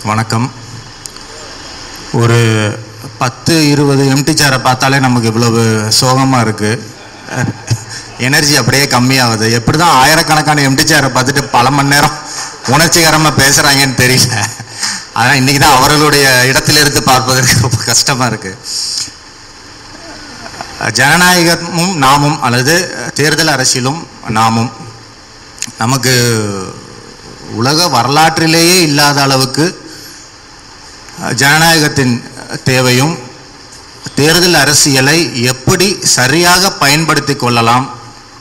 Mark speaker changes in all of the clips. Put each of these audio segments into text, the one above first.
Speaker 1: வணக்கம். ஒரு 10-20 எம்டி சேரை பார்த்தாலே நமக்கு இவ்வளவு சோகமாக இருக்குது. எனர்ஜி அப்படியே கம்மியாகுது. எப்படி தான் ஆயிரக்கணக்கான எம்டி சேரை பார்த்துட்டு பல மணி நேரம் உணர்ச்சிகரமாக பேசுகிறாங்கன்னு தெரியல. ஆனால் இன்றைக்கி தான் அவர்களுடைய இடத்திலிருந்து பார்ப்பதற்கு ரொம்ப கஷ்டமாக இருக்குது. ஜனநாயகமும் நாமும் அல்லது தேர்தல் அரசியலும் நாமும் நமக்கு உலக வரலாற்றிலேயே இல்லாத அளவுக்கு ஜனநாயகத்தின் தேவையும் தேர்தல் அரசியலை எப்படி சரியாக பயன்படுத்தி கொள்ளலாம்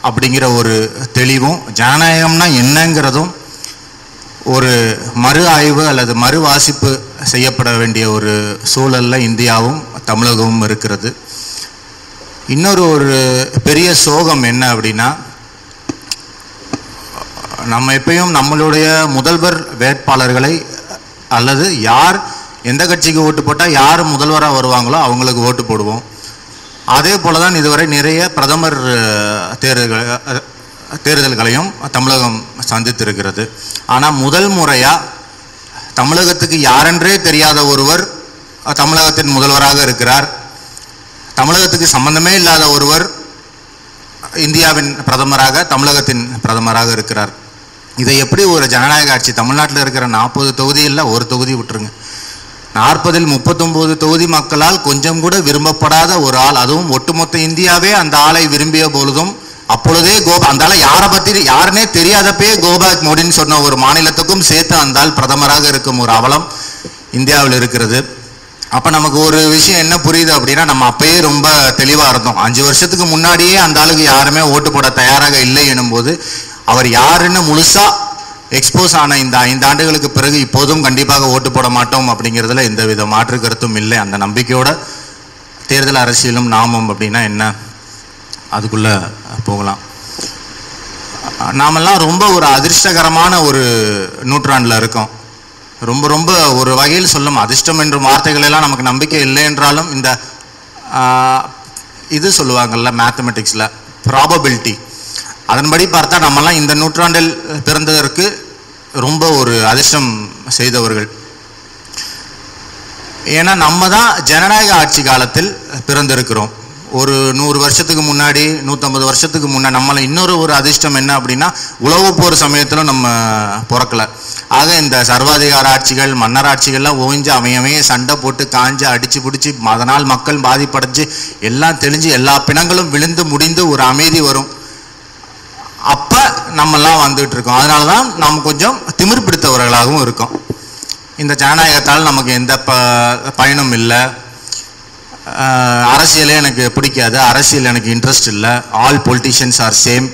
Speaker 1: அப்படிங்கிற ஒரு தெளிவும், ஜனநாயகம்னா என்னங்கிறதும் ஒரு மறு ஆய்வு அல்லது மறு வாசிப்பு செய்யப்பட வேண்டிய ஒரு சூழலில் இந்தியாவும் தமிழகமும் இருக்கிறது. ஒரு பெரிய சோகம் என்ன அப்படின்னா, நம்ம எப்பயும் நம்மளுடைய முதல்வர் வேட்பாளர்களை அல்லது யார் எந்த கட்சிக்கு ஓட்டு போட்டால் யார் முதல்வராக வருவாங்களோ அவங்களுக்கு ஓட்டு போடுவோம். அதே போல தான் இதுவரை நிறைய பிரதமர் தேர்தல்களையும் தமிழகம் சந்தித்திருக்கிறது. ஆனால் முதல் முறையாக தமிழகத்துக்கு யாரென்றே தெரியாத ஒருவர் தமிழகத்தின் முதல்வராக இருக்கிறார். தமிழகத்துக்கு சம்பந்தமே இல்லாத ஒருவர் இந்தியாவின் பிரதமராக, தமிழகத்தின் பிரதமராக இருக்கிறார். இதை எப்படி ஒரு ஜனநாயக ஆட்சி, தமிழ்நாட்டில் இருக்கிற 40 தொகுதியில் ஒரு தொகுதி விட்டுருங்க, 40இல் 39 தொகுதி மக்களால் கொஞ்சம் கூட விரும்பப்படாத ஒரு ஆள், அதுவும் ஒட்டுமொத்த இந்தியாவே அந்த ஆளை விரும்பிய பொழுதும் அப்பொழுதே அந்த ஆளை யாரை பற்றி யாருன்னே தெரியாதப்பே கோபேக் மோடின்னு சொன்ன ஒரு மாநிலத்துக்கும் சேர்த்து அந்த ஆள் பிரதமராக இருக்கும் ஒரு அவலம் இந்தியாவில் இருக்கிறது. அப்போ நமக்கு ஒரு விஷயம் என்ன புரியுது அப்படின்னா, நம்ம அப்பயே ரொம்ப தெளிவாக இருந்தோம். 5 வருஷத்துக்கு முன்னாடியே அந்த ஆளுக்கு யாருமே ஓட்டு போட தயாராக இல்லை எனும்போது அவர் யாருன்னு முழுசா எக்ஸ்போஸ் ஆன இந்த 5 ஆண்டுகளுக்கு பிறகு இப்போதும் கண்டிப்பாக ஓட்டு போட மாட்டோம் அப்படிங்கிறதுல எந்தவித மாற்று கருத்தும் இல்லை. அந்த நம்பிக்கையோட தேர்தல் அரசியலும் நாமும் அப்படின்னா என்ன, அதுக்குள்ளே போகலாம். நாமெல்லாம் ரொம்ப ஒரு அதிர்ஷ்டகரமான ஒரு நூற்றாண்டில் இருக்கோம். ரொம்ப ரொம்ப ஒரு வகையில் சொல்லும் அதிர்ஷ்டம் என்ற வார்த்தைகளெல்லாம் நமக்கு நம்பிக்கை இல்லை என்றாலும், இந்த இது சொல்லுவாங்கள்ல மேத்தமெட்டிக்ஸில் ப்ராபபிலிட்டி, அதன்படி பார்த்தா நம்மெல்லாம் இந்த நூற்றாண்டில் பிறந்ததற்கு ரொம்ப ஒரு அதிர்ஷ்டம் செய்தவர்கள். ஏன்னா நம்ம தான் ஜனநாயக ஆட்சி காலத்தில் பிறந்திருக்கிறோம். ஒரு 100 வருஷத்துக்கு முன்னாடி, 150 வருஷத்துக்கு முன்னாடி நம்மளை ஒரு அதிர்ஷ்டம் என்ன அப்படின்னா, உளவுப்போர் சமயத்தில் நம்ம பிறக்கலை. ஆக இந்த சர்வாதிகார ஆட்சிகள், மன்னர் ஆட்சிகள்லாம் ஓய்ஞ்சு அமையவே சண்டை போட்டு காஞ்சு அடிச்சு பிடிச்சி அதனால் மக்கள் பாதிப்படைஞ்சு எல்லாம் தெளிஞ்சு எல்லா பிணங்களும் விழுந்து முடிந்து ஒரு அமைதி வரும். அப்போ நம்மெல்லாம் வந்துட்டு இருக்கோம். அதனால தான் நம்ம கொஞ்சம் திமிர் பிடித்தவர்களாகவும் இருக்கோம். இந்த ஜனநாயகத்தால் நமக்கு எந்த பயனும் இல்லை, அரசியலே எனக்கு பிடிக்காது, அரசியல் எனக்கு இன்ட்ரெஸ்ட் இல்லை, ஆல் பொலிட்டிஷியன்ஸ் ஆர் சேம்,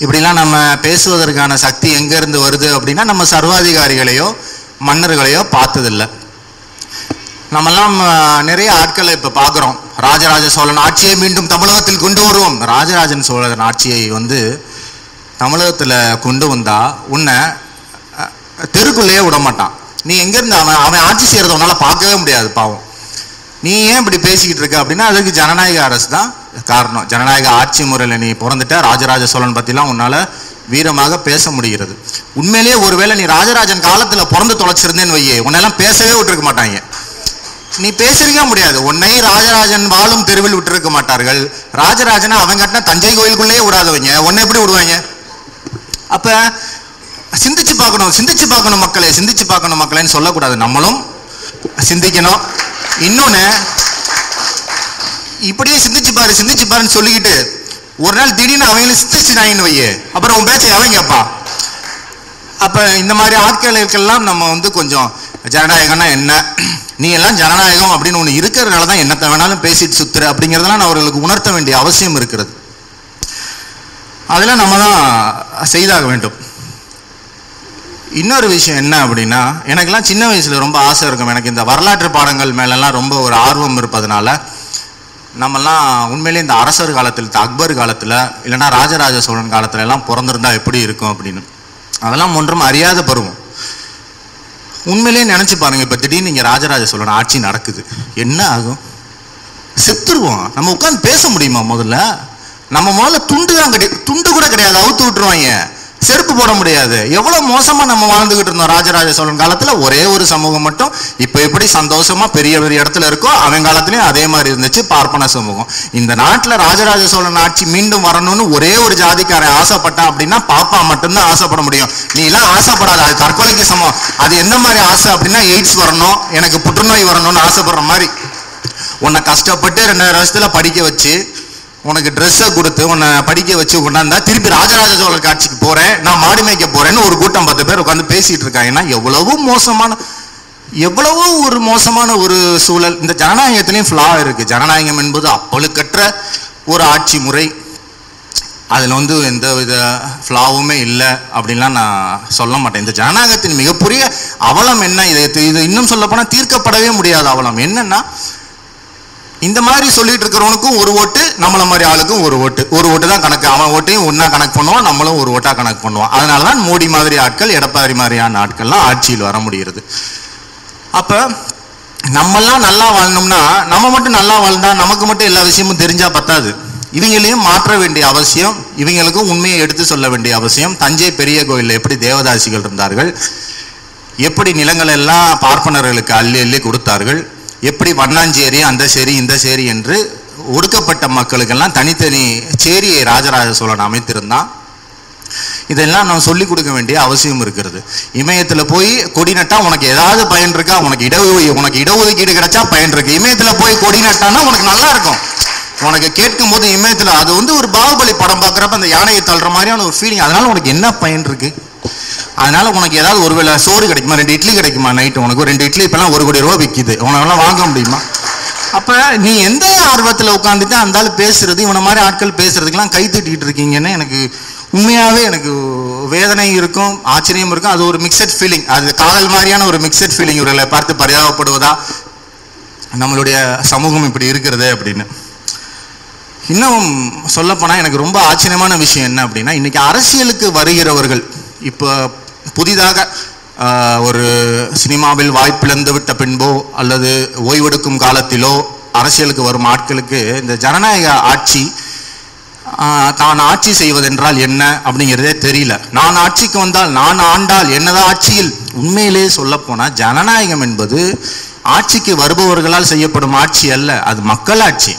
Speaker 1: இப்படிலாம் நம்ம பேசுவதற்கான சக்தி எங்கேருந்து வருது அப்படின்னா, நம்ம சர்வாதிகாரிகளையோ மன்னர்களையோ பார்த்ததில்லை. நம்மெல்லாம் நிறைய ஆட்களை இப்போ பார்க்குறோம். ராஜராஜ சோழன் ஆட்சியை மீண்டும் தமிழகத்தில் கொண்டு வருவோம். ராஜராஜன் சோழன் ஆட்சியை தமிழகத்தில் கொண்டு வந்தா உன்னை தெருக்குள்ளேயே விட மாட்டான். நீ எங்கேருந்து அவன் ஆட்சி செய்கிறத உன்னால் பார்க்கவே முடியாது. பாவம், நீ ஏன் இப்படி பேசிக்கிட்டு இருக்க அப்படின்னா, அதுக்கு ஜனநாயக அரசு தான் காரணம். ஜனநாயக ஆட்சி முறையில் நீ பிறந்துட்ட. ராஜராஜ சோழன் பற்றிலாம் உன்னால் வீரமாக பேச முடிகிறது. உண்மையிலேயே ஒருவேளை நீ ராஜராஜன் காலத்தில் பிறந்து தொலைச்சிருந்தேன்னு வையே, உன்னெல்லாம் பேசவே விட்டுருக்க மாட்டாங்க. நீ பேசிருக்க முடியாது. உன்னை ராஜராஜன் வாழும் தெருவில் விட்டுருக்க மாட்டார்கள். ராஜராஜனை அவங்க கட்டின தஞ்சை கோயிலுக்குள்ளேயே விடாதவங்க உன்னை எப்படி விடுவாங்க? அப்போ சிந்திச்சு பார்க்கணும் மக்களே, சிந்திச்சு பார்க்கணும் மக்களேன்னு சொல்லக்கூடாது. நம்மளும் சிந்திக்கணும். இன்னொன்று, இப்படியே சிந்திச்சு பாருன்னு சொல்லிக்கிட்டு ஒரு நாள் திடீர்னு அவங்களும் சிந்திச்சுனாங்கன்னு வையே, அப்புறம் உன் பேச்சை அவங்க அப்பா. அப்போ இந்த மாதிரி ஆட்களுக்கெல்லாம் நம்ம கொஞ்சம் ஜனநாயகம்னா என்ன, நீ எல்லாம் ஜனநாயகம் அப்படின்னு ஒன்று இருக்கிறதுனால தான் என்னத்தை வேணாலும் பேசிட்டு சுத்துற அப்படிங்கிறதெல்லாம் நான் அவர்களுக்கு உணர்த்த வேண்டிய அவசியம் இருக்கிறது. அதெல்லாம் நம்ம தான் செய்தாக வேண்டும். இன்னொரு விஷயம் என்ன அப்படின்னா, எனக்கெல்லாம் சின்ன வயசில் ரொம்ப ஆசை இருக்கும். எனக்கு இந்த வரலாற்று பாடங்கள் மேலெல்லாம் ரொம்ப ஒரு ஆர்வம் இருப்பதனால நம்மெல்லாம் உண்மையிலே இந்த அரசர் காலத்தில், அக்பர் காலத்தில் இல்லைன்னா ராஜராஜ சோழன் காலத்துல எல்லாம் பிறந்திருந்தா எப்படி இருக்கும் அப்படின்னு, அதெல்லாம் ஒன்றும் அறியாத பருவம். உண்மையிலேயே நினச்சி பாருங்க, இப்போ திடீர்னு இங்கே ராஜராஜ சோழன் ஆட்சி நடக்குது, என்ன ஆகும்? செத்துருவோம். நம்ம உட்காந்து பேச முடியுமா? முதல்ல துண்டு கூட கிடையாது, அவுத்து விட்டுருவாங்க. செருப்பு போட முடியாது. எவ்வளவு மோசமா நம்ம வாழ்ந்துகிட்டு இருந்தோம் ராஜராஜ சோழன் காலத்துல. ஒரே ஒரு சமூகம் மட்டும் இப்ப எப்படி சந்தோஷமா பெரிய பெரிய இடத்துல இருக்கோ அவன் காலத்திலயும் அதே மாதிரி இருந்துச்சு, பார்ப்பன சமூகம். இந்த நாட்டுல ராஜராஜ சோழன் ஆட்சி மீண்டும் வரணும்னு ஒரே ஒரு ஜாதிக்காரன் ஆசைப்பட்டான் அப்படின்னா பாப்பா மட்டும்தான் ஆசைப்பட முடியும். நீ எல்லாம் ஆசைப்படாத, அது தற்கொலைக்கு சமம். அது எந்த மாதிரி ஆசை அப்படின்னா எய்ட்ஸ் வரணும், எனக்கு புற்றுநோய் வரணும்னு ஆசைப்படுற மாதிரி. உன்னை கஷ்டப்பட்டு 2000 வருஷத்துல படிக்க வச்சு உனக்கு ட்ரெஸ்ஸை கொடுத்து உன்னை படிக்க வச்சு கொண்டாந்தா திருப்பி ராஜராஜ சோழர் காட்சிக்கு போறேன், நான் மாடு மேய்க்க போறேன்னு ஒரு கூட்டம் 10 பேர் உட்காந்து பேசிட்டு இருக்காங்கன்னா எவ்வளவோ ஒரு மோசமான ஒரு சூழல். இந்த ஜனநாயகத்திலையும் ஃப்ளா இருக்கு. ஜனநாயகம் என்பது அப்பழுக்கற்ற ஒரு ஆட்சி முறை. அதுல எந்த வித ஃப்ளாவுமே இல்லை அப்படின்லாம் நான் சொல்ல மாட்டேன். இந்த ஜனநாயகத்தின் மிகப்பெரிய அவலம் என்ன, இது இன்னும் சொல்ல போனா தீர்க்கப்படவே முடியாத அவலம் என்னன்னா, இந்த மாதிரி சொல்லிட்டு இருக்கிறவனுக்கும் ஒரு ஓட்டு, நம்மள மாதிரி ஆளுக்கும் ஒரு ஓட்டு தான் கணக்கு. அவன் ஓட்டையும் ஒன்னா கணக்கு பண்ணுவான், நம்மளும் ஒரு ஓட்டா கணக்கு பண்ணுவான். அதனாலதான் மோடி மாதிரி ஆட்கள், எடப்பாடி மாதிரியான ஆட்கள்லாம் ஆட்சியில் வர முடிகிறது. அப்ப நம்மெல்லாம் நல்லா வாழணும்னா நம்ம மட்டும் நல்லா வாழ்ந்தா நமக்கு மட்டும் எல்லா விஷயமும் தெரிஞ்சா பத்தாது. இவங்களையும் மாற்ற வேண்டிய அவசியம், இவங்களுக்கும் உண்மையை எடுத்து சொல்ல வேண்டிய அவசியம். தஞ்சை பெரிய கோயிலில் எப்படி தேவதாசிகள் இருந்தார்கள், எப்படி நிலங்கள் எல்லாம் பார்ப்பனர்களுக்கு அள்ளி அள்ளி கொடுத்தார்கள், எப்படி வண்ணாஞ்சேரி அந்த சேரி இந்த சேரி என்று ஒடுக்கப்பட்ட மக்களுக்கெல்லாம் தனித்தனி சேரியை ராஜராஜ சோழன் அமைத்திருந்தான். இதெல்லாம் நான் சொல்லிக் கொடுக்க வேண்டிய அவசியம் இருக்கிறது. இமயத்துல போய் கொடி நட்டா உனக்கு ஏதாவது பயன் இருக்கா, உனக்கு இடஒதுக்கீடு கிடைச்சா பயன் இருக்கு. இமயத்துல போய் கொடி நட்டான்னா உனக்கு நல்லா இருக்கும். உனக்கு கேட்கும் போது இமயத்துல அது ஒரு பாகுபலி படம் பார்க்குறப்ப அந்த யானையை தள்ளுற மாதிரியான ஒரு ஃபீலிங். அதனால உனக்கு என்ன பயன் இருக்கு? அதனால உனக்கு ஏதாவது ஒருவேளை சோறு கிடைக்குமா, 2 இட்லி கிடைக்குமா நைட்டு? உனக்கு 2 இட்லி இப்பெல்லாம் 1 கோடி ரூபா விற்கிது, உனக்கெல்லாம் வாங்க முடியுமா? அப்ப நீ எந்த ஆர்வத்தில் உட்காந்துட்டு அந்த ஆள் பேசுறது, இவனை மாதிரி ஆட்கள் பேசுறதுக்கெல்லாம் கை தட்டிக்கிட்டு இருக்கீங்கன்னு எனக்கு உண்மையாவே எனக்கு வேதனை இருக்கும், ஆச்சரியம் இருக்கும். அது ஒரு மிக்சட் ஃபீலிங், அது காதல் மாதிரியான ஒரு மிக்சட் ஃபீலிங். இவர்களை பார்த்து பரிதாபப்படுவதா நம்மளுடைய சமூகம் இப்படி இருக்கிறது அப்படின்னு. இன்னும் சொல்லப்போனால் எனக்கு ரொம்ப ஆச்சரியமான விஷயம் என்ன அப்படின்னா, இன்னைக்கு அரசியலுக்கு வருகிறவர்கள், இப்போ புதிதாக ஒரு சினிமாவில் வாய்ப்பிழந்து விட்ட பின்போ அல்லது ஓய்வெடுக்கும் காலத்திலோ அரசியலுக்கு வரும் ஆட்களுக்கு இந்த ஜனநாயக ஆட்சி, தான் ஆட்சி செய்வதென்றால் என்ன அப்படிங்கிறதே தெரியல. நான் ஆட்சிக்கு வந்தால், நான் ஆண்டால் என்னதா ஆட்சியில். உண்மையிலே சொல்ல போனா ஜனநாயகம் என்பது ஆட்சிக்கு வருபவர்களால் செய்யப்படும் ஆட்சி அல்ல, அது மக்கள் ஆட்சி.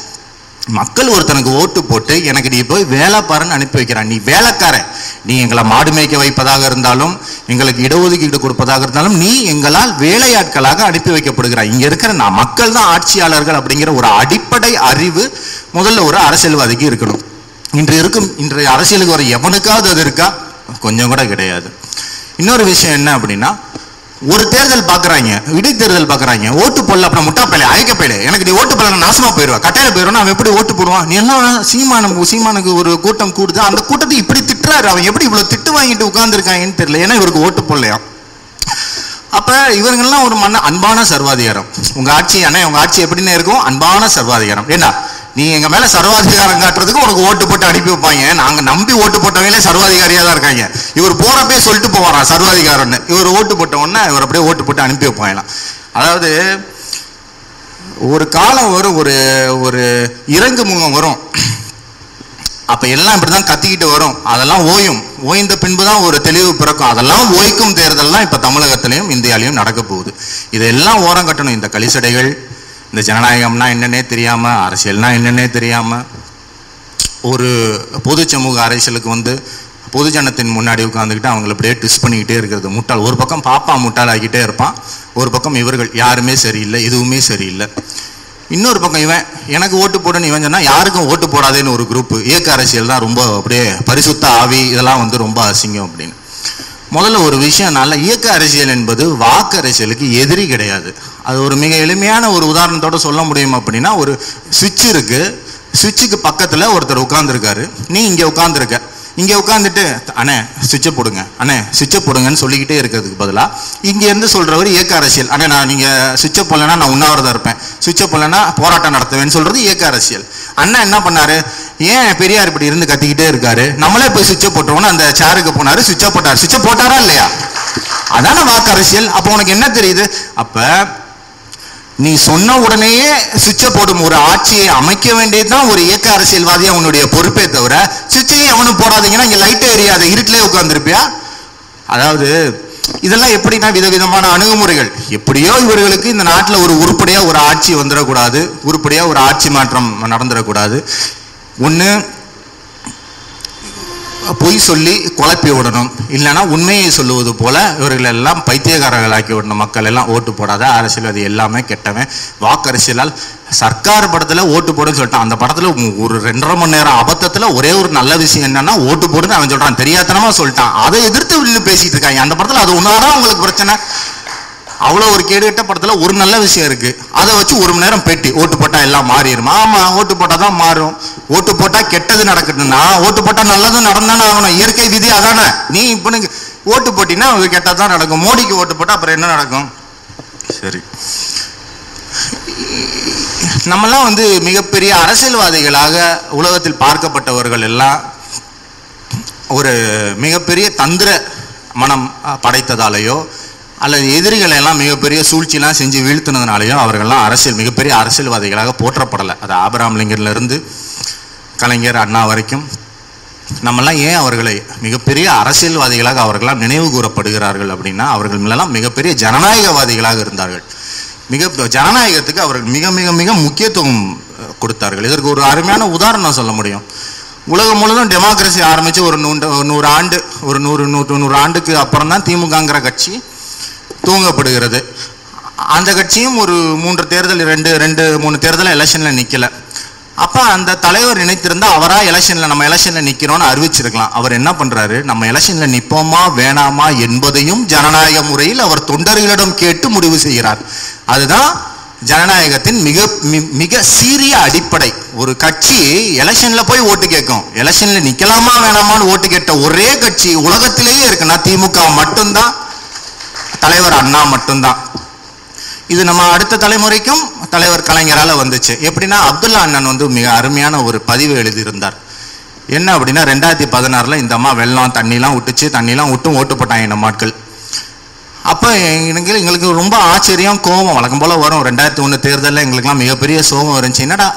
Speaker 1: மக்கள் ஒருத்தனுக்கு ஓட்டு போட்டு எனக்கு நீ போய் வேலை பாருன்னு அனுப்பி வைக்கிறான். நீ வேலைக்காரன், நீ எங்களை மாடு மேய்க்க வைப்பதாக இருந்தாலும், எங்களுக்கு இடஒதுக்கீடு கொடுப்பதாக இருந்தாலும், நீ எங்களால் வேலையாட்களாக அனுப்பி வைக்கப்படுகிறாய். இங்க இருக்கிற மக்கள் தான் ஆட்சியாளர்கள் அப்படிங்கிற ஒரு அடிப்படை அறிவு முதல்ல ஒரு அரசியல்வாதிக்கு இருக்கணும். இன்றைய அரசியலுக்கு வர எவனுக்காவது அது இருக்கா? கொஞ்சம் கூட கிடையாது. இன்னொரு விஷயம் என்ன அப்படின்னா, ஒரு தேர்தல் பாக்குறாங்க, இடைத்தேர்தல் பாக்குறாங்க, ஓட்டு போடல அப்புறம் முட்டா பையல அழைக்க பையல, எனக்கு நீ ஓட்டு போடல நாசமா போயிடுவா, கட்டையில போயிடுவான், அவன் எப்படி ஓட்டு போடுவான்? நீ எல்லாம் சீமானுக்கு ஒரு கூட்டம் கூடுது, அந்த கூட்டத்தை இப்படி திட்டுறாரு, அவன் எப்படி இவ்வளவு திட்டு வாங்கிட்டு உட்கார்ந்துருக்காங்கன்னு தெரியல, ஏன்னா இவருக்கு ஓட்டு போடலையா. அப்ப இவங்கெல்லாம் ஒரு அன்பான சர்வாதிகாரம். உங்க ஆட்சி உங்க ஆட்சி எப்படின்னு இருக்கும்? அன்பான சர்வாதிகாரம். ஏன்னா நீ எங்க மேல சர்வாதிகாரம் காட்டுறதுக்கு உனக்கு ஓட்டு போட்டு அனுப்பி வைப்பாங்க. நாங்க நம்பி ஓட்டு போட்டவங்களே சர்வாதிகாரியா தான் இருக்காங்க. இவர் போறப்பே சொல்லிட்டு போவாராம் சர்வாதிகாரம்னு. இவர் ஓட்டு போட்ட உடனே இவர் அப்படியே ஓட்டு போட்டு அனுப்பி வைப்பாங்களாம். அதாவது ஒரு காலம் வரும், ஒரு இறங்கு முகம் வரும், அப்ப எல்லாம் இப்படிதான் கத்திக்கிட்டு வரும், அதெல்லாம் ஓய்ந்த பின்புதான் ஒரு தெளிவு பிறக்கும். அதெல்லாம் ஓய்க்கும் தேர்தல் தான் இப்ப தமிழகத்திலையும் இந்தியாலையும் நடக்க போகுது. இதெல்லாம் ஓரம் கட்டணும். இந்த கலிசடைகள், இந்த ஜனநாயகம்னா என்னன்னே தெரியாம, அரசியல்னா என்னன்னே தெரியாம, ஒரு பொது சமூக அரசியலுக்கு பொதுஜனத்தின் முன்னாடி உட்காந்துக்கிட்டு அவங்களை அப்படியே ட்விஸ்ட் பண்ணிக்கிட்டே இருக்கிறது. முட்டாள் ஒரு பக்கம் பாப்பா முட்டாள் ஆகிட்டே இருப்பான், ஒரு பக்கம் இவர்கள் யாருமே சரியில்லை, எதுவுமே சரியில்லை. இன்னொரு பக்கம் இவன் எனக்கு ஓட்டு போடுன்னு இவன் சொன்னா யாருக்கும் ஓட்டு போடாதேன்னு ஒரு குரூப். இயக்க அரசியல் தான் ரொம்ப அப்படியே பரிசுத்த ஆவி, இதெல்லாம் ரொம்ப அசிங்கம் அப்படின்னு. முதல்ல ஒரு விஷயம், நல்ல இயக்க அரசியல் என்பது வாக்கு அரசியலுக்கு எதிரி கிடையாது. அது ஒரு மிக எளிமையான ஒரு உதாரணத்தோட சொல்ல முடியும் அப்படின்னா, ஒரு சுவிட்ச் இருக்கு, சுவிட்சுக்கு பக்கத்துல ஒருத்தர் உட்கார்ந்துருக்காரு, நீ இங்க உட்கார்ந்துருக்க, இங்க உட்காந்துட்டு அண்ணே சுவிட்சை போடுங்க, அண்ணே சுவிட்சை போடுங்கன்னு சொல்லிக்கிட்டே இருக்கிறதுக்கு பதிலா இங்க இருந்து சொல்றவர் இயக்க அரசியல். அண்ணே நான் நீங்க சுவிட்சை போடலன்னா நான் உண்ணாவிரதம் இருப்பேன், சுவிட்சை போடலன்னா போராட்டம் நடத்துவேன்னு சொல்றது இயக்க அரசியல். அண்ணா என்ன பண்ணாரு, ஏன் பெரியார் இப்படி இருந்து கத்திக்கிட்டே இருக்காரு, நம்மளே போய் சுவிட்சை போட்டோம்னு அந்த சேருக்கு போனாரு, சுவிட்சை போட்டாரு. சுவிட்சை போட்டாரா இல்லையா? அதான வாக்கு அரசியல். அப்ப உனக்கு என்ன தெரியுது? அப்ப நீ சொன்ன உடனேயே சுவிட்சை போடும் ஒரு ஆட்சியை அமைக்க வேண்டியதுதான் ஒரு இயக்க அரசியல்வாதியா உன்னுடைய பொறுப்பே தவிர சுவிட்சையே அவனும் போடாதீங்கன்னா இங்க லைட்டே எரியாத இருட்டிலே உட்கார்ந்துருப்பியா? அதாவது இதெல்லாம் எப்படின்னா விதவிதமான அணுகுமுறைகள். எப்படியோ இவர்களுக்கு இந்த நாட்டில் ஒரு உருப்படியா ஒரு ஆட்சி வந்துடக்கூடாது, உருப்படியா ஒரு ஆட்சி மாற்றம் நடந்துடக்கூடாது. ஒன்று பொய் சொல்லி குழப்பி விடணும், இல்லைன்னா உண்மையை சொல்லுவது போல இவர்கள் எல்லாம் பைத்தியக்காரர்களாக்கி விடணும். மக்கள் எல்லாம் ஓட்டு போடாத, அரசியல்வாதி எல்லாமே கெட்டவன், வாக்கரசியலால் சர்க்கார் படத்துல ஓட்டு போடுன்னு சொல்லிட்டான். அந்த படத்துல ஒரு 2.5 மணி நேரம் அபத்தத்துல ஒரே ஒரு நல்ல விஷயம் என்னன்னா ஓட்டு போடுன்னு அவன் சொல்றான், தெரியாதனமா சொல்லிட்டான். அதை எதிர்த்து பேசிட்டு இருக்காங்க அந்த படத்துல. அது ஒன்னாதான் உங்களுக்கு பிரச்சனை. அவ்வளோ ஒரு கேடுகட்ட படத்துல ஒரு நல்ல விஷயம் இருக்கு, அதை வச்சு 1 மணி நேரம் பேட்டி. ஓட்டு போட்டா எல்லாம் மாறிடுமா? ஆமா, ஓட்டு போட்டா தான் மாறும். ஓட்டு போட்டா கெட்டது நடக்கணும்னா ஓட்டு போட்டா நல்லதும் நடந்தானே ஆகணும். இயற்கை விதி அதானே. நீ இப்ப ஓட்டு போட்டினா கெட்டதான் நடக்கும். மோடிக்கு ஓட்டு போட்டா அப்புறம் என்ன நடக்கும்? சரி, நம்மெல்லாம் மிகப்பெரிய அரசியல்வாதிகளாக உலகத்தில் பார்க்கப்பட்டவர்கள் எல்லாம் ஒரு மிகப்பெரிய தந்திர மனம் படைத்ததாலேயோ அல்லது எதிரிகளை எல்லாம் மிகப்பெரிய சூழ்ச்சியெல்லாம் செஞ்சு வீழ்த்தினதுனாலேயோ அவர்கள்லாம் மிகப்பெரிய அரசியல்வாதிகளாக போற்றப்படலை. அது ஆபிரகாம் லிங்கன்ல இருந்து கலைஞர், அண்ணா வரைக்கும் நம்மெல்லாம் ஏன் அவர்களை மிகப்பெரிய அரசியல்வாதிகளாக அவர்களாம் நினைவு கூறப்படுகிறார்கள் அப்படின்னா, அவர்கள் மேலாம் மிகப்பெரிய ஜனநாயகவாதிகளாக இருந்தார்கள். ஜனநாயகத்துக்கு அவர்கள் மிக மிக மிக முக்கியத்துவம் கொடுத்தார்கள். இதற்கு ஒரு அருமையான உதாரணம் சொல்ல முடியும். உலகம் முழுவதும் டெமோக்ரஸி ஆரம்பித்து ஒரு 100 ஆண்டுக்கு அப்புறம் தான் திமுகங்கிற கட்சி தூங்கப்படுகிறது. அந்த கட்சியும் ஒரு 3 தேர்தல் 2-3 தேர்தல் எலெக்ஷனில் நிற்கலை. அப்போ அந்த தலைவர் நினைத்திருந்தா அவரா நம்ம எலெக்ஷனில் நிற்கிறோன்னு அறிவிச்சிருக்கலாம். அவர் என்ன பண்ணுறாரு, நம்ம எலெக்ஷனில் நிற்போமா வேணாமா என்பதையும் ஜனநாயக முறையில் அவர் தொண்டர்களிடம் கேட்டு முடிவு செய்கிறார். அதுதான் ஜனநாயகத்தின் மிக மிக சீரிய அடிப்படை. ஒரு கட்சி எலெக்ஷன்ல போய் ஓட்டு கேட்கும். எலெக்ஷன்ல நிக்கலாமா வேணாமான்னு ஓட்டு கேட்ட ஒரே கட்சி உலகத்திலேயே இருக்குன்னா திமுக மட்டும்தான், தலைவர் அண்ணா மட்டும்தான். இது நம்ம அடுத்த தலைமுறைக்கும் தலைவர் கலைஞரால வந்துச்சு. எப்படின்னா, அப்துல்லா அண்ணன் மிக அருமையான ஒரு பதிவு எழுதியிருந்தார். என்ன அப்படின்னா, 2016 இந்த அம்மா வெள்ளம் தண்ணிலாம் விட்டும் ஓட்டு போட்டாங்க நம்ம ஆட்கள். அப்போ எங்களுக்கு ரொம்ப ஆச்சரியம், கோபம் வழக்கம் போல வரும். 2001 தேர்தலில் எங்களுக்குலாம் மிகப்பெரிய சோகம் இருந்துச்சு. என்னடா,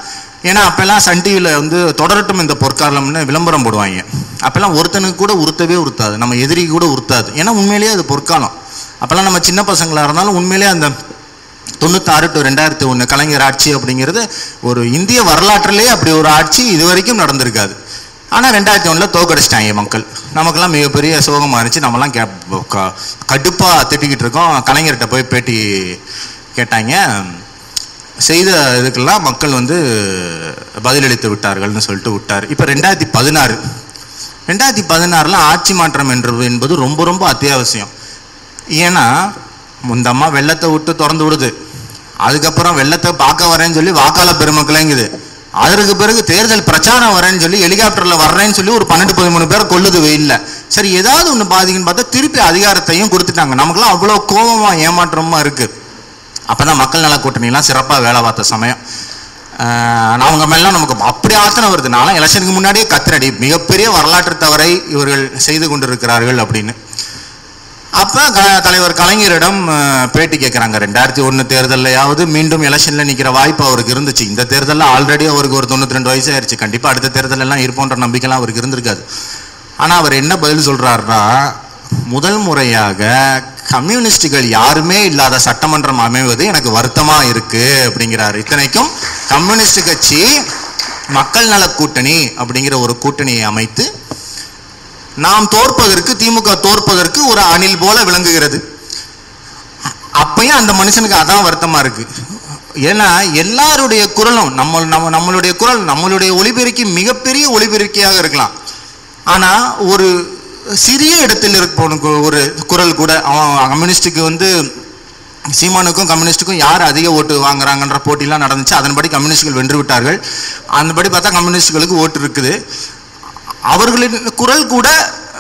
Speaker 1: ஏன்னா அப்பெல்லாம் சன் டிவியில் தொடரட்டும் இந்த பொற்காலம்னு விளம்பரம் போடுவாங்க. அப்பெல்லாம் ஒருத்தனுக்கு கூட உறுத்தவே உறுத்தாது, நம்ம எதிரிக்கு கூட உறுத்தாது. ஏன்னா உண்மையிலேயே அது பொற்காலம். அப்பெல்லாம் நம்ம சின்ன பசங்களாக இருந்தாலும் உண்மையிலேயே அந்த 96 to 2001 கலைஞர் ஆட்சி அப்படிங்கிறது ஒரு இந்திய வரலாற்றிலேயே அப்படி ஒரு ஆட்சி இது வரைக்கும் நடந்திருக்காது. ஆனால் 2001 தோக்கடிச்சிட்டாங்க மக்கள். நமக்கெல்லாம் மிகப்பெரிய சோகமாக இருந்துச்சு. நம்மலாம் கடுப்பாக திட்டிக்கிட்டு இருக்கோம். கலைஞர்கிட்ட போய் பேட்டி கேட்டாங்க. செய்த இதுக்கெல்லாம் மக்கள் பதிலளித்து விட்டார்கள்னு சொல்லிட்டு விட்டார். இப்போ 2016 ஆட்சி மாற்றம் என்பது ரொம்ப ரொம்ப அத்தியாவசியம். ஏன்னா இந்த அம்மா வெள்ளத்தை விட்டு திறந்து விடுது, அதுக்கப்புறம் வெள்ளத்தை பார்க்க வரேன்னு சொல்லி வாக்காளர் பெருமக்களைங்குது, அதற்கு பிறகு தேர்தல் பிரச்சாரம் வரேன்னு சொல்லி ஹெலிகாப்டர்ல வர்றேன்னு சொல்லி ஒரு 12-13 பேரை கொள்ளுது வெயில்ல. சரி, ஏதாவது ஒன்று பாதிக்குன்னு பார்த்தா திருப்பி அதிகாரத்தையும் கொடுத்துட்டாங்க. நமக்குலாம் அவ்வளோ கோபமா ஏமாற்றமா இருக்கு. அப்பதான் மக்கள் நல கூட்டணிலாம் சிறப்பாக வேலை பார்த்த சமயம். அவங்க மேலாம் நமக்கு அப்படி ஆத்தனை வருது. நானும் எலெக்ஷனுக்கு முன்னாடியே கத்திரடி, மிகப்பெரிய வரலாற்று தவறை இவர்கள் செய்து கொண்டிருக்கிறார்கள் அப்படின்னு. அப்போ தலைவர் கலைஞரிடம் பேட்டி கேட்குறாங்க. 2001 தேர்தலையாவது மீண்டும் எலெக்ஷனில் நிற்கிற வாய்ப்பு அவருக்கு இருந்துச்சு. இந்த தேர்தலில் ஆல்ரெடி அவருக்கு ஒரு 92 வயசு ஆயிடுச்சு. கண்டிப்பாக அடுத்த தேர்தலெல்லாம் இருப்போன்ற நம்பிக்கைலாம் அவருக்கு இருந்திருக்காது. ஆனால் அவர் என்ன பதில் சொல்கிறாருன்னா, முதல் முறையாக கம்யூனிஸ்டுகள் யாருமே இல்லாத சட்டமன்றம் அமைவது எனக்கு வருத்தமாக இருக்குது அப்படிங்கிறாரு. இத்தனைக்கும் கம்யூனிஸ்ட் கட்சி மக்கள் நல கூட்டணி அப்படிங்கிற ஒரு கூட்டணியை அமைத்து நாம் தோற்பதற்கு, திமுக தோற்பதற்கு ஒரு அணில் போல விளங்குகிறது. அப்பயும் அந்த மனுஷனுக்கு அதான் வருத்தமா இருக்கு. ஏன்னா எல்லாருடைய குரலும் நம்மளுடைய குரல், நம்மளுடைய ஒலிபெருக்கி மிகப்பெரிய ஒலிபெருக்கியாக இருக்கலாம். ஆனா ஒரு சிறிய இடத்தில் இருப்பவனுக்கு ஒரு குரல் கூட, அவன் கம்யூனிஸ்டுக்கு சீமானுக்கும் கம்யூனிஸ்டுக்கும் யார் அதிக ஓட்டு வாங்குறாங்கன்ற போட்டிலாம் நடந்துச்சு. அதன்படி கம்யூனிஸ்டுகள் வென்று விட்டார்கள். அந்தபடி பார்த்தா கம்யூனிஸ்டுகளுக்கு ஓட்டு இருக்குது. அவர்களின் குரல் கூட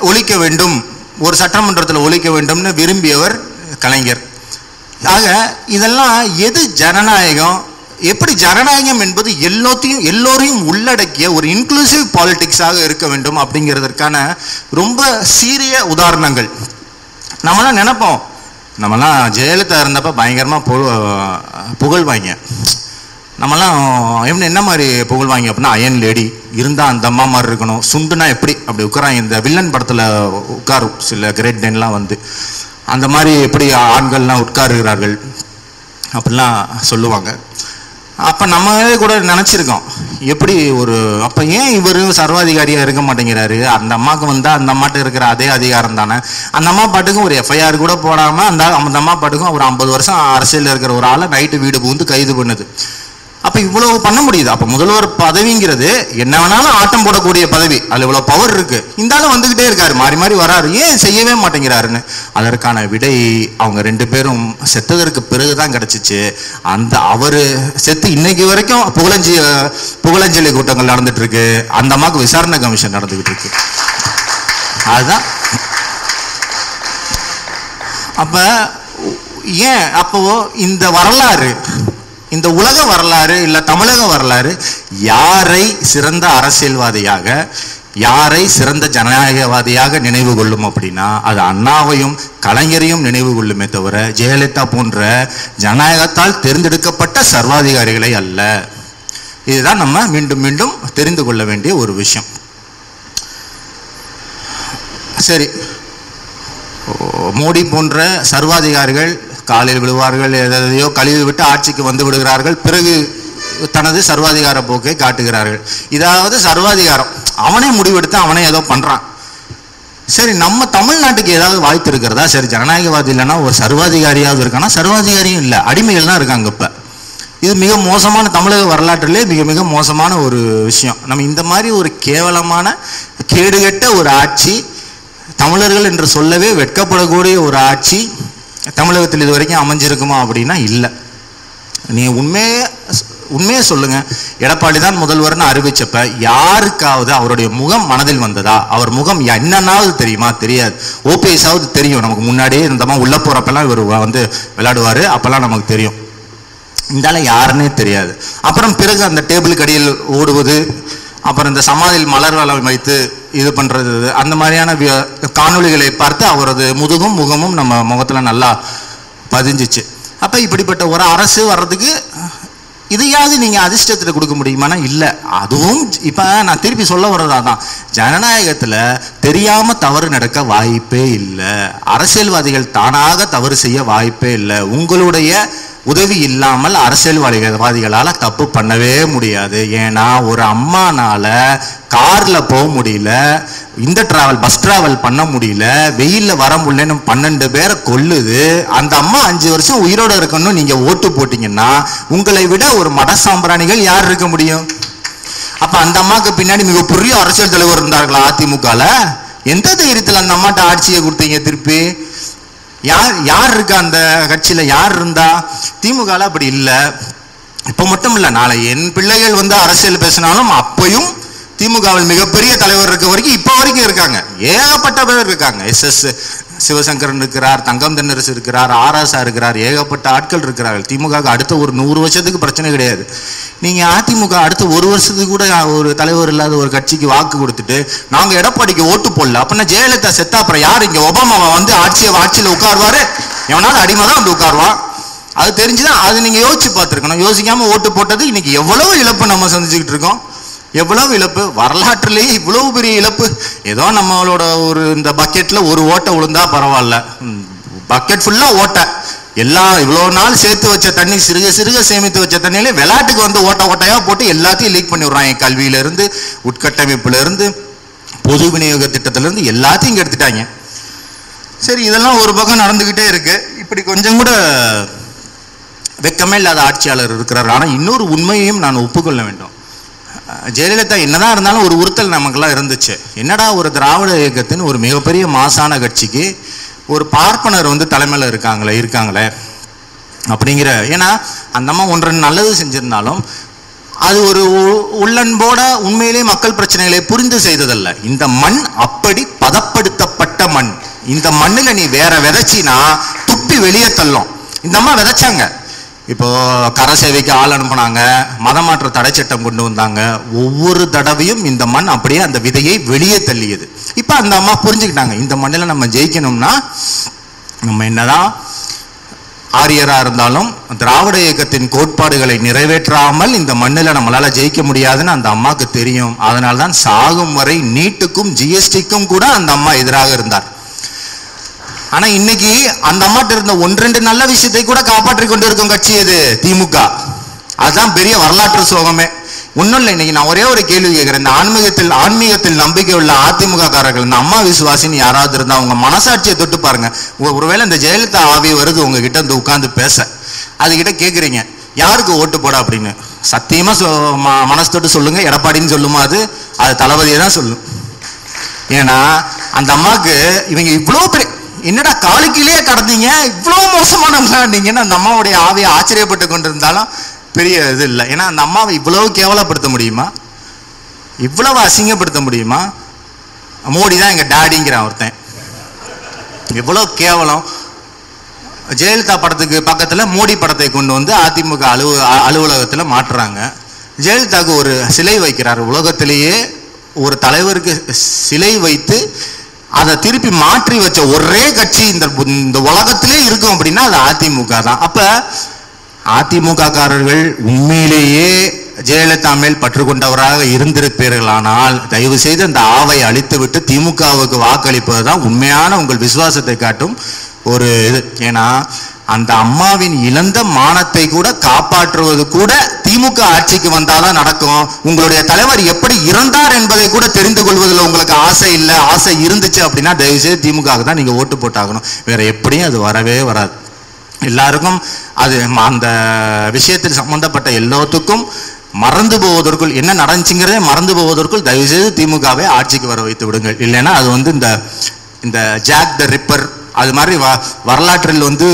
Speaker 1: ஒலிக்க வேண்டும், ஒரு சட்டமன்றத்தில் ஒலிக்க வேண்டும்னு விரும்பியவர் கலைஞர். ஆக இதெல்லாம் எது ஜனநாயகம், எப்படி ஜனநாயகம் என்பது எல்லோரையும் உள்ளடக்கிய ஒரு இன்க்ளூசிவ் பாலிடிக்ஸாக இருக்க வேண்டும் அப்படிங்கிறதுக்கான ரொம்ப சீரிய உதாரணங்கள். நம்மளாம் நினைப்போம், நம்மலாம் ஜெயலலிதா இருந்தப்ப பயங்கரமாக புகழ்வாங்க. நம்மலாம் என்ன மாதிரி புகழ்வாங்க அப்படின்னா, அயன் லேடி இருந்தால் அந்த அம்மா மாதிரி இருக்கணும், சுண்டுனா எப்படி அப்படி உட்காராங்க. இந்த வில்லன் படத்தில் உட்காரும் சில கிரேட் டென்லாம் வந்து, அந்த மாதிரி எப்படி ஆண்கள்லாம் உட்காருகிறார்கள் அப்படிலாம் சொல்லுவாங்க. அப்போ நம்மளே கூட நினச்சிருக்கோம், எப்படி ஒரு அப்போ ஏன் இவர் சர்வாதிகாரியாக இருக்க மாட்டேங்கிறாரு? அந்த அம்மாவுக்கு வந்தால் அந்த அம்மாட்ட இருக்கிற அதே அதிகாரம் தானே. அந்த அம்மா பாட்டுக்கும் ஒரு எஃப்ஐஆர் கூட போடாமல் அந்த அம்மா பாட்டுக்கும் ஒரு 50 வருஷம் அரசியலில் இருக்கிற ஒரு ஆளை நைட்டு வீடு புகுந்து கைது பண்ணுது. அப்போ இவ்வளவு பண்ண முடியுது. அப்போ முதல்வர் பதவிங்கிறது என்ன வேணாலும் ஆட்டம் போடக்கூடிய பதவி, அதில் இவ்வளோ பவர் இருக்கு. இந்த ஆளும் வந்துகிட்டே இருக்காரு, மாறி மாறி வராரு, ஏன் செய்யவே மாட்டேங்கிறாருன்னு. அதற்கான விடை அவங்க 2 பேரும் செத்ததற்கு பிறகுதான் கிடைச்சிச்சு. அந்த அவரு செத்து இன்னைக்கு வரைக்கும் புகழஞ்சலி கூட்டங்கள் நடந்துட்டு இருக்கு. அந்த அம்மாவுக்கு விசாரணை கமிஷன் நடந்துகிட்டு இருக்கு. அதுதான். அப்ப ஏன் அப்போ இந்த வரலாறு, இந்த உலக வரலாறு இல்ல தமிழக வரலாறு யாரை சிறந்த அரசியல்வாதியாக, யாரை சிறந்த ஜனநாயகவாதியாக நினைவு கொள்ளும் அப்படின்னா, அது அண்ணாவையும் கலைஞரையும் நினைவு கொள்ளுமே தவிர ஜெயலலிதா போன்ற ஜனநாயகத்தால் தேர்ந்தெடுக்கப்பட்ட சர்வாதிகாரிகளை அல்ல. இதுதான் நம்ம மீண்டும் மீண்டும் தெரிந்து கொள்ள வேண்டிய ஒரு விஷயம். சரி, மோடி போன்ற சர்வாதிகாரிகள் காலில் விழுவார்கள், எதையோ கழிவு விட்டு ஆட்சிக்கு வந்து விடுகிறார்கள், பிறகு தனது சர்வாதிகார போக்கை காட்டுகிறார்கள். இதாவது சர்வாதிகாரம், அவனே முடிவெடுத்து அவனே ஏதோ பண்றான். சரி, நம்ம தமிழ்நாட்டுக்கு ஏதாவது வாய்ப்பு இருக்கிறதா? சரி, ஜனநாயகவாதி இல்லைன்னா ஒரு சர்வாதிகாரியாவது இருக்கானா? சர்வாதிகாரியும் இல்லை, அடிமைகள் தான் இருக்காங்க. இப்ப இது மிக மோசமான, தமிழக வரலாற்றிலே மிக மிக மோசமான ஒரு விஷயம். நம்ம இந்த மாதிரி ஒரு கேவலமான கேடுகெட்ட ஒரு ஆட்சி, தமிழர்கள் என்று சொல்லவே வெட்கப்படக்கூடிய ஒரு ஆட்சி தமிழகத்தில் இது வரைக்கும் அமைஞ்சிருக்குமா அப்படின்னா இல்லை. நீ உண்மையே சொல்லுங்க, எடப்பாடி தான் முதல்வர்னு அறிவிச்சப்ப யாருக்காவது அவருடைய முகம் மனதில் வந்ததா? அவர் முகம் என்னன்னாவது தெரியுமா? தெரியாது. ஓபிஎஸ்ஸாவது தெரியும், நமக்கு முன்னாடியே இருந்தமா உள்ள போறப்பெல்லாம் இவர் வந்து விளையாடுவாரு, அப்பெல்லாம் நமக்கு தெரியும். இந்தால யாருன்னே தெரியாது. அப்புறம் பிறகு அந்த டேபிளுக்கு அடியில் ஓடுவது, அப்புறம் இந்த சமாதியில் மலர் வளம் வைத்து இது பண்றது, அந்த மாதிரியான காணொளிகளை பார்த்து அவரது முகமும் நம்ம முகத்துல நல்லா பதிஞ்சிச்சு. அப்ப இப்படிப்பட்ட ஒரு அரசு வர்றதுக்கு இதையாவது நீங்க அதிர்ஷ்டத்துல கொடுக்க முடியுமானா இல்ல. அதுவும் இப்ப நான் திருப்பி சொல்ல வர்றதாதான், ஜனநாயகத்துல தெரியாம தவறு நடக்க வாய்ப்பே இல்லை. அரசியல்வாதிகள் தானாக தவறு செய்ய வாய்ப்பே இல்லை. உங்களுடைய உதவி இல்லாமல் அரசியல்வாதிகளால தப்பு பண்ணவே முடியாது. ஏன்னா ஒரு அம்மானால கார்ல போக முடியல, இந்த பஸ் டிராவல் பண்ண முடியல, வெயில்ல வர முடியலன்னு 12 பேரை கொல்லுது. அந்த அம்மா 5 வருஷம் உயிரோட இருக்கணும் நீங்க ஓட்டு போட்டீங்கன்னா உங்களை விட ஒரு மட சாம்பிராணிகள் யார் இருக்க முடியும்? அப்ப அந்த அம்மாவுக்கு பின்னாடி மிகப்பெரிய அரசியல் தலைவர் இருந்தார்களா அதிமுகல? எந்த தைரியத்தில் அந்த அம்மாட்ட ஆட்சியை கொடுத்தீங்க? திருப்பி யார் இருக்கா அந்த கட்சியில? யார் இருந்தா? திமுகல அப்படி இல்லை. இப்ப மட்டும் இல்ல, நாளை என் பிள்ளைகள் வந்து அரசியல் பேசினாலும் அப்பயும் திமுகவில் மிகப்பெரிய தலைவர் இருக்க வரைக்கும் இப்ப வரைக்கும் இருக்காங்க. ஏகப்பட்ட பேர் இருக்காங்க. எஸ் சிவசங்கரன் இருக்கிறார், தங்கம் தென்னரசு இருக்கிறார், ஆராசா இருக்கிறார், ஏகப்பட்ட ஆட்கள் இருக்கிறார்கள். திமுக அடுத்த ஒரு 100 வருஷத்துக்கு பிரச்சனை கிடையாது. நீங்க அதிமுக அடுத்த 1 வருஷத்துக்கு கூட ஒரு தலைவர் இல்லாத ஒரு கட்சிக்கு வாக்கு கொடுத்துட்டு நாங்க எடப்பாடிக்கு ஓட்டு போடல அப்படின்னா ஜெயலலிதா செத்தா அப்புறம் யார் இங்க ஒபாமாவை வந்து ஆட்சியில உட்காருவாரு? எவனாவது அடிமை தான் வந்து உட்காருவான். அது தெரிஞ்சுதான். அது நீங்க யோசிச்சு பார்த்துருக்கணும். யோசிக்காம ஓட்டு போட்டது இன்னைக்கு எவ்வளவு இழப்பு நம்ம சந்திச்சுக்கிட்டு இருக்கோம். எவ்வளவு இழப்பு, வரலாற்றிலேயே இவ்வளவு பெரிய இழப்பு. ஏதோ நம்மளோட ஒரு இந்த பக்கெட்ல ஒரு ஓட்டை விழுந்தா பரவாயில்ல, பக்கெட் ஃபுல்லா ஓட்டை. இவ்வளவு நாள் சேர்த்து வச்ச தண்ணி, சிறுக சிறுக சேமித்து வச்ச தண்ணியில விளையாட்டுக்கு வந்து ஓட்டையா போட்டு எல்லாத்தையும் லீக் பண்ணி விடுறாங்க. கல்வியில இருந்து, உட்கட்டமைப்புல இருந்து, பொது விநியோக திட்டத்தில இருந்து எல்லாத்தையும் இங்க எடுத்துட்டாங்க. சரி, இதெல்லாம் ஒரு பக்கம் நடந்துகிட்டே இருக்கு. இப்படி கொஞ்சம் கூட வெக்கமே இல்லாத ஆட்சியாளர் இருக்கிறார். ஆனா இன்னொரு உண்மையையும் நான் ஒப்புக்கொள்ள வேண்டும். ஜெயலலிதா என்னதான் இருந்தாலும் ஒரு உறுத்தல் நமக்கெல்லாம் இருந்துச்சு. என்னடா ஒரு திராவிட இயக்கத்தின் ஒரு மிகப்பெரிய மாசான கட்சிக்கு ஒரு பார்ப்பனர் வந்து தலைமையில் இருக்காங்களே அப்படிங்கிற. ஏன்னா அந்த அம்மா ஒன்று நல்லது செஞ்சிருந்தாலும் அது ஒரு உள்ளன்போட உண்மையிலே மக்கள் பிரச்சனைகளை புரிந்து செய்ததல்ல. இந்த மண் அப்படி பதப்படுத்தப்பட்ட மண். இந்த மண்ணில் நீ வேற விதைச்சினா துப்பி வெளியே தள்ளும். இந்த அம்மா விதைச்சாங்க. இப்போ கர சேவைக்கு ஆள் அனுப்புனாங்க, மதமாற்ற தடை சட்டம் கொண்டு வந்தாங்க. ஒவ்வொரு தடவையும் இந்த மண் அப்படியே அந்த விதையை வெளியே தள்ளியது. இப்ப அந்த அம்மா புரிஞ்சுக்கிட்டாங்க, இந்த மண்ணில் நம்ம ஜெயிக்கணும்னா நம்ம என்னதான் ஆரியரா இருந்தாலும் திராவிட இயக்கத்தின் கோட்பாடுகளை நிறைவேற்றாமல் இந்த மண்ணில் நம்மளால ஜெயிக்க முடியாதுன்னு அந்த அம்மாவுக்கு தெரியும். அதனால்தான் சாகும் வரை நீட்டுக்கும் ஜிஎஸ்டிக்கும் கூட அந்த அம்மா எதிராக இருந்தார். ஆனா இன்னைக்கு அந்த அம்மாட்ட இருந்த ஒன்றெண்டு நல்ல விஷயத்தை கூட காப்பாற்றி கொண்டு இருக்கும் கட்சி இது திமுக. அதுதான் பெரிய வரலாற்று சோகமே. ஒன்றும் இல்லை, இன்னைக்கு நான் ஒரே ஒரு கேள்வி கேட்கிறேன். இந்த ஆன்மீகத்தில் நம்பிக்கை உள்ள அதிமுக காரர்கள், இந்த அம்மா விசுவாசின்னு யாராவது இருந்தா உங்க மனசாட்சியை தொட்டு பாருங்க. ஒருவேளை இந்த ஜெயலலிதா ஆவி வருது உங்ககிட்ட வந்து உட்கார்ந்து பேச, அதுகிட்ட கேட்குறீங்க யாருக்கு ஓட்டு போட அப்படின்னு. சத்தியமா மனசு தொட்டு சொல்லுங்க, எடப்பாடின்னு சொல்லுமா? அது தளபதியை தான் சொல்லும். ஏன்னா அந்த அம்மாவுக்கு இவங்க இவ்வளோ பெரிய என்னடா காலுக்கிலேயே கடந்தீங்க, இவ்வளோ மோசமானவங்க நீங்கன்னு அந்த அம்மாவுடைய ஆவியை ஆச்சரியப்பட்டு கொண்டிருந்தாலும் பெரிய இது இல்லை. ஏன்னா அந்த அம்மாவை இவ்வளவு கேவலப்படுத்த முடியுமா? இவ்வளவு அசிங்கப்படுத்த முடியுமா? மோடி தான் எங்க டாடிங்கிறான் ஒருத்தன். எவ்வளவு கேவலம். ஜெயலலிதா படத்துக்கு பக்கத்துல மோடி படத்தை கொண்டு வந்து அதிமுக அலுவலகத்துல மாற்றுறாங்க. ஜெயலலிதாவுக்கு ஒரு சிலை வைக்கிறார். உலகத்திலேயே ஒரு தலைவருக்கு சிலை வைத்து அதை திருப்பி மாற்றி வச்ச ஒரே கட்சி இந்த உலகத்திலே இருக்கும் அப்படின்னா அது அதிமுக தான். அப்ப அதிமுக காரர்கள் உண்மையிலேயே ஜெயலலிதா மேல் பற்று கொண்டவராக இருந்திருப்பீர்களானால் தயவு செய்து அந்த ஆவை அழித்து விட்டு திமுகவுக்கு வாக்களிப்பது தான் உண்மையான உங்கள் விசுவாசத்தை காட்டும் ஒரு இது. ஏன்னா அந்த அம்மாவின் இழந்த மானத்தை கூட காப்பாற்றுவது கூட திமுக ஆட்சிக்கு வந்தாதான் நடக்கும். உங்களுடைய தலைவர் எப்படி இறந்தார் என்பதை கூட தெரிந்து கொள்வதில் உங்களுக்கு ஆசை இல்லை. ஆசை இருந்துச்சு அப்படின்னா தயவு செய்து திமுக தான் நீங்க ஓட்டு போட்டாகணும். வேற எப்படியும் அது வரவே வராது. எல்லாருக்கும் அது அந்த விஷயத்தில் சம்பந்தப்பட்ட எல்லாத்துக்கும் மறந்து போவதற்குள் என்ன நடந்துச்சுங்கிறதே மறந்து போவதற்குள் தயவு செய்து திமுகவை ஆட்சிக்கு வர வைத்து விடுங்கள். இல்லைன்னா அது வந்து இந்த ஜாக் த ரிப்பர் அது மாதிரி வரலாற்றில் வந்து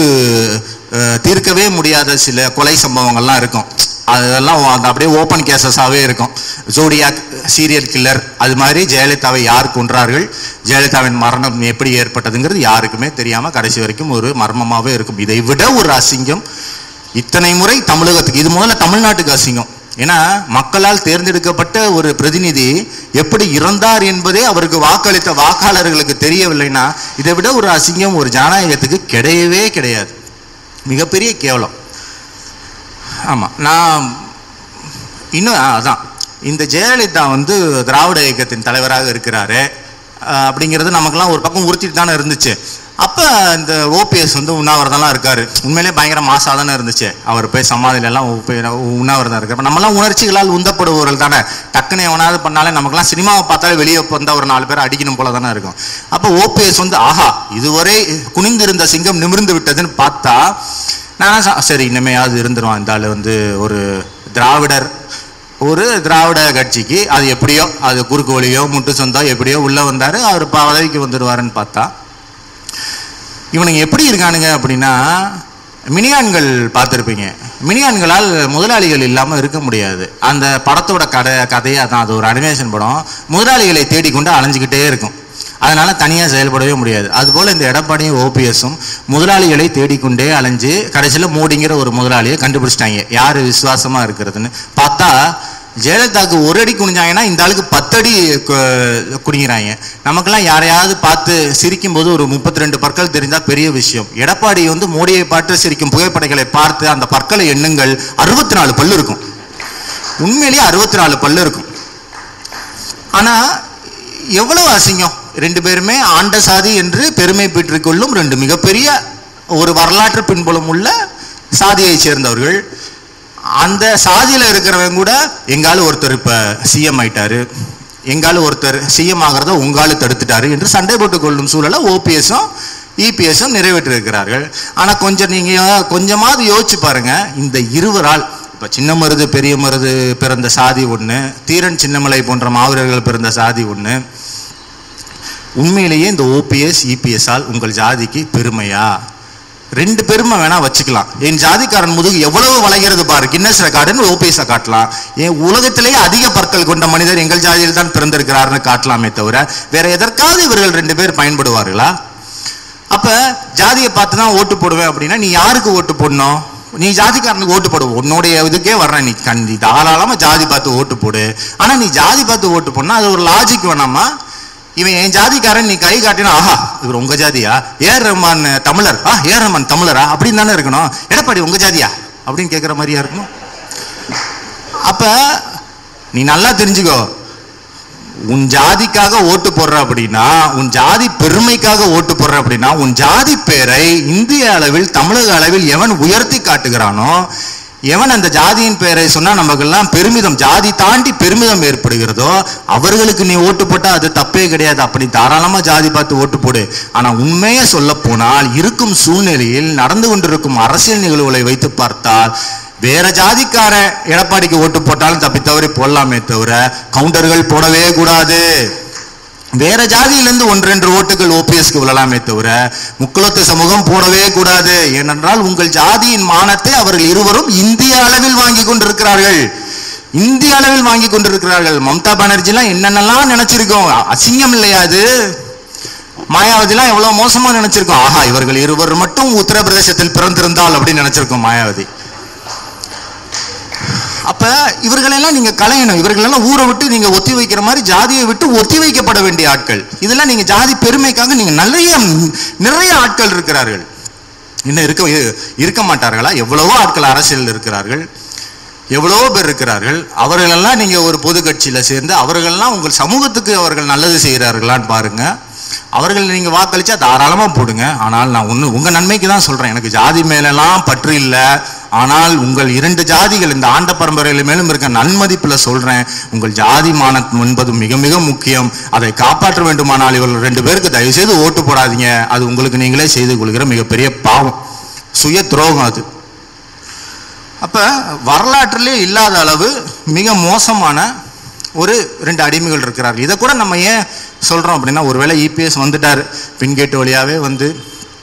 Speaker 1: தீர்க்கவே முடியாத சில கொலை சம்பவங்கள்லாம் இருக்கும். அதெல்லாம் அப்படியே ஓப்பன் கேசஸாகவே இருக்கும். ஜோடியாக் சீரியல் கில்லர் அது மாதிரி ஜெயலலிதாவை யார் கொன்றார்கள், ஜெயலலிதாவின் மரணம் எப்படி ஏற்பட்டதுங்கிறது யாருக்குமே தெரியாம கடைசி வரைக்கும் ஒரு மர்மமாகவே இருக்கும். இதை விட ஒரு அசிங்கம் இத்தனை முறை தமிழகத்துக்கு, இது முதல்ல தமிழ்நாட்டுக்கு அசிங்கம். ஏன்னா மக்களால் தேர்ந்தெடுக்கப்பட்ட ஒரு பிரதிநிதி எப்படி இறந்தார் என்பதே அவருக்கு வாக்களித்த வாக்காளர்களுக்கு தெரியவில்லைன்னா இதை விட ஒரு அசிங்கம் ஒரு ஜனநாயகத்துக்கு கிடையவே கிடையாது. மிகப்பெரிய கேவலம். ஆமா, நான் இன்னும் அதான் இந்த ஜெயலலிதா வந்து திராவிட இயக்கத்தின் தலைவராக இருக்கிறாரு அப்படிங்கிறது நமக்கெல்லாம் ஒரு பக்கம் உறுத்திட்டு தானே இருந்துச்சு. அப்போ இந்த ஓபிஎஸ் வந்து உண்ணாவிரதம்லாம் இருக்காரு. உண்மையிலே பயங்கர மாசாக தானே இருந்துச்சு. அவர் போய் சமாதியிலெல்லாம் உண்ணாவிரதம் இருக்கார். இப்போ நம்மளாம் உணர்ச்சிகளால் உந்தப்படுபவர்கள் தானே. டக்குன்னு எவனாவது பண்ணாலே நமக்குலாம் சினிமாவை பார்த்தாலே வெளியே வந்தால் ஒரு 4 பேர் அடிக்கணும் போல தானே இருக்கும். அப்போ ஓபிஎஸ் வந்து ஆஹா இதுவரை குனிந்திருந்த சிங்கம் நிமிர்ந்து விட்டதுன்னு பார்த்தா நான் சரி இனிமையாவது இருந்துருவான் இந்த ஆள் வந்து ஒரு திராவிட கட்சிக்கு அது எப்படியோ அது குறுக்கு வழியோ முட்டு சொந்தம் எப்படியோ உள்ள வந்தாரு, அவர் பதவிக்கு வந்துடுவாருன்னு பார்த்தா இவனுங்க எப்படி இருக்கானுங்க அப்படின்னா மினியான்கள் பார்த்துருப்பீங்க. மினியான்களால் முதலாளிகள் இல்லாமல் இருக்க முடியாது. அந்த படத்தோட கதையாக தான், அது ஒரு அனிமேஷன் படம். முதலாளிகளை தேடிக்கொண்டு அலைஞ்சிக்கிட்டே இருக்கும். அதனால தனியாக செயல்படவே முடியாது. அதுபோல் இந்த எடப்பாடியும் ஓபிஎஸும் முதலாளிகளை தேடிக்கொண்டே அலைஞ்சு கடைசியில் மோடிங்கிற ஒரு முதலாளியை கண்டுபிடிச்சிட்டாங்க. யார் விசுவாசமாக இருக்கிறதுன்னு பார்த்தா ஜெயலலிதாவுக்கு ஒரு அடி குனிஞ்சாங்கன்னா இந்த ஆளுக்கு 10 அடி குனிகிறாங்க. நமக்கெல்லாம் யாரையாவது பார்த்து சிரிக்கும் போது ஒரு 32 பற்கள் தெரிந்தால் பெரிய விஷயம். எடப்பாடி வந்து மோடியை பார்த்து சிரிக்கும் புகைப்படங்களை பார்த்து அந்த பற்களை எண்ணுங்கள், 64 பல்லு இருக்கும். உண்மையிலேயே 64 பல்லு இருக்கும். ஆனால் எவ்வளவு அசிங்கம். 2 பேருமே ஆண்ட சாதி என்று பெருமை பெற்றுக்கொள்ளும் 2 மிகப்பெரிய ஒரு வரலாற்று பின்புலம் உள்ள சாதியை சேர்ந்தவர்கள். அந்த சாதியில் இருக்கிறவங்க கூட எங்காலும் ஒருத்தர் இப்போ சிஎம் ஆயிட்டாரு, எங்காலும் ஒருத்தர் சிஎம் ஆகிறத உங்காலும் தடுத்துட்டாரு என்று சண்டை போட்டுக் கொள்ளும் சூழலை ஓபிஎஸும் இபிஎஸும் நிறைவேற்றிருக்கிறார்கள். ஆனால் கொஞ்சமாவது யோசிச்சு பாருங்க, இந்த இருவரால் இப்போ சின்ன மருது பெரிய மருது பிறந்த சாதி ஒன்று, தீரன் சின்னமலை போன்ற மாவீரர்கள் பிறந்த சாதி ஒன்று. உண்மையிலேயே இந்த ஓபிஎஸ் இபிஎஸ்ஆல் உங்கள் ஜாதிக்கு பெருமையா? 2 பெருமை வேணா வச்சுக்கலாம். என் ஜாதிக்காரன் முதுகு எவ்வளவு வளைகிறது பாரு, கின்னஸ் ரெக்கார்டுன்னு ஓபிஎஸ் காட்டலாம். என் உலகத்திலேயே அதிக பற்கள் கொண்ட மனிதர் எங்கள் ஜாதியில் தான் பிறந்திருக்கிறார்னு காட்டலாமே தவிர வேற எதற்காவது இவர்கள் 2 பேர் பயன்படுவார்களா? அப்ப ஜாதியை பார்த்து தான் ஓட்டு போடுவேன் அப்படின்னா நீ யாருக்கு ஓட்டு போடணும்? நீ ஜாதிக்காரனுக்கு ஓட்டு போடு, உன்னுடைய இதுக்கே வர்றேன், நீ தாராளமா ஜாதி பார்த்து ஓட்டு போடு. ஆனா நீ ஜாதி பார்த்து ஓட்டு போடனா அது ஒரு லாஜிக் வேணாமா? இவன் என் ஜாதிக்காரன் நீ கை காட்டினா ஆஹா இவர் உங்க ஜாதியா, ஏஆர் ரஹ்மான் தமிழர், ஏஆர் ரஹ்மான் தமிழரா அப்படின்னு தானே இருக்கணும். எடப்பாடி உங்க ஜாதியா அப்படின்னு கேட்குற மாதிரியா இருக்கணும். அப்ப நீ நல்லா தெரிஞ்சுக்கோ, உன் ஜாதிக்காக ஓட்டு போடுற அப்படின்னா, உன் ஜாதி பெருமைக்காக ஓட்டு போடுற அப்படின்னா, உன் ஜாதி பேரை இந்திய அளவில் தமிழக அளவில் எவன் உயர்த்தி காட்டுகிறானோ, எவன் அந்த ஜாதியின் பெயரை சொன்னா நமக்கெல்லாம் பெருமிதம், ஜாதி தாண்டி பெருமிதம் ஏற்படுகிறதோ அவர்களுக்கு நீ ஓட்டு போட்டா அது தப்பே கிடையாது. அப்படி தாராளமா ஜாதி பார்த்து ஓட்டு போடு. ஆனா உண்மையை சொல்ல போனால் இருக்கும் சூழ்நிலையில் நடந்து கொண்டிருக்கும் அரசியல் நிகழ்வுகளை வைத்து பார்த்தால் வேற ஜாதிக்கார எடப்பாடிக்கு ஓட்டு போட்டாலும் தப்பி தவறி போடலாமே தவிர கவுண்டர்கள் போடவே கூடாது. வேற ஜாதியிலிருந்து 1-2 ஓட்டுகள் ஓபிஎஸ்க்கு விழலாமே தவிர முக்குலத்து சமூகம் போடவே கூடாது. ஏனென்றால் உங்கள் ஜாதியின் மானத்தை அவர்கள் இருவரும் இந்திய அளவில் வாங்கி கொண்டிருக்கிறார்கள். இந்திய அளவில் வாங்கி கொண்டிருக்கிறார்கள். மம்தா பானர்ஜி எல்லாம் என்னென்னலாம் நினைச்சிருக்கோம், அசிங்கம் இல்லையா அது? மாயாவதிலாம் எவ்வளவு மோசமா நினைச்சிருக்கோம். ஆஹா இவர்கள் இருவர் மட்டும் உத்தரப்பிரதேசத்தில் பிறந்திருந்தால் அப்படின்னு நினைச்சிருக்கோம் மாயாவதி. அப்ப இவர்களெல்லாம் நீங்க கலையணும். இவர்களெல்லாம் ஊரை விட்டு நீங்க ஒத்தி வைக்கிற மாதிரி ஜாதியை விட்டு ஒத்தி வைக்கப்பட வேண்டிய ஆட்கள். இதெல்லாம் நீங்க ஜாதி பெருமைக்காக நீங்க நிறைய ஆட்கள் இருக்கிறார்கள். இன்னும் இருக்க மாட்டார்களா? எவ்வளவோ ஆட்கள் அரசியல் இருக்கிறார்கள், எவ்வளவோ பேர் இருக்கிறார்கள். அவர்களெல்லாம் நீங்க ஒரு பொது கட்சியில சேர்ந்து அவர்கள்லாம் உங்கள் சமூகத்துக்கு அவர்கள் நல்லது செய்கிறார்களான்னு பாருங்க. அவர்கள் நீங்க வாக்களிச்சா தாராளமா போடுங்க. ஆனால் நான் உங்க நன்மைக்கு தான் சொல்றேன். எனக்கு ஜாதி மேலெல்லாம் பற்று இல்லை. ஆனால் உங்கள் 2 ஜாதிகள் இந்த ஆண்ட பரம்பரையில மேலும் இருக்க நன்மதிப்புல சொல்றேன், உங்கள் ஜாதி மானம் என்பது மிக மிக முக்கியம். அதை காப்பாற்ற வேண்டுமானால் இவர்கள் 2 பேருக்கு தயவு செய்து ஓட்டு போடாதீங்க. அது உங்களுக்கு நீங்களே செய்து கொள்கிற மிகப்பெரிய பாவம், சுய துரோகம் அது. அப்ப வரலாற்றிலே இல்லாத அளவு மிக மோசமான ஒரு 2 அடிமைகள் இருக்கிறார்கள். இதை கூட நம்ம ஏன் சொல்றோம் அப்படின்னா, ஒருவேளை இபிஎஸ் வந்துட்டார், பின்கேட்டு வழியாவே வந்து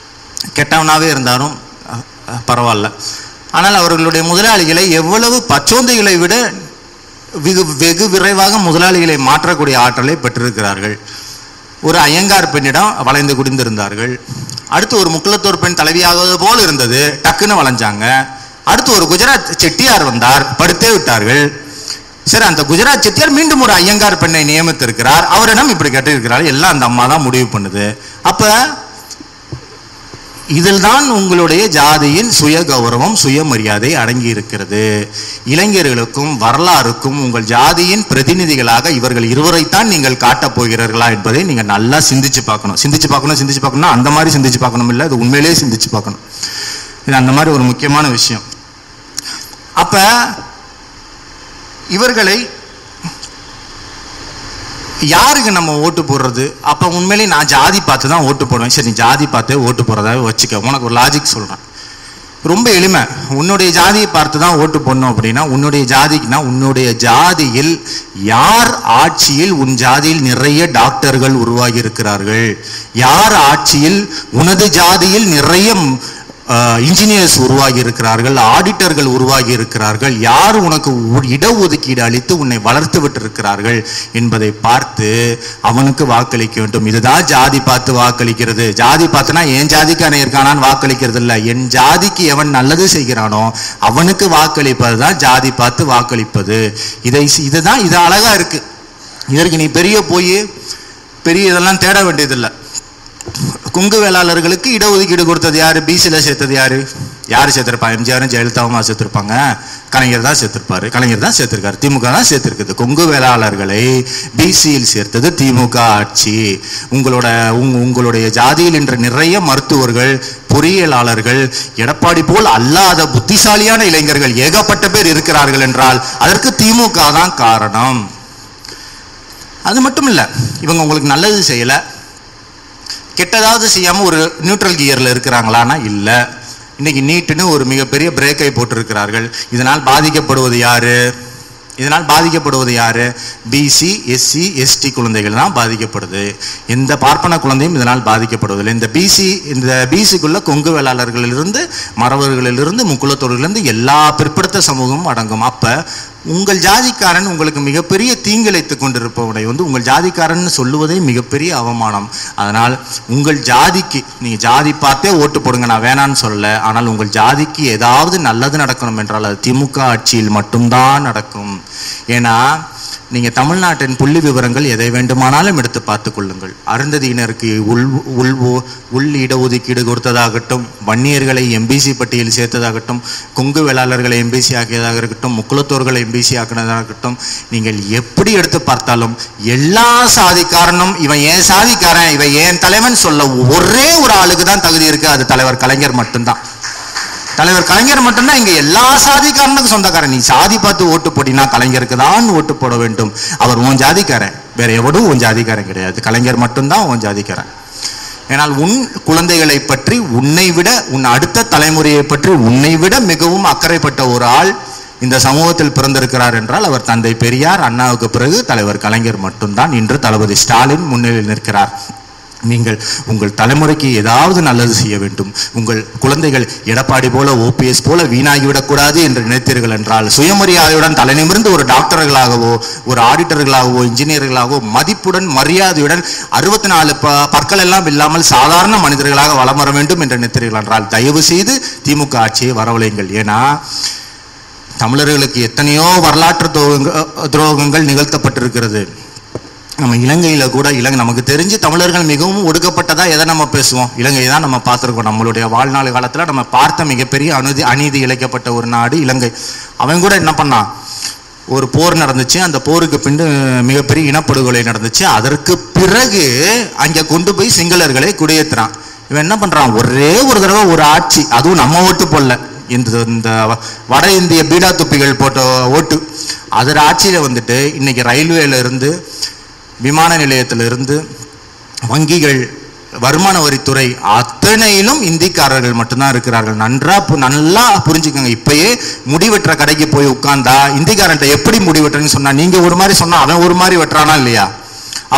Speaker 1: கெட்டவனாவே இருந்தாலும் பரவாயில்ல. ஆனால் அவர்களுடைய முதலாளிகளை எவ்வளவு பச்சோந்தைகளை விட வெகு விரைவாக முதலாளிகளை மாற்றக்கூடிய ஆற்றலை பெற்றிருக்கிறார்கள். ஒரு ஐயங்கார் பெண்ணிடம் வளைந்து குடிந்திருந்தார்கள். அடுத்து ஒரு முக்குலத்தோர் பெண் தலைவியாவது போல் இருந்தது, டக்குன்னு வளைஞ்சாங்க. அடுத்து ஒரு குஜராத் செட்டியார் வந்தார், படுத்தே விட்டார்கள். சரி, அந்த குஜராத் செட்டியார் மீண்டும் ஒரு ஐயங்கார் பெண்ணை நியமித்திருக்கிறார். அவரிடம் இப்படி கேட்டிருக்கிறார். எல்லாம் அந்த அம்மா தான் முடிவு பண்ணுது. அப்ப இதில் தான் உங்களுடைய ஜாதியின் சுய கௌரவம், சுயமரியாதை அடங்கி இருக்கிறது. இளைஞர்களுக்கும் வரலாறுக்கும் உங்கள் ஜாதியின் பிரதிநிதிகளாக இவர்கள் இருவரைத்தான் நீங்கள் காட்டப் போகிறீர்களா என்பதை நீங்க நல்லா சிந்திச்சு பார்க்கணும். சிந்திச்சு பார்க்கணும்னா அந்த மாதிரி சிந்திச்சு பார்க்கணும் இல்லை, அது உண்மையிலேயே சிந்திச்சு பார்க்கணும். இது அந்த மாதிரி ஒரு முக்கியமான விஷயம். அப்ப இவர்களை யாருக்கு நம்ம ஓட்டு போடுறது? அப்ப உண்மையிலே நான் ஜாதி பார்த்து தான் ஓட்டு போடுவேன். சரி, நீ ஜாதி பார்த்து ஓட்டு போடுறதாவே வச்சுக்க. உனக்கு ஒரு லாஜிக் சொல்றேன், ரொம்ப எளிமை. உன்னுடைய ஜாதியை பார்த்து தான் ஓட்டு போடணும் அப்படின்னா, உன்னுடைய ஜாதிக்குன்னா உன்னுடைய ஜாதியில் யார் ஆட்சியில் உன் ஜாதியில் நிறைய டாக்டர்கள் உருவாகி இருக்கிறார்கள், யார் ஆட்சியில் உனது ஜாதியில் நிறைய இன்ஜினியர்ஸ் உருவாகி இருக்கிறார்கள், ஆடிட்டர்கள் உருவாகி இருக்கிறார்கள், யார் உனக்கு இடஒதுக்கீடு அளித்து உன்னை வளர்த்து விட்டிருக்கிறார்கள் என்பதை பார்த்து அவனுக்கு வாக்களிக்க வேண்டும். இதுதான் ஜாதி பார்த்து வாக்களிக்கிறது. ஜாதி பார்த்துனா என் ஜாதிக்கான இருக்கானான்னு வாக்களிக்கிறது இல்லை, என் ஜாதிக்கு எவன் நல்லது செய்கிறானோ அவனுக்கு வாக்களிப்பது தான் ஜாதி பார்த்து வாக்களிப்பது. இதுதான் இது அழகா இருக்கு. இதற்கு நீ பெரிய இதெல்லாம் தேட வேண்டியதில்லை. கொங்கு வேளாளர்களுக்கு இடஒதுக்கீடு கொடுத்தது யாரு? பிசில சேர்த்தது யாரு? சேர்த்திருப்பா? எம்ஜிஆரும் ஜெயலலிதாவுமா சேர்த்திருப்பாங்க? கலைஞர் தான் சேர்த்திருப்பாரு. கலைஞர் தான் சேர்த்திருக்காரு. திமுக தான் சேர்த்திருக்குது. கொங்கு வேளாளர்களை பிசியில் சேர்த்தது திமுக ஆட்சி. உங்களுடைய ஜாதியில் இன்று நிறைய மருத்துவர்கள், பொறியியலாளர்கள், எடப்பாடி போல் அல்லாத புத்திசாலியான இளைஞர்கள் ஏகப்பட்ட பேர் இருக்கிறார்கள் என்றால் அதற்கு திமுக தான் காரணம். அது மட்டும் இல்ல, இவங்க உங்களுக்கு நல்லது செய்யல, கெட்டதாவது செய்யாம ஒரு நியூட்ரல் கியர்ல இருக்கிறாங்களான்னா இல்ல. இன்னைக்கு நீட்டுன்னு ஒரு மிகப்பெரிய பிரேக்கை போட்டிருக்கிறார்கள். இதனால் பாதிக்கப்படுவது யாரு? பிசி, எஸ்சி, எஸ்டி குழந்தைகள் தான் பாதிக்கப்படுது. எந்த பார்ப்பன குழந்தையும் இதனால் பாதிக்கப்படுவதில்லை. இந்த பிசிக்குள்ள கொங்கு வேளாளர்களிலிருந்து, மறவர்களிலிருந்து, முக்குலத்தோர்களிலிருந்து எல்லா பிற்படுத்த சமூகமும் அடங்கும். அப்ப உங்கள் ஜாதிக்காரன் உங்களுக்கு மிகப்பெரிய தீங்கிழைத்து கொண்டிருப்பவனை உங்கள் ஜாதிக்காரன் சொல்லுவதே மிகப்பெரிய அவமானம். அதனால் உங்கள் ஜாதிக்கு நீங்க ஜாதி பார்த்தே ஓட்டு போடுங்க, நான் வேணான்னு சொல்லல. ஆனால் உங்கள் ஜாதிக்கு ஏதாவது நல்லது நடக்கணும் என்றால் அது திமுக ஆட்சியில் மட்டும்தான் நடக்கும். ஏன்னா நீங்கள் தமிழ்நாட்டின் புள்ளி விவரங்கள் எதை வேண்டுமானாலும் எடுத்து பார்த்து கொள்ளுங்கள். அருந்ததியினருக்கு உள் இடஒதுக்கீடு கொடுத்ததாகட்டும், வன்னியர்களை எம்பிசி பட்டியல் சேர்த்ததாகட்டும், கொங்கு வேளாளர்களை எம்பிசி ஆக்கியதாக இருக்கட்டும், முக்குளத்தோர்களை எம்பிசி ஆக்கினதாகட்டும், நீங்கள் எப்படி எடுத்து பார்த்தாலும் எல்லா சாதிக்காரனும் இவன் ஏன் சாதிக்காரன், இவன் ஏன் தலைவன் சொல்ல ஒரே ஒரு ஆளுக்கு தான் தகுதி இருக்கு. அது தலைவர் கலைஞர் மட்டும்தான். தலைவர் கலைஞர் மட்டும்தான் இங்க எல்லா சாதிக்காரனுக்கும் சொந்தக்காரன். நீ சாதி பார்த்து ஓட்டு போட்டினா கலைஞருக்கு தான் ஓட்டு போட வேண்டும். அவர் உன் ஜாதிக்காரன், வேற எவடும் உன் ஜாதிக்காரன் கிடையாது. கலைஞர் மட்டும்தான் உன் ஜாதிக்காரன். ஏனால் உன் குழந்தைகளை பற்றி உன்னை விட, உன் அடுத்த தலைமுறையை பற்றி உன்னை விட மிகவும் அக்கறைப்பட்ட ஒரு ஆள் இந்த சமூகத்தில் பிறந்திருக்கிறார் என்றால் அவர் தந்தை பெரியார். அண்ணாவுக்கு பிறகு தலைவர் கலைஞர் மட்டும்தான். இன்று தளபதி ஸ்டாலின் முன்னிலையில் நிற்கிறார். நீங்கள் உங்கள் தலைமுறைக்கு ஏதாவது நல்லது செய்ய வேண்டும். உங்கள் குழந்தைகள் எடப்பாடி போல, ஓபிஎஸ் போல வீணாகிவிடக்கூடாது என்று நினைத்தீர்கள் என்றால் சுயமரியாதையுடன் தலை நிமிர்ந்து ஒரு டாக்டர்களாகவோ, ஒரு ஆடிட்டர்களாகவோ, இன்ஜினியர்களாகவோ மதிப்புடன் மரியாதையுடன் 64 பற்கள் எல்லாம் இல்லாமல் சாதாரண மனிதர்களாக வலம் வர வேண்டும் என்று நினைத்தீர்கள் என்றால் தயவு செய்து திமுக ஆட்சியை வரவழையுங்கள். ஏன்னா தமிழர்களுக்கு எத்தனையோ வரலாற்று துரோகங்கள் நிகழ்த்தப்பட்டிருக்கிறது. நம்ம இலங்கையில் கூட நமக்கு தெரிஞ்சு தமிழர்கள் மிகவும் ஒடுக்கப்பட்டதா எதை நம்ம பேசுவோம்? இலங்கை தான் நம்ம பார்த்துருக்கோம். நம்மளுடைய வாழ்நாள் காலத்தில் நம்ம பார்த்த மிகப்பெரிய அநீதி இழைக்கப்பட்ட ஒரு நாடு இலங்கை. அவன் கூட என்ன பண்ணான், ஒரு போர் நடந்துச்சு, அந்த போருக்கு பின்பு மிகப்பெரிய இனப்படுகொலை நடந்துச்சு. அதற்கு பிறகு அங்கே கொண்டு போய் சிங்களர்களை குடியேற்றுறான். இவன் என்ன பண்ணுறான், ஒரே ஒரு தடவை ஒரு ஆட்சி, அதுவும் நம்ம ஓட்டு போடல, இந்த வட இந்திய பீடா துப்பிகள் போட்ட ஓட்டு, அதில் ஆட்சியில் வந்துட்டு இன்னைக்கு ரயில்வேல இருந்து, விமான நிலையத்திலிருந்து, வங்கிகள், வருமான வரித்துறை அத்தனையிலும் இந்திக்காரர்கள் மட்டும்தான் இருக்கிறார்கள். நல்லா புரிஞ்சுக்கோங்க. இப்பயே முடிவெட்டுற கடைக்கு போய் உட்கார்ந்தா இந்திக்காரன்ட்ட எப்படி முடிவெட்டுறன்னு சொன்னா, நீங்க ஒரு மாதிரி சொன்னா அவன் ஒரு மாதிரி வெட்டுறானா இல்லையா?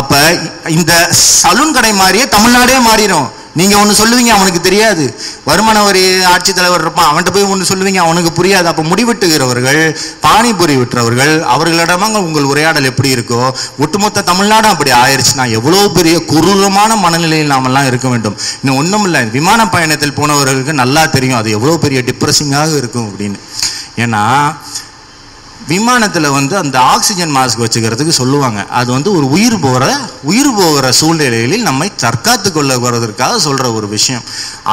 Speaker 1: அப்ப இந்த சலூன் கடை மாதிரியே தமிழ்நாடே மாறிடும். நீங்க ஒன்று சொல்லுவீங்க, அவனுக்கு தெரியாது. வருமான வரி ஆட்சித்தலைவர் இருப்பான், அவன்கிட்ட போய் ஒன்று சொல்லுவீங்க, அவனுக்கு புரியாது. அப்போ முடிவெட்டுகிறவர்கள், பானிபுரி விட்டுறவர்கள், அவர்களிடமாங்க உங்கள் உரையாடல் எப்படி இருக்கோ, ஒட்டுமொத்த தமிழ்நாடும் அப்படி ஆயிடுச்சுன்னா எவ்வளோ பெரிய குரூரமான மனநிலையில் நாமெல்லாம் இருக்க வேண்டும். இன்னும் ஒன்றும் இல்லை, விமான பயணத்தில் போனவர்களுக்கு நல்லா தெரியும் அது எவ்வளோ பெரிய டிப்ரெசிங்காக இருக்கும் அப்படின்னு. ஏன்னா விமானத்தில் அந்த ஆக்சிஜன் மாஸ்க் வச்சுக்கிறதுக்கு சொல்லுவாங்க. அது ஒரு உயிர் போகிற சூழ்நிலைகளில் நம்மை தற்காத்து கொள்வதற்காக சொல்கிற ஒரு விஷயம்.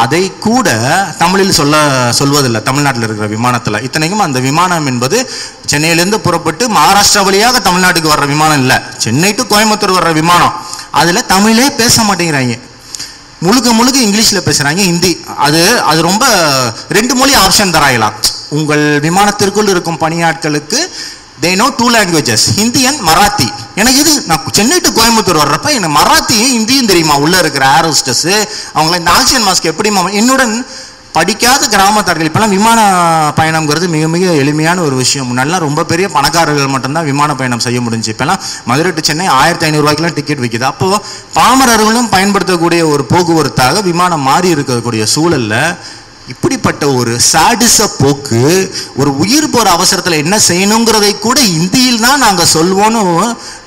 Speaker 1: அதை கூட தமிழில் சொல்வதில்லை தமிழ்நாட்டில் இருக்கிற விமானத்தில். இத்தனைக்கும் அந்த விமானம் என்பது சென்னையிலேருந்து புறப்பட்டு மகாராஷ்டிரா வழியாக தமிழ்நாட்டுக்கு வர்ற விமானம் இல்லை, சென்னை டு கோயம்புத்தூர் வர்ற விமானம். அதில் தமிழே பேச மாட்டேங்கிறாங்க, முழுக்க இங்கிலீஷில் பேசுகிறாங்க, ஹிந்தி. அது ரொம்ப 2 மொழி ஆப்ஷன் தராயலாம். உங்கள் விமானத்திற்குள் இருக்கும் பணியாட்களுக்கு they know 2 languages, Hindi and Marathi. எனக்கு நான் சென்னை டு கோயம்புத்தூர் வர்றப்ப எனக்கு மராத்தியும் ஹிந்தியும் தெரியுமா? உள்ள இருக்கிற ஏர் ஹோஸ்டஸ் அவங்கள இந்த ஆக்சிஜன் மாஸ்க் எப்படி என்னுடன் படிக்காத கிராமத்தார்கள் இப்பெல்லாம் விமான பயணம்ங்கிறது மிக மிக எளிமையான ஒரு விஷயம். முன்னாடிலாம் ரொம்ப பெரிய பணக்காரர்கள் மட்டும்தான் விமான பயணம் செய்ய முடிஞ்சு. இப்பெல்லாம் மதுரை டு சென்னை 1500 ரூபாய்க்குலாம் டிக்கெட் விற்கிது. அப்போ பாமரர்களும் பயன்படுத்தக்கூடிய ஒரு போக்குவரத்தாக விமானம் மாறி இருக்கக்கூடிய சூழல்ல இப்படிப்பட்ட ஒரு சாடிச போக்கு, ஒரு உயிர் போற அவசரத்தில் என்ன செய்யணுங்கிறதை கூட இந்தியில் தான் நாங்கள் சொல்வோன்னு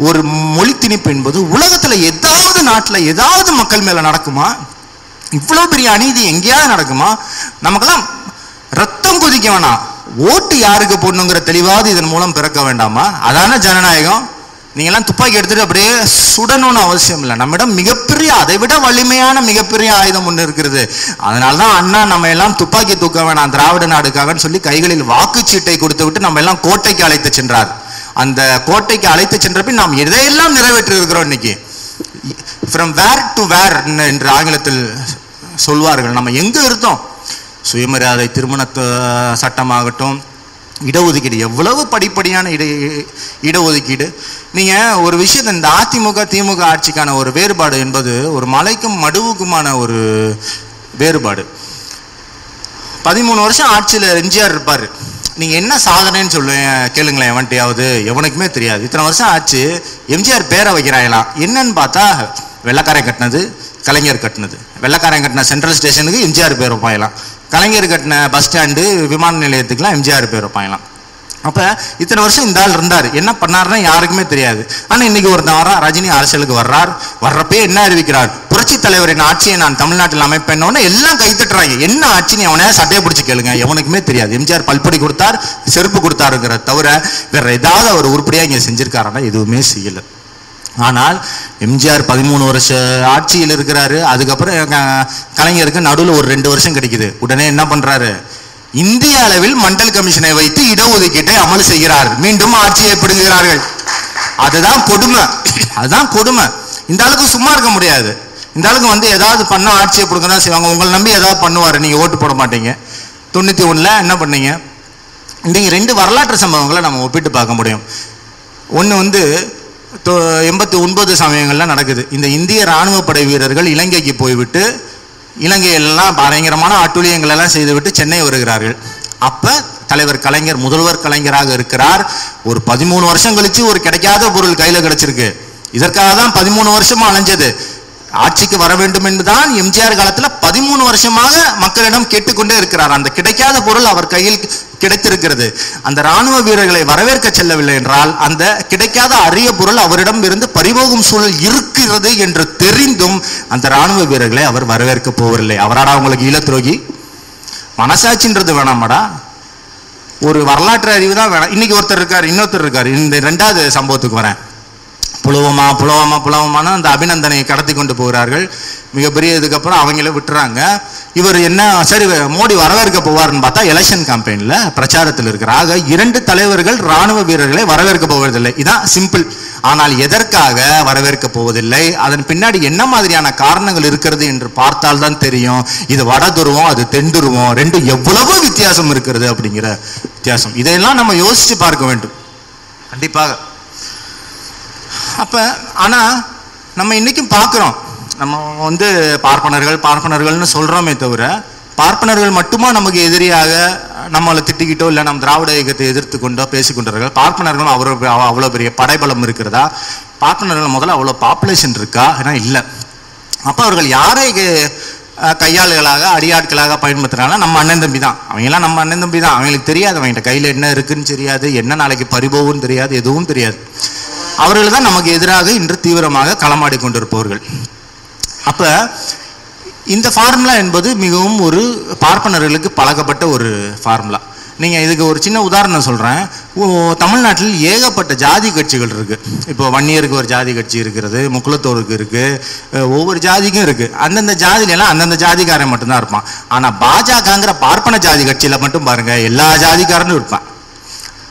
Speaker 1: ஒரு மொழி திணிப்பு என்பது உலகத்தில் ஏதாவது நாட்டில் ஏதாவது மக்கள் மேல நடக்குமா? இவ்வளோ பெரிய அநீதி எங்கேயாவது நடக்குமா? நமக்கெல்லாம் ரத்தம் கொதிக்க வேணாம், ஓட்டு யாருக்கு போடணுங்கிற தெளிவாவது இதன் மூலம் பிறக்க வேண்டாமா? அதான ஜனநாயகம். நீங்கள்லாம் துப்பாக்கி எடுத்துட்டு அப்படியே சுடணும்னு அவசியம் இல்லை. நம்மிடம் மிகப்பெரிய, அதை விட வலிமையான மிகப்பெரிய ஆயுதம் ஒன்று இருக்கிறது. அதனால்தான் அண்ணா நம்ம எல்லாம் துப்பாக்கி தூக்க வேணாம் திராவிட நாடுக்காகன்னு சொல்லி கைகளில் வாக்குச்சீட்டை கொடுத்து விட்டு நம்ம எல்லாம் கோட்டைக்கு அழைத்து சென்றார். அந்த கோட்டைக்கு அழைத்து சென்ற பின் நாம் எதையெல்லாம் நிறைவேற்றி இருக்கிறோம் இன்னைக்கு. ஃப்ரம் வேர் டு வேர் என்று ஆங்கிலத்தில் சொல்வார்கள். நம்ம எங்க இருந்தோம்? சுயமரியாதை திருமண சட்டமாகட்டும், இடஒதுக்கீடு, எவ்வளவு படிப்படியான இடஒதுக்கீடு. நீங்க ஒரு விஷயத்தை, இந்த அதிமுக திமுக ஆட்சிக்கான ஒரு வேறுபாடு என்பது ஒரு மலைக்கும் மடுவுக்குமான ஒரு வேறுபாடு. 13 வருஷம் ஆட்சியில் எம்ஜிஆர் இருப்பாரு. நீங்க என்ன சாதனைன்னு சொல்லுவேன் கேளுங்களேன், எவன்ட்டையாவது. எவனுக்குமே தெரியாது. இத்தனை வருஷம் ஆச்சு, எம்ஜிஆர் பேரை வைக்கிறாங்களாம். என்னன்னு பார்த்தா வெள்ளக்காரன் கட்டினது, கலைஞர் கட்டினது. வெள்ளக்காரன் கட்டின சென்ட்ரல் ஸ்டேஷனுக்கு எம்ஜிஆர் பேர் வைப்பாங்களாம், கலைஞர் கட்டின பஸ் ஸ்டாண்டு விமான நிலையத்துக்குலாம் எம்ஜிஆர் பேர் வைப்பாங்களாம். அப்போ இத்தனை வருஷம் இந்த ஆள் இருந்தார், என்ன பண்ணாருன்னா யாருக்குமே தெரியாது. ஆனால் இன்னைக்கு ஒருத்தன் வர்றான், ரஜினி அரசியலுக்கு வர்றார். வர்றப்பே என்ன அறிவிக்கிறார்? புரட்சி தலைவரின் ஆட்சியை நான் தமிழ்நாட்டில் அமைப்பேன்னு எல்லாம் கைத்தட்டுறாங்க. என்ன ஆட்சின்னு அவனே சட்டையை பிடிச்சி கேளுங்க, எவனுக்குமே தெரியாது. எம்ஜிஆர் பல்பொடி கொடுத்தார், செருப்பு கொடுத்தாருங்கிற தவிர வேற ஏதாவது அவர் உருப்படியா இங்க செஞ்சிருக்காருன்னா எதுவுமே செய்யல. ஆனால் எம்ஜிஆர் 13 வருஷ ஆட்சியில் இருக்கிறாரு. அதுக்கப்புறம் கலைஞருக்கு நடுவில் ஒரு 2 வருஷம் கிடைக்குது. உடனே என்ன பண்றாரு, இந்திய அளவில் மண்டல் கமிஷனை வைத்து இடஒதுக்கீட்டை அமல் செய்கிறார். மீண்டும் ஆட்சியை பிடுங்குகிறார்கள். அதுதான் கொடுமை, அதுதான் கொடுமை. இந்த ஆளுக்கு சும்மா இருக்க முடியாது. இந்த ஆளுக்கு ஏதாவது பண்ண ஆட்சியை பிடுங்க தான் செய்வாங்க. உங்களை நம்பி ஏதாவது பண்ணுவாரு, நீங்க ஓட்டு போட மாட்டீங்க. 91ல் என்ன பண்ணீங்க? இன்றைக்கு 2 வரலாற்று சம்பவங்களை நம்ம ஒப்பிட்டு பார்க்க முடியும். ஒன்று 89 சமயங்கள்லாம் நடக்குது. இந்த இந்திய ராணுவ படை வீரர்கள் இலங்கைக்கு போய்விட்டு இலங்கையெல்லாம் பயங்கரமான அட்டூழியங்கள் எல்லாம் செய்துவிட்டு சென்னை வருகிறார்கள். அப்ப தலைவர் கலைஞர் முதல்வர் கலைஞராக இருக்கிறார். ஒரு 13 வருஷம் கழிச்சு ஒரு கிடைக்காத பொருள் கையில கிடைச்சிருக்கு. இதற்காக தான் 13 வருஷமா அலைஞ்சது. ஆட்சிக்கு வர வேண்டும் என்றுதான் எம்ஜிஆர் காலத்துல 13 வருஷமாக மக்களிடம் கேட்டுக்கொண்டே இருக்கிறார். அந்த கிடைக்காத பொருள் அவர் கையில் கிடைத்திருக்கிறது. அந்த ராணுவ வீரர்களை வரவேற்க செல்லவில்லை என்றால் அந்த கிடைக்காத அரிய பொருள் அவரிடம் இருந்து பறிபோகும் சூழல் இருக்கிறது என்று தெரிந்தும் அந்த ராணுவ வீரர்களை அவர் வரவேற்க போவதில்லை. அவராடா உங்களுக்கு ஈழ துரோகி? மனசாட்சின்றது வேணாமாடா? ஒரு வரலாற்று அறிவு தான் வேணாம். இன்னைக்கு ஒருத்தர் இருக்காரு, இன்னொருத்தர் இருக்காரு. இந்த 2வது சம்பவத்துக்கு வரேன். புலவமான அந்த அபிநந்தனை கடத்தி கொண்டு போகிறார்கள். மிகப்பெரிய இதுக்கப்புறம் அவங்கள விட்டுறாங்க. இவர் என்ன சரி மோடி வரவேற்க போவார்னு பார்த்தா எலெக்ஷன் கேம்பெயின்ல பிரச்சாரத்தில் இருக்கிறாங்க. 2 தலைவர்கள் ராணுவ வீரர்களை வரவேற்க போவதில்லை. இதான் சிம்பிள். ஆனால் எதற்காக வரவேற்க போவதில்லை, அதன் பின்னாடி என்ன மாதிரியான காரணங்கள் இருக்கிறது என்று பார்த்தால் தான் தெரியும். இது வட துருவம், அது தென் துருவம், 2 எவ்வளவு வித்தியாசம் இருக்கிறது அப்படிங்கிற வித்தியாசம். இதையெல்லாம் நம்ம யோசிச்சு பார்க்க வேண்டும் கண்டிப்பாக. அப்ப ஆனா நம்ம இன்னைக்கும் பார்க்கிறோம். நம்ம பார்ப்பனர்கள்னு சொல்றோமே தவிர பார்ப்பனர்கள் மட்டுமா நமக்கு எதிரியாக நம்மளை திட்டிக்கிட்டோ இல்லை நம்ம திராவிட இயக்கத்தை எதிர்த்து கொண்டோ பேசிக்கொண்டார்கள். பார்ப்பனர்களும் அவ்வளோ பெரிய படைபலம் இருக்கிறதா? பார்ப்பனர்கள் முதல்ல அவ்வளோ பாப்புலேஷன் இருக்கா? ஏன்னா இல்லை. அப்போ அவர்கள் யாரை கையாளுகளாக அடியாட்களாக பயன்படுத்துறாங்கன்னா நம்ம அண்ணன் தம்பி தான். அவங்கெல்லாம் நம்ம அண்ணன் தம்பி தான். அவங்களுக்கு தெரியாது அவங்ககிட்ட கையில் என்ன இருக்குன்னு தெரியாது, என்ன நாளைக்கு பறிபோகும்னு தெரியாது, எதுவும் தெரியாது. அவர்கள் தான் நமக்கு எதிராக இன்று தீவிரமாக களமாடி கொண்டிருப்பவர்கள். அப்ப இந்த ஃபார்முலா என்பது மிகவும் ஒரு பார்ப்பனர்களுக்கு பழக்கப்பட்ட ஒரு ஃபார்முலா. நீங்கள் இதுக்கு ஒரு சின்ன உதாரணம் சொல்கிறேன். தமிழ்நாட்டில் ஏகப்பட்ட ஜாதி கட்சிகள் இருக்குது. இப்போ வன்னியருக்கு ஒரு ஜாதி கட்சி இருக்கிறது, முக்குலத்தோருக்கு இருக்குது, ஒவ்வொரு ஜாதிக்கும் இருக்குது. அந்தந்த ஜாதியிலலாம் அந்தந்த ஜாதிக்காரன் மட்டும்தான் இருப்பான். ஆனால் பாஜகங்கிற பார்ப்பன ஜாதி கட்சியில் மட்டும் பாருங்கள் எல்லா ஜாதிக்காரனும் இருப்பான்.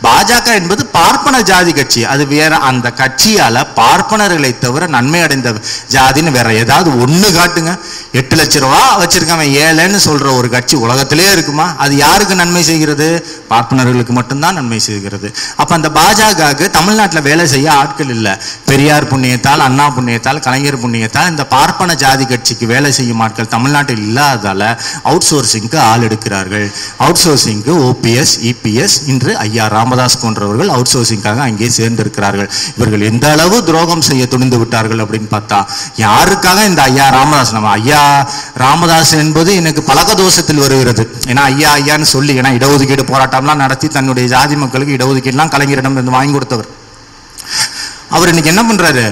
Speaker 1: பாஜக என்பது பார்ப்பன ஜாதி கட்சி. அது வேற. அந்த கட்சியால பார்ப்பனர்களை தவிர நன்மை அடைந்த ஜாதின்னு வேற ஏதாவது ஒண்ணு காட்டுங்க. 8 லட்சம் ரூபா வச்சிருக்கவன் ஏழைன்னு சொல்ற ஒரு கட்சி உலகத்திலே இருக்குமா? அது யாருக்கு நன்மை செய்கிறது? பார்ப்பனர்களுக்கு மட்டும்தான் நன்மை செய்கிறது. அப்ப அந்த பாஜகவுக்கு தமிழ்நாட்டில் வேலை செய்ய ஆட்கள் இல்லை. பெரியார் புண்ணியத்தால், அண்ணா புண்ணியத்தால், கலைஞர் புண்ணியத்தால் இந்த பார்ப்பன ஜாதி கட்சிக்கு வேலை செய்யும் ஆட்கள் தமிழ்நாட்டில் இல்லாததால அவுட் சோர்சிங்க்கு ஆள் எடுக்கிறார்கள். அவுட் சோர்சிங்க்கு OPS, EPS, இன்று ஐயா ராமதாஸ் போன்றவர்கள் அவுட் சோர்சிங்காக அங்கே சேர்ந்திருக்கிறார்கள். இவர்கள் எந்த அளவு துரோகம் செய்ய துணிந்து விட்டார்கள் அப்படின்னு பார்த்தா, யாருக்காக இந்த ஐயா ராமதாஸ், நம்ம ஐயா ராமதாஸ் என்பது எனக்கு பழக்க தோஷத்தில் வருகிறது. ஏன்னா ஐயான்னு சொல்லி, ஏன்னா இடஒதுக்கீடு போராட்டம்லாம் நடத்தி தன்னுடைய ஜாதி மக்களுக்கு இடஒதுக்கீடுலாம் கலைஞரிடம் இருந்து வாங்கி கொடுத்தவர். அவர் இன்னைக்கு என்ன பண்றாரு?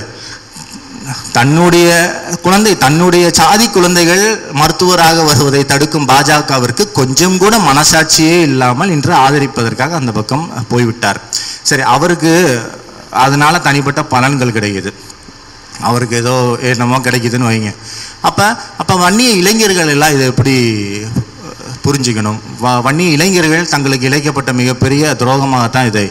Speaker 1: தன்னுடைய சாதி குழந்தைகள் மருத்துவராக வருவதை தடுக்கும் பாஜகவிற்கு கொஞ்சம் கூட மனசாட்சியே இல்லாமல் இன்று ஆதரிப்பதற்காக அந்த பக்கம் போய்விட்டார். சரி, அவருக்கு அதனால தனிப்பட்ட பலன்கள் கிடைக்குது, அவருக்கு ஏதோ என்னமோ கிடைக்குதுன்னு வைங்க. அப்ப வன்னிய இளைஞர்கள் எல்லாம் இதை எப்படி புரிஞ்சுக்கணும்? வன்னிய இளைஞர்கள் தங்களுக்கு இழைக்கப்பட்ட மிகப்பெரிய துரோகமாகத்தான் இதை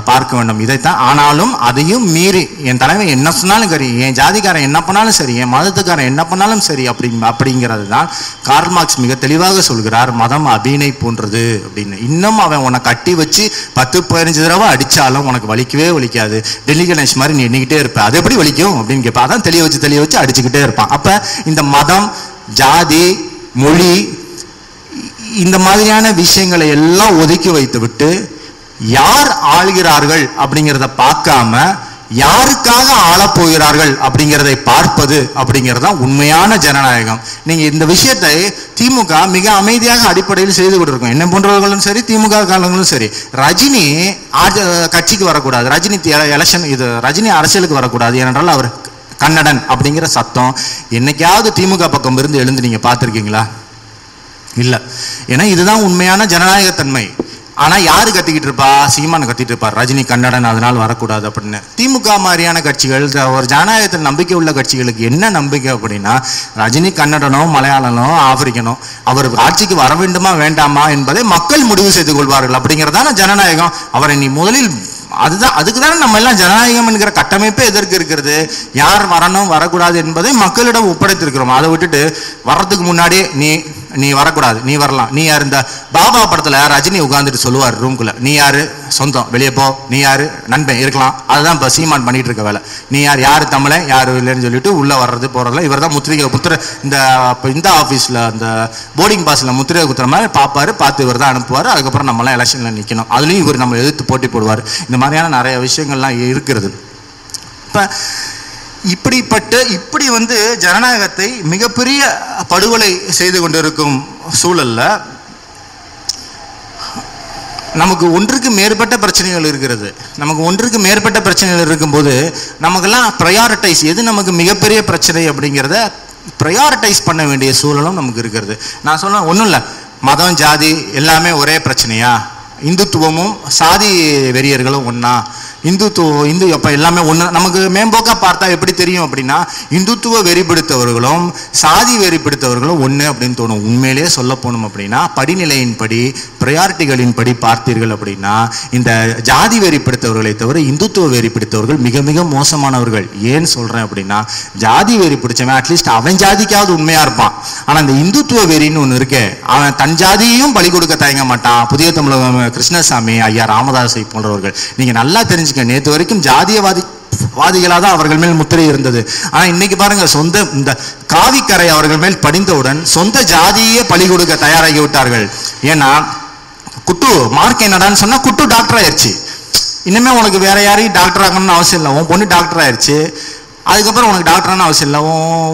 Speaker 1: பார்க்க வேண்டும். இதைத்தான். ஆனாலும் அதையும் மீறி என் தலைமை என்ன சொன்னாலும் சரி, என் ஜாதிக்காரன் என்ன பண்ணாலும் சரி, என் மதத்துக்காரன் என்ன பண்ணாலும் சரி அப்படிங்கிறது தான் கார்ல் மார்க்ஸ் மிக தெளிவாக சொல்கிறார். மதம் அபிநை போன்றது அப்படின்னு. இன்னும் அவன் உன்னை கட்டி வச்சு 10-15 தடவை அடிச்சாலும் உனக்கு வலிக்கவே வலிக்காது. டெல்லி கணேஷ் மாதிரி நீ எண்ணிக்கிட்டே இருப்ப. அது எப்படி வலிக்கும் அப்படின்னு கேட்ப. அதான் தெளிய வச்சு அடிச்சுக்கிட்டே இருப்பான். அப்ப இந்த மதம், ஜாதி, மொழி, இந்த மாதிரியான விஷயங்களை எல்லாம் ஒதுக்கி வைத்து விட்டு யார் ஆள்கிறார்கள் அப்படிங்கிறத பார்க்காம யாருக்காக ஆளப்போகிறார்கள் அப்படிங்கிறதை பார்ப்பது அப்படிங்கிறது தான் உண்மையான ஜனநாயகம். நீங்க இந்த விஷயத்தை திமுக மிக அமைதியாக அடிப்படையில் செய்து கொண்டிருக்கும். என்ன போன்றவர்களும் சரி, திமுக காலங்களும் சரி. ரஜினி கட்சிக்கு வரக்கூடாது, ரஜினி அரசியலுக்கு வரக்கூடாது. ஏனென்றால் அவர் கன்னடன் அப்படிங்கிற சத்தம் என்னைக்காவது திமுக பக்கம் இருந்து எழுந்து நீங்க பார்த்துருக்கீங்களா? இல்லை. ஏன்னா இதுதான் உண்மையான ஜனநாயகத்தன்மை. ஆனா யாரு கத்திக்கிட்டு இருப்பா? சீமான் கத்திட்டு இருப்பார், ரஜினி கன்னடன் அதனால் வரக்கூடாது அப்படின்னு. திமுக மாதிரியான கட்சிகள், ஒரு ஜனநாயகத்தில் நம்பிக்கை உள்ள கட்சிகளுக்கு என்ன நம்பிக்கை அப்படின்னா, ரஜினி கன்னடனோ மலையாளனோ ஆப்பிரிக்கனோ அவர் ஆட்சிக்கு வர வேண்டுமா வேண்டாமா என்பதை மக்கள் முடிவு செய்து கொள்வார்கள். அப்படிங்கிறதான ஜனநாயகம். அவரை நீ முதலில் அதுக்கு தானே நம்ம எல்லாம் ஜனநாயகம் என்கிற கட்டமைப்பே எதற்கு இருக்கிறது? யார் வரணும் வரக்கூடாது என்பதை மக்களிடம் ஒப்படைத்திருக்கிறோம். அதை விட்டுட்டு வர்றதுக்கு முன்னாடியே நீ வரக்கூடாது, நீ வரலாம், நீ யார்? இந்த பாபா படத்துல ரஜினி உட்கார்ந்துட்டு சொல்லுவார் ரூம்குள்ள, நீ யாரு சொந்தம் வெளியே போ, நீ யாரு நண்பன் இருக்கலாம். அதுதான் இப்ப சீமான் பண்ணிட்டு இருக்க வேலை. நீ யாரு தமிழன் யாரு இல்லைன்னு சொல்லிட்டு உள்ள வர்றது போறதுல இவர் தான் முத்திரை இந்த ஆபீஸ்ல அந்த போர்டிங் பாஸ்ல முத்திரை குத்துற மாதிரி பார்ப்பாரு, பார்த்து இவர் தான் அனுப்புவார். அதுக்கப்புறம் நம்மளாம் எலெக்ஷன்ல நிக்கணும், அதுலயும் இவர் நம்ம எதிர்த்து போட்டி போடுவார். இந்த மாதிரியான நிறைய விஷயங்கள்லாம் இருக்கிறது. இப்ப இப்படி வந்து ஜனநாயகத்தை மிகப்பெரிய படுகொலை செய்து கொண்டிருக்கும் சூழல்ல நமக்கு ஒன்றுக்கு மேற்பட்ட பிரச்சனைகள் இருக்கிறது. நமக்கு ஒன்றுக்கு மேற்பட்ட பிரச்சனைகள் இருக்கும்போது நமக்கெல்லாம் ப்ரையாரிட்டைஸ், எது நமக்கு மிகப்பெரிய பிரச்சனை அப்படிங்கிறத ப்ரையாரிட்டைஸ் பண்ண வேண்டிய சூழலும் நமக்கு இருக்கிறது. நான் சொல்ல ஒன்றும் இல்லை, மதம் ஜாதி எல்லாமே ஒரே பிரச்சனையா? இந்துத்துவமும் சாதி வெறியர்களும் ஒன்னா? இந்து அப்ப எல்லாமே ஒன்று. நமக்கு மேம்போக்கா பார்த்தா எப்படி தெரியும் அப்படின்னா, இந்துத்துவ வெறி பிடித்தவர்களும் சாதி வெறி பிடித்தவர்களும் ஒன்று அப்படின்னு தோணும். உண்மையிலேயே சொல்ல போகணும் அப்படின்னா, படிநிலையின்படி ப்ரையாரிட்டிகளின் படி பார்த்தீர்கள் அப்படின்னா, இந்த ஜாதி வெறி பிடித்தவர்களை தவிர இந்துத்துவ வெறி பிடித்தவர்கள் மிக மிக மோசமானவர்கள். ஏன்னு சொல்றேன் அப்படின்னா, ஜாதி வெறி பிடிச்சவன் அட்லீஸ்ட் அவன் ஜாதிக்காவது உண்மையா இருப்பான். ஆனா இந்த இந்துத்துவ வெறின்னு ஒன்று இருக்கே, அவன் தன் ஜாதியையும் பலி கொடுக்க தயங்க மாட்டான். புதிய தமிழகம் கிருஷ்ணசாமி, ஐயா ராமதாஸை போன்றவர்கள் நீங்க நல்லா தெரிஞ்சுக்க. நேற்று வரைக்கும் ஜாதியவாதிகளாக தான் அவர்கள் மேல் முத்திரை இருந்தது. ஆனா இன்னைக்கு பாருங்க, சொந்த இந்த காவிக்கரை அவர்கள் மேல் படிந்தவுடன் சொந்த ஜாதியே பலி கொடுக்க தயாராகி விட்டார்கள். ஏன்னா குட்டு மார்க் என்னடான்னு சொன்னா, குட்டு டாக்டர் ஆயிடுச்சு. இனிமே உனக்கு வேற யாரையும் டாக்டர் ஆகணும்னு அவசியம் இல்லை. உன் பொண்ணு டாக்டர் ஆயிடுச்சு, அதுக்கப்புறம் உனக்கு டாக்டரான அவசியம் இல்லை.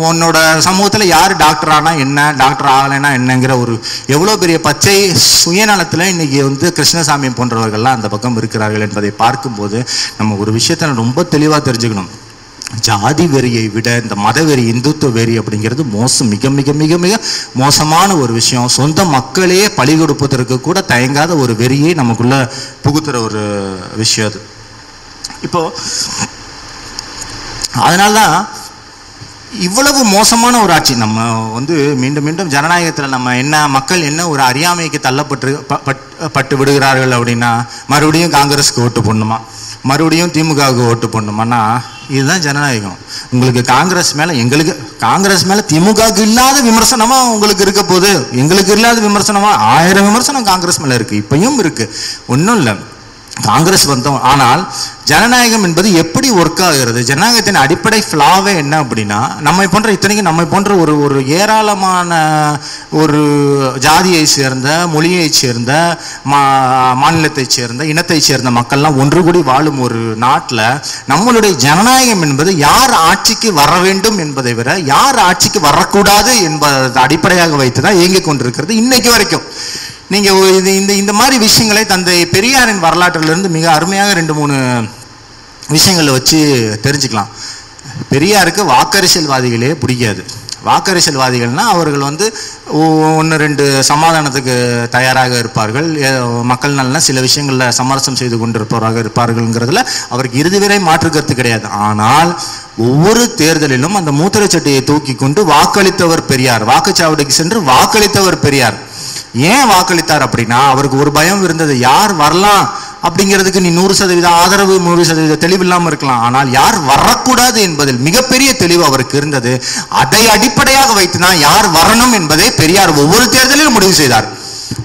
Speaker 1: உன்னோட சமூகத்தில் யார் டாக்டர் ஆனால் என்ன, டாக்டர் ஆகலைன்னா என்னங்கிற ஒரு எவ்வளோ பெரிய பச்சை சுயநலத்தில் இன்னைக்கு வந்து கிருஷ்ணசாமி போன்றவர்கள்லாம் அந்த பக்கம் இருக்கிறார்கள் என்பதை பார்க்கும்போது நம்ம ஒரு விஷயத்தை ரொம்ப தெளிவாக தெரிஞ்சுக்கணும். ஜாதி வெறியை விட இந்த மதவெறி, இந்துத்துவ வெறி அப்படிங்கிறது மிக மிக மிக மிக மோசமான ஒரு விஷயம். சொந்த மக்களையே பலி கொடுப்பதற்கு கூட தயங்காத ஒரு வெறியை நமக்குள்ள புகுத்துற ஒரு விஷயம் அது. இப்போ அதனால்தான் இவ்வளவு மோசமான ஒரு ஆட்சி. நம்ம வந்து மீண்டும் மீண்டும் ஜனநாயகத்தில் நம்ம என்ன மக்கள் என்ன ஒரு அறியாமைக்கு தள்ளப்பட்டு விடுகிறார்கள் அப்படின்னா, மறுபடியும் காங்கிரஸுக்கு ஓட்டு போடணுமா, மறுபடியும் திமுகவுக்கு ஓட்டு போடணுமான்னா, இதுதான் ஜனநாயகம். உங்களுக்கு காங்கிரஸ் மேல திமுகவுக்கு இல்லாத விமர்சனமா உங்களுக்கு இருக்க போது, எங்களுக்கு இல்லாத விமர்சனமா 1000 விமர்சனம் காங்கிரஸ் மேல இருக்கு, இப்பயும் இருக்கு. ஒன்றும் இல்லை, காங்கிரஸ் வந்தோம். ஆனால் ஜனநாயகம் என்பது எப்படி ஒர்க் ஆகிறது? ஜனநாயகத்தின் அடிப்படை ஃப்ளாவே என்ன அப்படின்னா, நம்மை போன்ற ஒரு ஏராளமான ஒரு ஜாதியை சேர்ந்த, மொழியை சேர்ந்த, மாநிலத்தை சேர்ந்த, இனத்தை சேர்ந்த மக்கள்லாம் ஒன்று கூடி வாழும் ஒரு நாட்டில் நம்மளுடைய ஜனநாயகம் என்பது யார் ஆட்சிக்கு வர வேண்டும் என்பதை விட யார் ஆட்சிக்கு வரக்கூடாது என்பதை அடிப்படையாக வைத்துதான் இயங்கிக் கொண்டிருக்கிறது இன்னைக்கு வரைக்கும். நீங்க இந்த மாதிரி விஷயங்களை தந்தை பெரியாரின் வரலாற்றிலிருந்து மிக அருமையாக 2-3 விஷயங்களை வச்சு தெரிஞ்சுக்கலாம். பெரியாருக்கு வாக்கரசியல்வாதிகளே பிடிக்காது. வாக்கரசியல்வாதிகள்னா அவர்கள் வந்து 1-2 சமாதானத்துக்கு தயாராக இருப்பார்கள், மக்கள் நல்ல சில விஷயங்களில் சமரசம் செய்து கொண்டிருப்பவராக இருப்பார்கள்ங்கிறதுல அவருக்கு இறுதி வரை மாற்று கருத்து கிடையாது. ஆனால் ஒவ்வொரு தேர்தலிலும் அந்த மூத்திர சட்டையை தூக்கி கொண்டு வாக்களித்தவர் பெரியார், வாக்குச்சாவடிக்கு சென்று வாக்களித்தவர் பெரியார். ஏன் வாக்களித்தார் அப்படின்னா, அவருக்கு ஒரு பயம் இருந்தது, யார் வரலாம் அப்படிங்கிறதுக்கு நீ 100% ஆதரவு 100% தெளிவு இல்லாமல் இருக்கலாம், ஆனால் யார் வரக்கூடாது என்பதில் மிகப்பெரிய தெளிவு அவருக்கு இருந்தது. அதை அடிப்படையாக வைத்துதான் யார் வரணும் என்பதை பெரியார் ஒவ்வொரு தேர்தலிலும் முடிவு செய்தார்.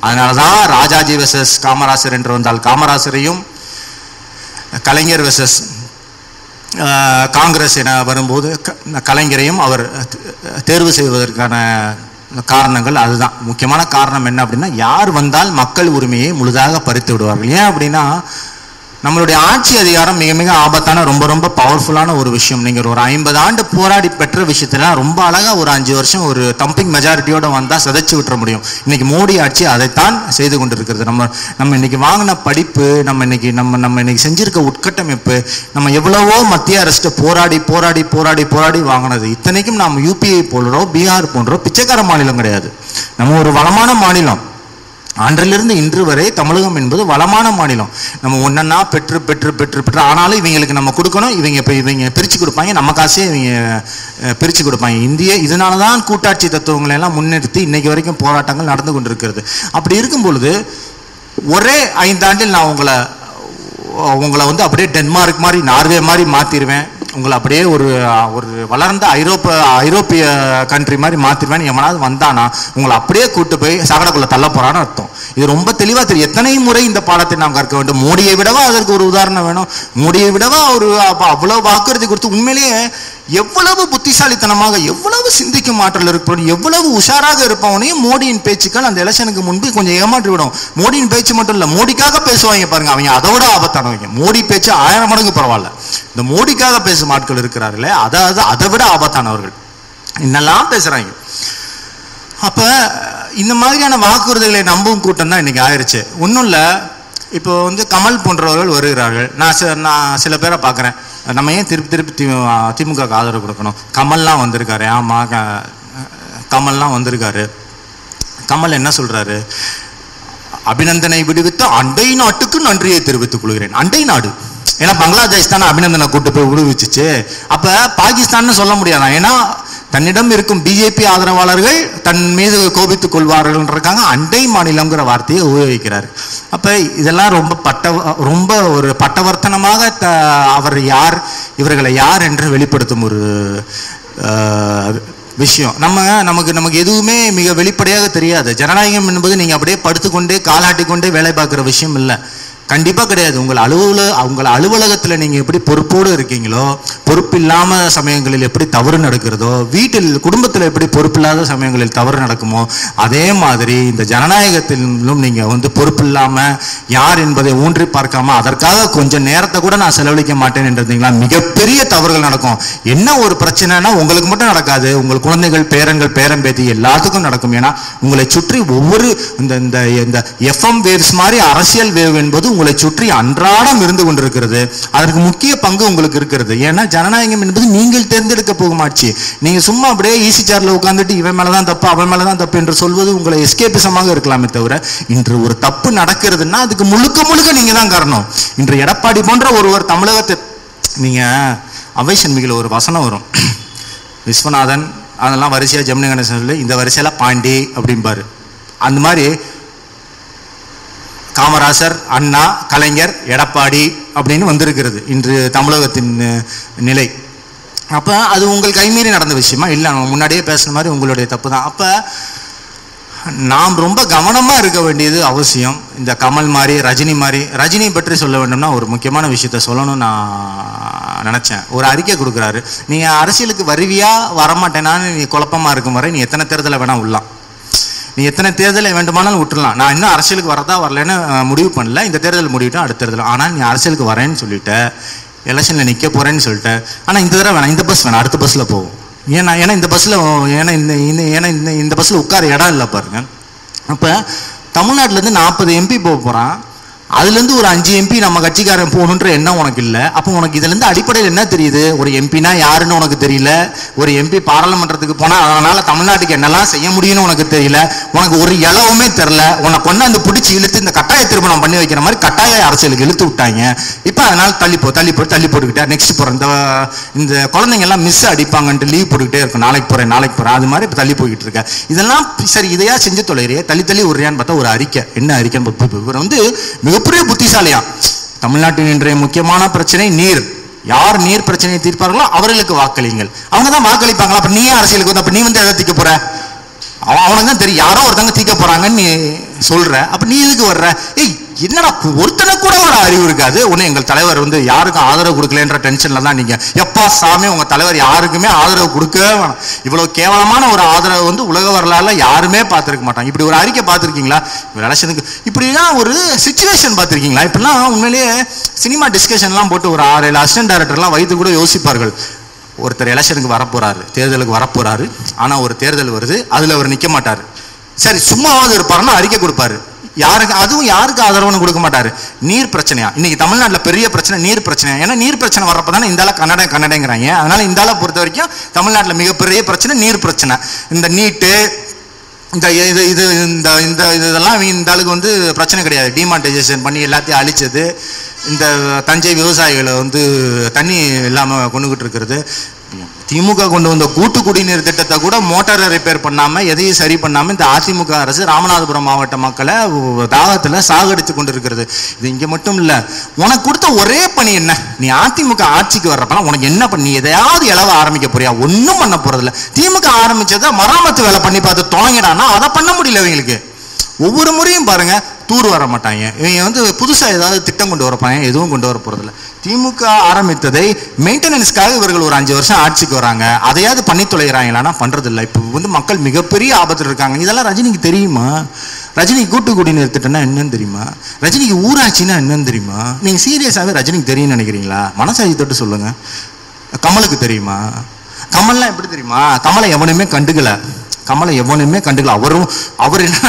Speaker 1: அதனாலதான் ராஜாஜி வெர்சஸ் காமராசர் என்று வந்தால் காமராசரையும், கலைஞர் வெர்சஸ் காங்கிரஸ் என வரும்போது கலைஞரையும் அவர் தேர்வு செய்வதற்கான காரணங்கள் அதுதான். முக்கியமான காரணம் என்ன அப்படின்னா, யார் வந்தால் மக்கள் உரிமையை முழுதாக பறித்து விடுவார்கள். ஏன் அப்படின்னா, நம்மளுடைய ஆட்சி அதிகாரம் மிக மிக ஆபத்தான ரொம்ப ரொம்ப பவர்ஃபுல்லான ஒரு விஷயம். நீங்கள் ஒரு 50 ஆண்டு போராடி பெற்ற விஷயத்துல ரொம்ப அழகா ஒரு 5 வருஷம் ஒரு தம்பிங் மெஜாரிட்டியோட வந்தால் சிதைச்சு விட்டுற முடியும். இன்னைக்கு மோடி ஆட்சி அதைத்தான் செய்து கொண்டிருக்கிறது. நம்ம இன்னைக்கு வாங்கின படிப்பு, நம்ம இன்னைக்கு செஞ்சிருக்க உட்கட்டமைப்பு, நம்ம எவ்வளவோ மத்திய அரசு போராடி போராடி போராடி போராடி வாங்கினது. இத்தனைக்கும் நாம் யூபிஐ போடுறோம், பீகார் போன்றோம் பிச்சைக்கார மாநிலம் கிடையாது. நம்ம ஒரு வளமான மாநிலம். அன்றிலிருந்து இன்று வரை தமிழகம் என்பது வளமான மாநிலம். நம்ம ஒன்னொன்னா பெற்று பெற்று பெற்று பெற்று ஆனாலும் இவங்களுக்கு நம்ம கொடுக்கணும். இவங்க பிரித்து கொடுப்பாங்க, நம்ம காசே இவங்க பிரித்து கொடுப்பாங்க. இதனால தான் கூட்டாட்சி தத்துவங்களை எல்லாம் முன்னிறுத்தி இன்னைக்கு வரைக்கும் போராட்டங்கள் நடந்து கொண்டிருக்கிறது. அப்படி இருக்கும் பொழுது ஒரே 5 ஆண்டில் நான் உங்களை வந்து அப்படியே டென்மார்க் மாதிரி, நார்வே மாதிரி மாற்றிடுவேன், உங்களை அப்படியே ஒரு வளர்ந்த ஐரோப்பிய கண்ட்ரி மாதிரி மாற்றிடுவேன் எவனாவது வந்தானா உங்களை அப்படியே கூட்டு போய் சகடக்குள்ள தள்ள போறான்னு அர்த்தம். இது ரொம்ப தெளிவாக தெரியும். எத்தனை முறை இந்த பாடத்தை நாம் கற்க வேண்டும். மோடியை விடவா அதற்கு ஒரு உதாரணம் வேணும்? மோடியை விடவா ஒரு அவ்வளவு வாக்குறுதி கொடுத்து உண்மையிலேயே எவ்வளவு புத்திசாலித்தனமாக, எவ்வளவு சிந்திக்கும் ஆற்றல் இருப்பவன், எவ்வளவு உஷாராக இருப்பவனையும் மோடியின் பேச்சுக்கள் அந்த எலெக்ஷனுக்கு முன்பு கொஞ்சம் ஏமாற்றி விடும். மோடியின் பேச்சு மட்டும் இல்லை, மோடிக்காக பேசுவாங்க பாருங்க, அவங்க அதோட ஆபத்தானவங்க. மோடி பேச்சு 1000 மடங்கு பரவாயில்ல. இந்த மோடிக்காக பேசும் ஆட்கள் இருக்கிறார்களே, அதாவது அதை விட ஆபத்தானவர்கள் என்னெல்லாம் பேசுறாங்க. அப்ப இந்த மாதிரியான வாக்குறுதிகளை நம்பும் கூட்டம் தான் இன்னைக்கு ஆயிடுச்சு. ஒன்றும் இல்லை, இப்போ வந்து கமல் போன்றவர்கள் வருகிறார்கள். நான் சில பேரை பார்க்குறேன், நம்ம ஏன் திருப்பி திமுக ஆதரவு கொடுக்கணும்? கமல்லாம் வந்திருக்காரு. ஆமாம், கமல்லாம் வந்திருக்காரு. கமல் என்ன சொல்றாரு? அபிநந்தனை விடுவித்த அண்டை நாட்டுக்கு நன்றியை தெரிவித்துக் கொள்கிறேன். அண்டை நாடு ஏன்னா பங்களாதேஷ் தானே அபிநந்தனை கூட்டு போய் விடுவிச்சிச்சு. அப்ப பாகிஸ்தான் சொல்ல முடியாதான், ஏன்னா தன்னிடம் இருக்கும் பிஜேபி ஆதரவாளர்கள் தன் மீது கோபித்துக் கொள்வார்கள். அண்டை மாநிலங்கிற வார்த்தையை உபயோகிக்கிறார். அப்ப இதெல்லாம் ரொம்ப ஒரு பட்டவர்த்தனமாக அவர் யார், இவர்களை யார் என்று வெளிப்படுத்தும் ஒரு விஷயம். நமக்கு எதுவுமே மிக வெளிப்படையாக தெரியாது. ஜனநாயகம் என்பது நீங்க அப்படியே படுத்துக்கொண்டே காலாட்டிக்கொண்டே வேலை பார்க்குற விஷயம் இல்லை, கண்டிப்பா கிடையாது. உங்கள் அலுவலகத்தில் நீங்க எப்படி பொறுப்போடு இருக்கீங்களோ, பொறுப்பில்லாம சமயங்களில் எப்படி தவறு நடக்கிறதோ, வீட்டில் குடும்பத்தில் எப்படி பொறுப்பில்லாத சமயங்களில் தவறு நடக்குமோ, அதே மாதிரி இந்த ஜனநாயகத்திலும் நீங்க வந்து பொறுப்பில்லாம யார் என்பதை ஊன்றி பார்க்காம அதற்காக கொஞ்சம் நேரத்தை கூட நான் செலவழிக்க மாட்டேன் என்றீங்களா, மிகப்பெரிய தவறுகள் நடக்கும். என்ன ஒரு பிரச்சனைனா உங்களுக்கு மட்டும் நடக்காது, உங்கள் குழந்தைகள், பேரன்கள், பேரம்பேத்தி எல்லாத்துக்கும் நடக்கும். ஏன்னா உங்களை சுற்றி ஒவ்வொரு இந்த எஃப்எம் வேவ்ஸ் மாதிரி அரசியல் வேவ் என்பது உங்களை சுற்றி அன்றாடம் இருந்து கொண்டிருக்கிறது. அதற்கு முக்கிய பங்கு உங்களுக்கு இருக்கிறது. ஏன்னா ஜனநாயகம் என்பது நீங்கள் தேர்ந்தெடுக்க போகும் ஆட்சி. நீங்க சும்மா அப்படியே ஈசி சேர்ல உட்கார்ந்துட்டு இவன் மேலதான் தப்பு அவன் மேலதான் தப்பு என்று சொல்வது உங்களை எஸ்கேபிசமாக இருக்கலாமே தவிர, இன்று ஒரு தப்பு நடக்கிறதுன்னா அதுக்கு முழுக்க முழுக்க நீங்க தான் காரணம். இன்று எடப்பாடி போன்ற ஒருவர் தமிழகத்தை, நீங்க அவை சண்மிகள் ஒரு வசனம் வரும், விஸ்வநாதன் அதெல்லாம் வரிசையா ஜெமினி கணேசன் சொல்லி இந்த வரிசையில பாண்டி அப்படிம்பாரு. அந்த மாதிரி காமராசர், அண்ணா, கலைஞர், எடப்பாடி அப்படின்னு வந்திருக்கிறது இன்று தமிழகத்தின் நிலை. அப்ப அது உங்கள் கைமீறி நடந்த விஷயமா இல்லை, நம்ம முன்னாடியே பேசுன மாதிரி உங்களுடைய தப்பு தான். அப்ப நாம் ரொம்ப கவனமா இருக்க வேண்டியது அவசியம். இந்த கமல் மாதிரி, ரஜினி மாதிரி, ரஜினி பற்றி சொல்ல வேண்டும்னா ஒரு முக்கியமான விஷயத்த சொல்லணும்னு நான் நினைச்சேன். ஒரு அறிக்கை கொடுக்குறாரு, நீ அரசியலுக்கு வருவியா வரமாட்டேனான்னு நீ குழப்பமா இருக்கும் வரை நீ எத்தனை தேர்தலை வேணா உள்ளலாம், நீ எத்தனை தேர்தலை வேண்டுமானாலும் விட்டுடலாம். நான் இன்னும் அரசியலுக்கு வரதா வரலன்னு முடிவு பண்ணல, இந்த தேர்தல் முடிவிட்டோம் அடுத்த தேர்தல். ஆனால் நீ அரசியலுக்கு வரேன்னு சொல்லிட்ட, எலெக்ஷனில் நிற்க போறேன்னு சொல்லிட்ட, ஆனால் இந்த தடவை வேணாம், இந்த பஸ் வேணாம், அடுத்த பஸ்ஸில் போவோம். ஏன்னா இந்த பஸ்ஸில் இந்த பஸ்ஸில் உட்கார இடம் இல்லை பாருங்க. அப்போ தமிழ்நாட்டிலேருந்து 40 எம்பி போக போகிறான், அதுலேருந்து ஒரு 5 எம்பி நம்ம கட்சிக்காரன் போகணுன்ற எண்ணம் உனக்கு இல்லை. அப்போ உனக்கு இதுலேருந்து அடிப்படையில் என்ன தெரியுது? ஒரு எம்பினா யாருன்னு உனக்கு தெரியல, ஒரு எம்பி பாராளுமன்றத்துக்கு போனால் அதனால் தமிழ்நாட்டுக்கு என்னெல்லாம் செய்ய முடியும்னு உனக்கு தெரியல, உனக்கு ஒரு இளவுமே தெரில. உன்னை கொண்டாந்து பிடிச்சி இழுத்து இந்த கட்டாய திருமணம் பண்ணி வைக்கிற மாதிரி கட்டாய அரசியலுக்கு இழுத்து விட்டாங்க. இப்போ அதனால் தள்ளி போட்டுக்கிட்டே நெக்ஸ்ட் போகிறேன். இந்த குழந்தைங்க எல்லாம் மிஸ் அடிப்பாங்கன்ட்டு லீவ் போட்டுக்கிட்டே இருக்கும், நாளைக்கு போகிறேன் அது மாதிரி இப்போ தள்ளி போய்கிட்டு இருக்கேன். இதெல்லாம் சரி, இதையா செஞ்சு தொலைறியே, தள்ளி விடுறியான்னு பார்த்தா ஒரு அறிக்கை. என்ன அறிக்கைன்னு இவர் வந்து மிகப்பெரிய புத்திசாலியா, தமிழ்நாட்டின் இன்றைய முக்கியமான பிரச்சனை நீர், யார் நீர் பிரச்சனையை தீர்ப்பார்களோ அவர்களுக்கு வாக்களிங்கள். அவங்க தான் வாக்களிப்பாங்களா? அப்ப நீ அரசியலுக்கு வந்து அப்ப நீ வந்து எதை திக்க போற? அவனுக்கு தான் தெரியும் யாரோ ஒருத்தங்க தீக்க போறாங்கன்னு நீ சொல்ற. அப்ப நீ எதுக்கு வர்ற? ஏய் என்னடா ஒருத்தனை கூட ஒரு அறிவு இருக்காது. ஒன்னு எங்கள் தலைவர் வந்து யாருக்கும் ஆதரவு கொடுக்கலன்ற டென்ஷன்ல தான் நீங்க எப்பா சாமி உங்க தலைவர் யாருக்குமே ஆதரவு கொடுக்கவே வேணாம். இவ்வளவு கேவலமான ஒரு ஆதரவு வந்து உலக வரலாறுல யாருமே பார்த்திருக்க மாட்டாங்க. இப்படி ஒரு அறிக்கை பார்த்திருக்கீங்களா? எலெக்ஷனுக்கு இப்படிலாம் ஒரு சிச்சுவேஷன் பார்த்திருக்கீங்களா? இப்படிலாம் உண்மையிலேயே சினிமா டிஸ்கஷன்லாம் போட்டு ஒரு 6-7 அசிஸ்டன்ட் டைரக்டர்லாம் வைத்து கூட யோசிப்பார்கள். ஒருத்தர் எலெக்ஷனுக்கு வரப்போறாரு, தேர்தலுக்கு வரப்போறாரு, ஆனா ஒரு தேர்தல் வருது, அதுல அவர் நிக்க மாட்டாரு. சரி சும்மாவது இருப்பாருன்னா அறிக்கை கொடுப்பாரு. யாருக்கு அதுவும் யாருக்கு ஆதரவுன்னு கொடுக்க மாட்டாரு. நீர் பிரச்சனையா? இன்னைக்கு தமிழ்நாட்டில் பெரிய பிரச்சனை நீர் பிரச்சனை. ஏன்னா நீர் பிரச்சனை வர்றப்பதானே இந்தால கன்னடங்கிறாங்க. அதனால இந்தால பொறுத்த வரைக்கும் தமிழ்நாட்டில் மிகப்பெரிய பிரச்சனை நீர் பிரச்சனை. இந்த நீட்டு இந்த இது இது இந்த இந்த இதெல்லாம் இந்த ஆளுக்கு வந்து பிரச்சனை கிடையாது. டிமானிட்டைசேஷன் பண்ணி எல்லாத்தையும் அழிச்சது, இந்த தஞ்சை விவசாயிகளை வந்து தண்ணி இல்லாமல் கொண்டுகிட்டு இருக்கிறது, திமுக கொண்டு வந்த கூட்டு குடிநீர் திட்டத்தை கூட மோட்டாரை ரிப்பேர் பண்ணாம எதையும் சரி பண்ணாம இந்த அதிமுக அரசு ராமநாதபுரம் மாவட்ட மக்களை தாகத்துல சாகடித்து கொண்டு இருக்கிறது. இது இங்க மட்டும் இல்ல. உனக்கு கொடுத்த ஒரே பணி என்ன? நீ அதிமுக ஆட்சிக்கு வர்றப்ப உனக்கு என்ன பண்ணி எதையாவது இளவ ஆரம்பிக்க போறியா? ஒன்னும் பண்ண போறதில்ல. திமுக ஆரம்பிச்சதை மராமத்து வேலை பண்ணி பார்த்து தொடங்கிடான்னா அதை பண்ண முடியல இவங்களுக்கு. ஒவ்வொரு முறையும் பாருங்க தூர் வர மாட்டாங்க. இவங்க வந்து புதுசா ஏதாவது திட்டம் கொண்டு வரப்பாங்க, எதுவும் கொண்டு வர போறதில்ல. திமுக ஆரம்பித்ததை மெயின்டெனன்ஸ்க்காக இவர்கள் ஒரு 5 வருஷம் ஆட்சிக்கு வராங்க, அதையாவது பண்ணி தொலைகிறாங்களான்னா பண்றது இல்லை. இப்போ வந்து மக்கள் மிகப்பெரிய ஆபத்தில் இருக்காங்க. இதெல்லாம் ரஜினிக்கு தெரியுமா? ரஜினிக்கு கூட்டு குடிநீர் திட்டம்னா என்னன்னு தெரியுமா? ரஜினிக்கு ஊராட்சின்னா என்னன்னு தெரியுமா? நீங்க சீரியஸாவே ரஜினிக்கு தெரியும்னு நினைக்கிறீங்களா? மனசாட்சி தொட்டு சொல்லுங்க. கமலுக்கு தெரியுமா? கமல்லாம் எப்படி தெரியுமா? கமலை எவனுமே கண்டுக்கல. அவர் என்ன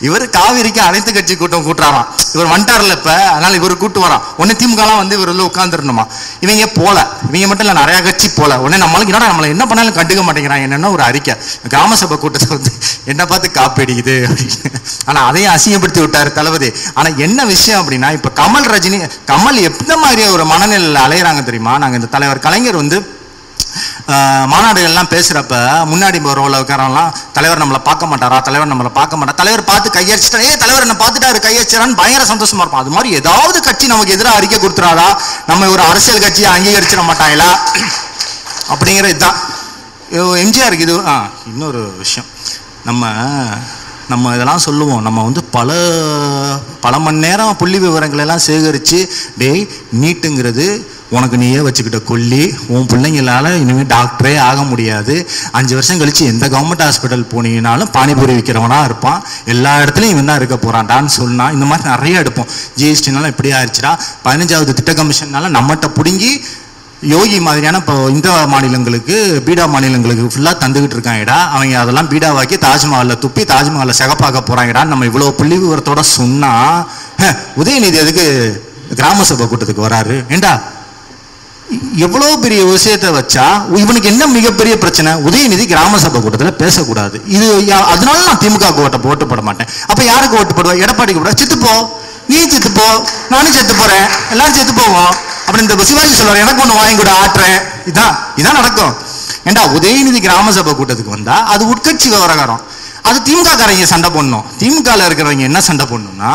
Speaker 1: இவரு காவிரிக்கு அனைத்து கட்சி கூட்டம் கூட்டுறாராம். இவர் வந்துட்டார்ல இப்ப, அதனால இவர் கூட்டு வரான். உடனே திமுக எல்லாம் வந்து இவர் உட்காந்துருணுமா? இவங்க போல, இவங்க மட்டும் இல்ல நிறைய கட்சி போல. உடனே நம்மளுக்கு நம்மளை என்ன பண்ணாலும் கண்டுக்க மாட்டேங்கிறாங்க. என்னன்னா ஒரு அறிக்கை கிராம சபை கூட்டத்தை வந்து என்ன பார்த்து காப்பீடிக்குது அப்படின்னு. ஆனா அதையும் அசிங்கப்படுத்தி விட்டாரு தளபதி. ஆனா என்ன விஷயம் அப்படின்னா, இப்ப கமல் எந்த மாதிரி ஒரு மனநிலையில் அலையிறாங்க தெரியுமா? நாங்க இந்த தலைவர் கலைஞர் வந்து மாநாடுகள்லாம் பேசுறப்ப முன்னாடி ரோல உட்காரலாம், தலைவர் நம்மளை பார்க்க மாட்டாரா, தலைவர் பார்த்து கையடிச்சிட்டா, தலைவர் என்ன பார்த்துட்டாரு கையடிச்சாரான்னு பயங்கர சந்தோஷமா இருப்பான். அது மாதிரி ஏதாவது கட்சி நமக்கு எதிராக அறிக்கை கொடுத்துறாதா, நம்ம ஒரு அரசியல் கட்சியை அங்கீகரிச்சிட மாட்டாங்களா அப்படிங்கிற இதுதான் எம்ஜிஆருக்கு. இது இன்னொரு விஷயம், நம்ம இதெல்லாம் சொல்லுவோம். நம்ம வந்து பல மணி நேரம் புள்ளி விவரங்கள் எல்லாம் சேகரித்து, டேய் நீட்டுங்கிறது உனக்கு நீயே வச்சுக்கிட்ட கொல்லி, உன் பிள்ளைங்களால இனிமேல் டாக்டரே ஆக முடியாது, 5 வருஷம் கழிச்சு எந்த கவர்மெண்ட் ஹாஸ்பிட்டல் போனீங்கனாலும் பானிபூரி விற்கிறவனா இருப்பான், எல்லா இடத்துலையும் இவன் தான் இருக்க போறான்டான்னு சொன்னா, இந்த மாதிரி நிறைய எடுப்போம். ஜிஎஸ்டினால இப்படி ஆயிடுச்சுடா, 15வது திட்ட கமிஷன்னால நம்மகிட்ட பிடுங்கி யோகி மாதிரியான இப்போ இந்த மாநிலங்களுக்கு பீடா மாநிலங்களுக்கு ஃபுல்லாக தந்துக்கிட்டு இருக்காங்கடா, அவங்க அதெல்லாம் பீடாவாக்கி தாஜ்மஹாலில் துப்பி தாஜ்மஹாலில் சிகப்பாக்க போகிறாங்கடா. நம்ம இவ்வளோ புள்ளி விவரத்தோட சொன்னால் உதயநிதி எதுக்கு கிராம சபை கூட்டத்துக்கு வராரு? ஏண்டா எவ்வளோ பெரிய விஷயத்தை வச்சா இவனுக்கு என்ன மிகப்பெரிய பிரச்சனை? உதயநிதி கிராம சபை கூட்டத்தில் பேசக்கூடாது. இது அதனால நான் திமுக ஓட்டு போட மாட்டேன். அப்போ யாருக்கு ஓட்டு போடுவேன்? எடப்பாடிக்கு போட. செத்துப்போ, நீ செத்துப்போ, நானும் செத்து போறேன், எல்லாரும் செத்து போவோம் அப்படின்னு இந்த சிவாஜி சொல்றாரு, எனக்கு ஒண்ணு வாங்கி கூட ஆட்டுறேன். இதான் நடக்கும். ஏண்டா உதயநிதி கிராம சபை கூட்டத்துக்கு வந்தா அது உட்கட்சி விவகாரம், அது திமுக காரங்க சண்டை போடணும். திமுக இருக்கிறவங்க என்ன சண்டை போடணும்னா,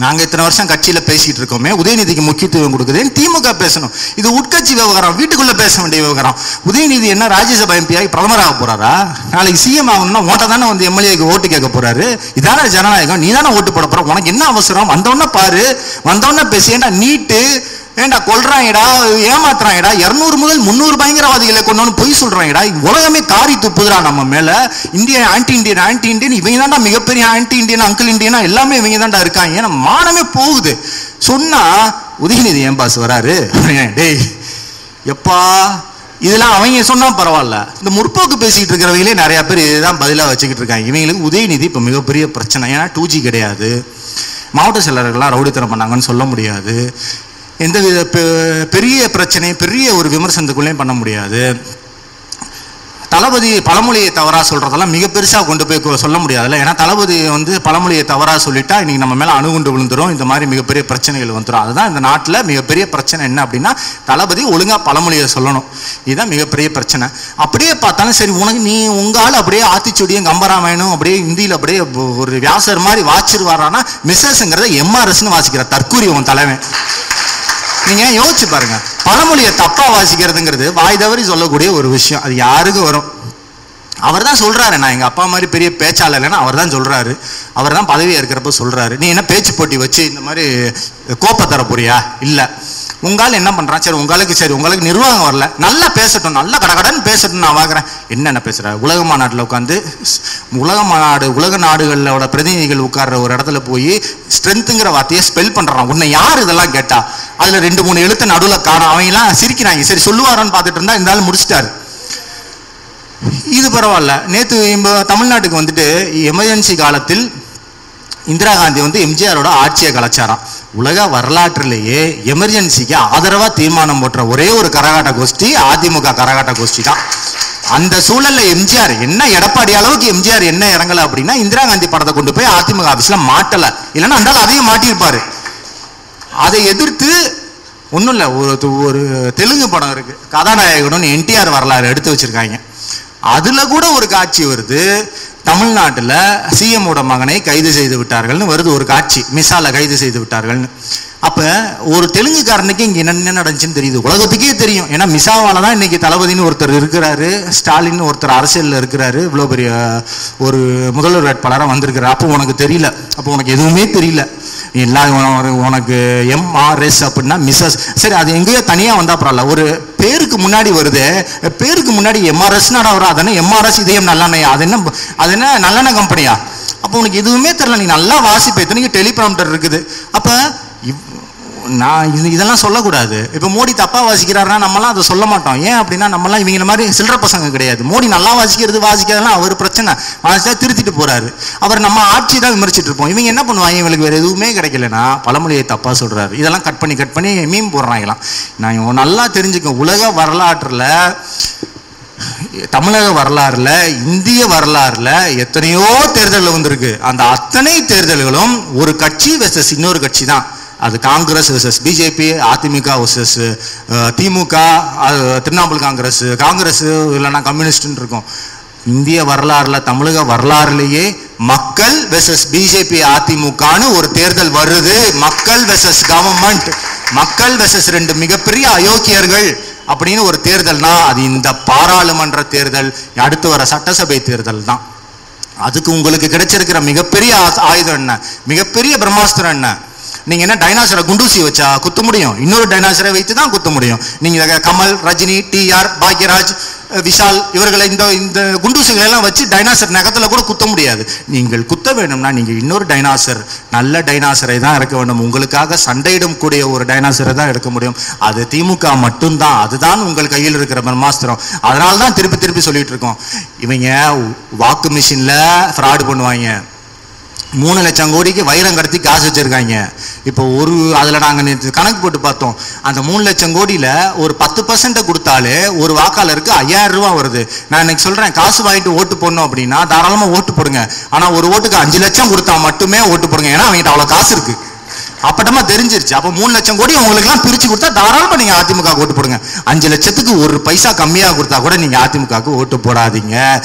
Speaker 1: நாங்க இத்தனை வருஷம் கட்சியில பேசிட்டு இருக்கோமே, உதயநிதிக்கு முக்கியத்துவம் கொடுக்குதுன்னு திமுக பேசணும். இது உட்கட்சி விவகாரம், வீட்டுக்குள்ள பேச வேண்டிய விவகாரம். உதயநிதி என்ன ராஜ்யசபா எம்பியாகி பிரதமராக போறாரா? நாளைக்கு சிஎம் ஆகணும்னா ஓட்ட தானே வந்து எம்எல்ஏக்கு ஓட்டு கேட்க போறாரு. இதான ஜனநாயகம்? நீ தானே ஓட்டு போட போற. உனக்கு என்ன அவசரம்? வந்தோடனே பாரு, வந்தோடனே பேசி. ஏண்டா நீட்டு ஏண்டா கொல்றாங்கடா, ஏமாத்துறாங்கடா, 200 முதல் 300 பயங்கரவாதிகளை கொண்டு பொய் சொல்றாங்கடா. உலகமே காரி துப்புதுடா நம்ம மேல. இந்தியன் ஆன்டி இண்டியன் இவங்க தான்டா மிகப்பெரிய ஆன்டி இண்டியன், அங்கிள் இண்டியனா எல்லாமே இவங்க தான்டா இருக்காங்க. ஏன்னா மானமே போகுது. சொன்னா உதயநிதி ஏன் பாஸ் வராரு? டேய் எப்பா, இதெல்லாம் அவங்க சொன்னா பரவாயில்ல. இந்த முற்போக்கு பேசிக்கிட்டு இருக்கிறவங்களே நிறைய பேர் இதுதான் பதிலாக வச்சுக்கிட்டு இருக்காங்க. இவங்களுக்கு உதயநிதி இப்போ மிகப்பெரிய பிரச்சனை. ஏன்னா 2G கிடையாது, மாவட்ட செயலர்கள்லாம் ரவுடித்தனம் பண்ணாங்கன்னு சொல்ல முடியாது, எந்த பெரிய பிரச்சனை பெரிய ஒரு விமர்சனத்துக்குள்ளேயும் பண்ண முடியாது. தளபதி பழமொழியை தவறா சொல்றதெல்லாம் மிக பெருசா கொண்டு போய் சொல்ல முடியாதுல்ல. ஏன்னா தளபதி வந்து பழமொழியை தவறா சொல்லிட்டா இன்னைக்கு நம்ம மேல அணுகுண்டு விழுந்துரும், இந்த மாதிரி மிகப்பெரிய பிரச்சனைகள் வந்துடும். அதுதான் இந்த நாட்டில் மிகப்பெரிய பிரச்சனை. என்ன அப்படின்னா, தளபதி ஒழுங்கா பழமொழியை சொல்லணும். இதுதான் மிகப்பெரிய பிரச்சனை. அப்படியே பார்த்தாலும் சரி, நீ உங்க ஆள் அப்படியே ஆத்திச்சூடியும் கம்பராமாயணும் அப்படியே இந்தியில அப்படியே ஒரு வியாசர் மாதிரி வாச்சிருவாரானா, மிஸ்ஸஸ்ங்கிறத எம்ஆர்எஸ்ன்னு வாசிக்கிற தற்கூரி உன் தலைவன். நீங்க யோசிச்சு பாருங்க, பழமொழியை தப்பா வாசிக்கிறதுங்கிறது வாய் தவறி சொல்லக்கூடிய ஒரு விஷயம். அது யாருக்கு வரும்? அவர் தான் சொல்றாரு, நான் எங்க அப்பா மாதிரி பெரிய பேச்சாளர் இல்லைன்னா அவர் தான் சொல்றாரு. அவர் தான் பதவி ஏற்கிறப்ப சொல்றாரு, நீ என்ன பேச்சு போட்டி வச்சு இந்த மாதிரி கோப்பை தர போறியா? இல்லை. உங்களால் என்ன பண்றான், சரி உங்களுக்கு நிர்வாகம் வரல, நல்லா பேசட்டும், நல்லா கடகடன்னு பேசட்டும். நான் பார்க்குறேன் என்ன பேசுற. உலக மாநாட்டில் உட்காந்து உலக நாடுகளோட பிரதிநிதிகள் உட்கார்ற ஒரு இடத்துல போய் ஸ்ட்ரென்த்துங்கிற வார்த்தையை ஸ்பெல் பண்றான். உன்னை யார் இதெல்லாம் கேட்டா? அதுல 2-3 எழுத்து நடுவில் காணும். அவங்க எல்லாம் சிரிக்கிறாங்க. சரி சொல்லுவாரான்னு பார்த்துட்டு இருந்தா இருந்தாலும் முடிச்சிட்டாரு. இது பரவாயில்ல. நேற்று தமிழ்நாட்டுக்கு வந்துட்டு எமர்ஜென்சி காலத்தில் இந்திரா காந்தி எம்ஜிஆரோட ஆட்சியை கலைச்சாராம். உலக வரலாற்றிலேயே எமர்ஜென்சிக்கு ஆதரவா தீர்மானம் போட்ட ஒரே ஒரு கரகாட்ட கோஷ்டி அதிமுக கரகாட்ட கோஷ்டி தான். அந்த சூழல்ல எம்ஜிஆர் என்ன, எடப்பாடி அளவுக்கு எம்ஜிஆர் என்ன இறங்கல அப்படின்னா இந்திரா காந்தி படத்தை கொண்டு போய் அதிமுக ஆபீஸ்ல மாட்டல, இல்லைன்னா அந்த அதையும் மாட்டியிருப்பாரு. அதை எதிர்த்து ஒன்றும் இல்லை, ஒரு தெலுங்கு படம் இருக்கு, கதாநாயகனும் என்டிஆர் வரலாறு எடுத்து வச்சிருக்காங்க. அதுல கூட ஒரு காட்சி வருது, தமிழ்நாட்டில் சிஎம்மோட மகனை கைது செய்து விட்டார்கள்னு வருது ஒரு காட்சி, மிசால கைது செய்து விட்டார்கள்னு. அப்ப ஒரு தெலுங்குக்காரனுக்கு இங்க என்ன நடந்துச்சுன்னு தெரியுது, உலகத்துக்கே தெரியும். ஏன்னா மிசாவால தான் இன்னைக்கு தளபதினு ஒருத்தர் இருக்கிறாரு, ஸ்டாலின் ஒருத்தர் அரசியல்ல இருக்கிறாரு, இவ்வளோ பெரிய ஒரு முதல்வர் வேட்பாளராக வந்திருக்கிறார். அப்போ உனக்கு தெரியல, அப்போ உனக்கு எதுவுமே தெரியல. உனக்கு MRS அப்படின்னா மிஸ்ஸஸ், சரி அது எங்கேயோ தனியா வந்தா பரவாயில்ல, ஒரு பேருக்கு முன்னாடி வருது, பேருக்கு முன்னாடி MRSனாடா வரும், அதென்ன MRS இதயம் நல்லெண்ணெயா, அது என்ன நல்லெண்ணெய் கம்பெனியா? அப்போ உனக்கு எதுவுமே தெரியல, நீ நல்லா வாசிப்ப, இத்தனைக்கு டெலிபிராம்டர் இருக்குது. அப்ப நான் இதெல்லாம் சொல்லக்கூடாது. இப்போ மோடி தப்பா வாசிக்கிறாருன்னா நம்மலாம் அதை சொல்ல மாட்டோம். ஏன் அப்படின்னா நம்மலாம் இவங்கள மாதிரி சில்லற பசங்க கிடையாது. மோடி நல்லா வாசிக்கிறதுலாம் அவர் பிரச்சனை, வாசிச்சா திருத்திட்டு போறாரு. அவர் நம்ம ஆட்சி தான் விமர்சிட்டு இருப்போம். இவங்க என்ன பண்ணுவாங்க, இவங்களுக்கு வேற எதுவுமே கிடைக்கலன்னா பழமொழியை தப்பா சொல்றாரு, இதெல்லாம் கட் பண்ணி மீம் போடுறாங்களாம். நான் நல்லா தெரிஞ்சுக்க, உலக வரலாற்றுல தமிழக வரலாறுல இந்திய வரலாறுல எத்தனையோ தேர்தல் வந்திருக்கு. அந்த அத்தனை தேர்தல்களும் ஒரு கட்சி வெர்சஸ் இன்னொரு கட்சி தான். அது Congress versus BJP, AIADMK versus DMK, Trinamool Congress இல்லைன்னா கம்யூனிஸ்ட்னு இருக்கும். இந்திய வரலாறுல தமிழக வரலாறுலேயே மக்கள் வெர்சஸ் பிஜேபி அதிமுகன்னு ஒரு தேர்தல் வருது. மக்கள் வெர்சஸ் கவர்மெண்ட், மக்கள் வெர்சஸ் 2 மிகப்பெரிய அயோக்கியர்கள் அப்படின்னு ஒரு தேர்தல்னா அது இந்த பாராளுமன்ற தேர்தல், அடுத்து வர சட்டசபை தேர்தல் தான். அதுக்கு உங்களுக்கு கிடைச்சிருக்கிற மிகப்பெரிய ஆயுதம் என்ன, மிகப்பெரிய பிரம்மாஸ்திரம் என்ன? நீங்க என்ன டைனாசரை குண்டூசி வச்சா குத்த முடியும்? இன்னொரு டைனாசரை வைத்து தான் குத்த முடியும். நீங்க கமல், ரஜினி, TR, பாக்யராஜ், விஷால் இவர்களை இந்த குண்டூசிகளை எல்லாம் வச்சு டைனாசர் நகத்துல கூட குத்த முடியாது. நீங்கள் குத்த வேணும்னா நீங்க இன்னொரு டைனாசர், நல்ல டைனாசரை தான் இருக்க வேண்டும். உங்களுக்காக சண்டையிடும் கூடிய ஒரு டைனாசரை தான் எடுக்க முடியும். அது திமுக மட்டும்தான். அதுதான் உங்கள் கையில் இருக்கிற பிரம்மாஸ்திரம். அதனால தான் திருப்பி சொல்லிட்டு இருக்கோம், இவங்க வாக்கு மிஷின்ல ஃப்ராடு பண்ணுவாங்க. 3 லட்சம் கோடிக்கு வைரம் கடத்தி காசு வச்சிருக்காங்க. இப்போ அதுல நாங்க கணக்கு போட்டு பார்த்தோம், அந்த 3 லட்சம் கோடியில ஒரு 10% கொடுத்தாலே ஒரு வாக்காளருக்கு 5000 ரூபாய் வருது. நான் இன்னைக்கு சொல்றேன், காசு வாங்கிட்டு ஓட்டு போடணும் அப்படின்னா தாராளமா ஓட்டு போடுங்க. ஆனா ஒரு ஓட்டுக்கு 5 லட்சம் கொடுத்தா மட்டுமே ஓட்டு போடுங்க. ஏன்னா அவங்ககிட்ட அவ்வளவு காசு இருக்கு. அப்பட்டமா தெரிஞ்சிருச்சு. அப்ப 3 லட்சம் கோடி உங்களுக்கு எல்லாம் பிரிச்சு கொடுத்தா தாராளமா நீங்க அதிமுக ஓட்டு போடுங்க. 5 லட்சத்துக்கு ஒரு பைசா கம்மியா கொடுத்தா கூட நீங்க அதிமுக ஓட்டு போடாதீங்க.